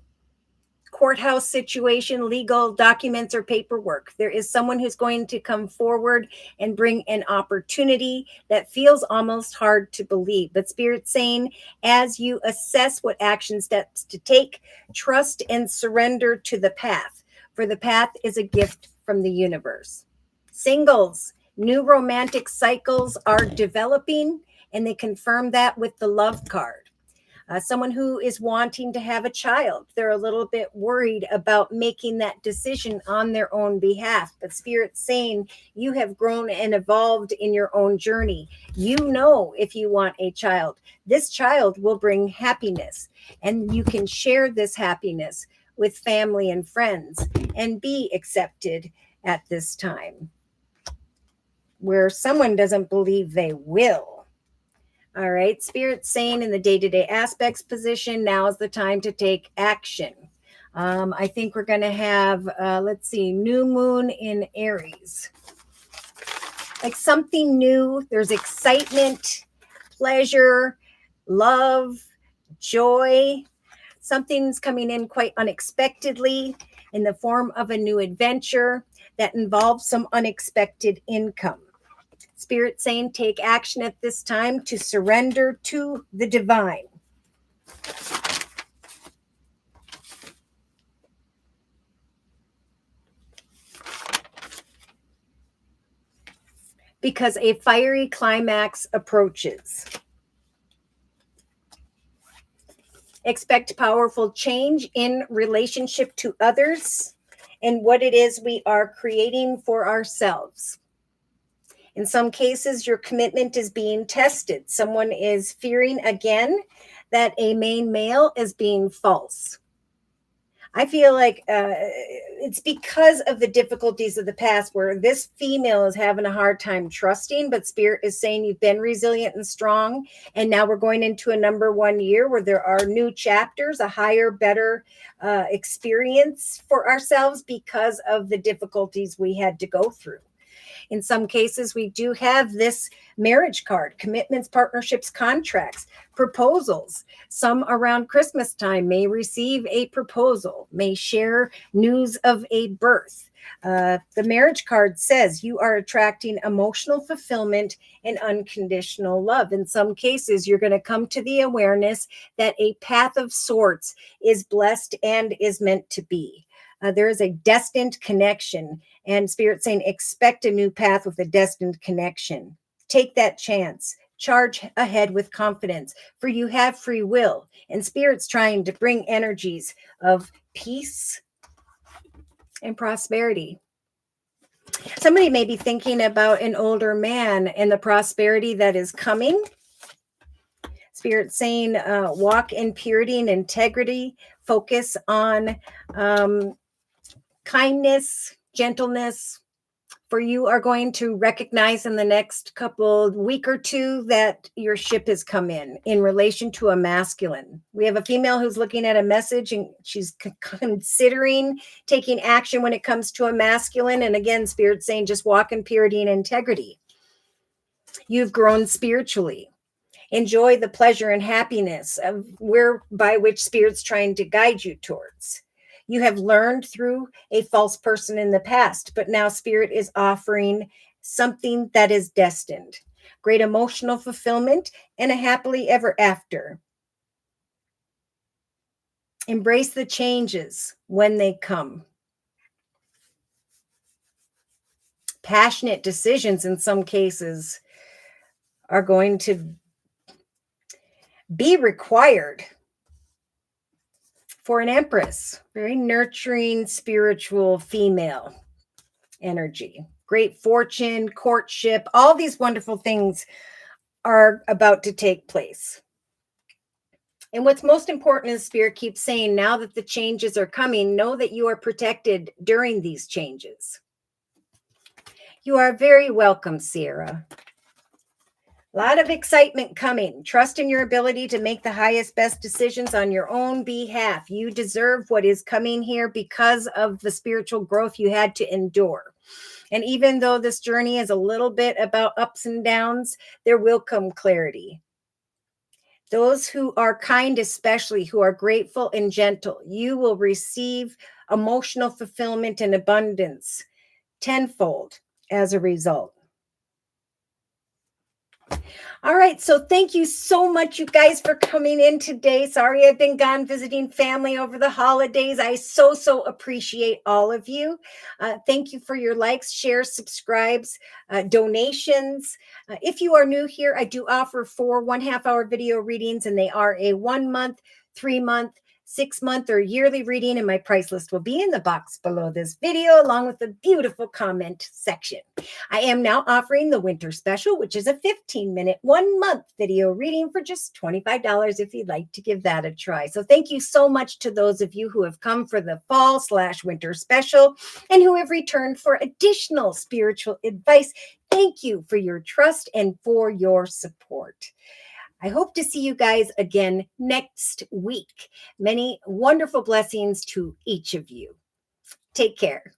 courthouse situation, legal documents, or paperwork. There is someone who's going to come forward and bring an opportunity that feels almost hard to believe. But Spirit's saying, as you assess what action steps to take, trust and surrender to the path, for the path is a gift from the universe. Singles, new romantic cycles are developing, and they confirm that with the love card. Someone who is wanting to have a child, they're a little bit worried about making that decision on their own behalf. But Spirit's saying you have grown and evolved in your own journey. You know if you want a child, this child will bring happiness, and you can share this happiness with family and friends and be accepted at this time where someone doesn't believe they will. All right, Spirit's saying in the day-to-day aspects position, now is the time to take action. I think we're going to have, new moon in Aries. Like something new. There's excitement, pleasure, love, joy. Something's coming in quite unexpectedly in the form of a new adventure that involves some unexpected income. Spirit saying take action at this time to surrender to the divine. Because a fiery climax approaches. Expect powerful change in relationship to others and what it is we are creating for ourselves. In some cases, your commitment is being tested. Someone is fearing again that a main male is being false. I feel like it's because of the difficulties of the past where this female is having a hard time trusting, but Spirit is saying you've been resilient and strong. And now we're going into a number one year where there are new chapters, a higher, better experience for ourselves because of the difficulties we had to go through. In some cases, we do have this marriage card, commitments, partnerships, contracts, proposals. Some around Christmas time may receive a proposal, may share news of a birth. The marriage card says you are attracting emotional fulfillment and unconditional love. In some cases, you're going to come to the awareness that a path of sorts is blessed and is meant to be. There is a destined connection, and Spirit saying expect a new path with a destined connection. Take that chance. Charge ahead with confidence, for you have free will, and Spirit's trying to bring energies of peace and prosperity. Somebody may be thinking about an older man and the prosperity that is coming. Spirit saying walk in purity and integrity, focus on kindness, gentleness, for you are going to recognize in the next week or two that your ship has come in relation to a masculine. We have a female who's looking at a message and she's considering taking action when it comes to a masculine. And again, Spirit's saying just walk in purity and integrity. You've grown spiritually. Enjoy the pleasure and happiness of by which Spirit's trying to guide you towards. You have learned through a false person in the past, but now Spirit is offering something that is destined. Great emotional fulfillment and a happily ever after. Embrace the changes when they come. Passionate decisions in some cases are going to be required for an Empress, very nurturing, spiritual female energy. Great fortune, courtship, all these wonderful things are about to take place. And what's most important is Spirit keeps saying, now that the changes are coming, know that you are protected during these changes. You are very welcome, Sierra. A lot of excitement coming. Trust in your ability to make the highest, best decisions on your own behalf. You deserve what is coming here because of the spiritual growth you had to endure. And even though this journey is a little bit about ups and downs, there will come clarity. Those who are kind, especially who are grateful and gentle, you will receive emotional fulfillment and abundance tenfold as a result. All right. So thank you so much, you guys, for coming in today. Sorry, I've been gone visiting family over the holidays. I so appreciate all of you. Thank you for your likes, shares, subscribes, donations. If you are new here, I do offer 4 1/2-hour video readings, and they are a 1 month, 3 month, 6 month, or yearly reading, and my price list will be in the box below this video, along with the beautiful comment section. I am now offering the winter special, which is a 15-minute, 1 month video reading for just $25 if you'd like to give that a try. So thank you so much to those of you who have come for the fall/winter special and who have returned for additional spiritual advice. Thank you for your trust and for your support. I hope to see you guys again next week. Many wonderful blessings to each of you. Take care.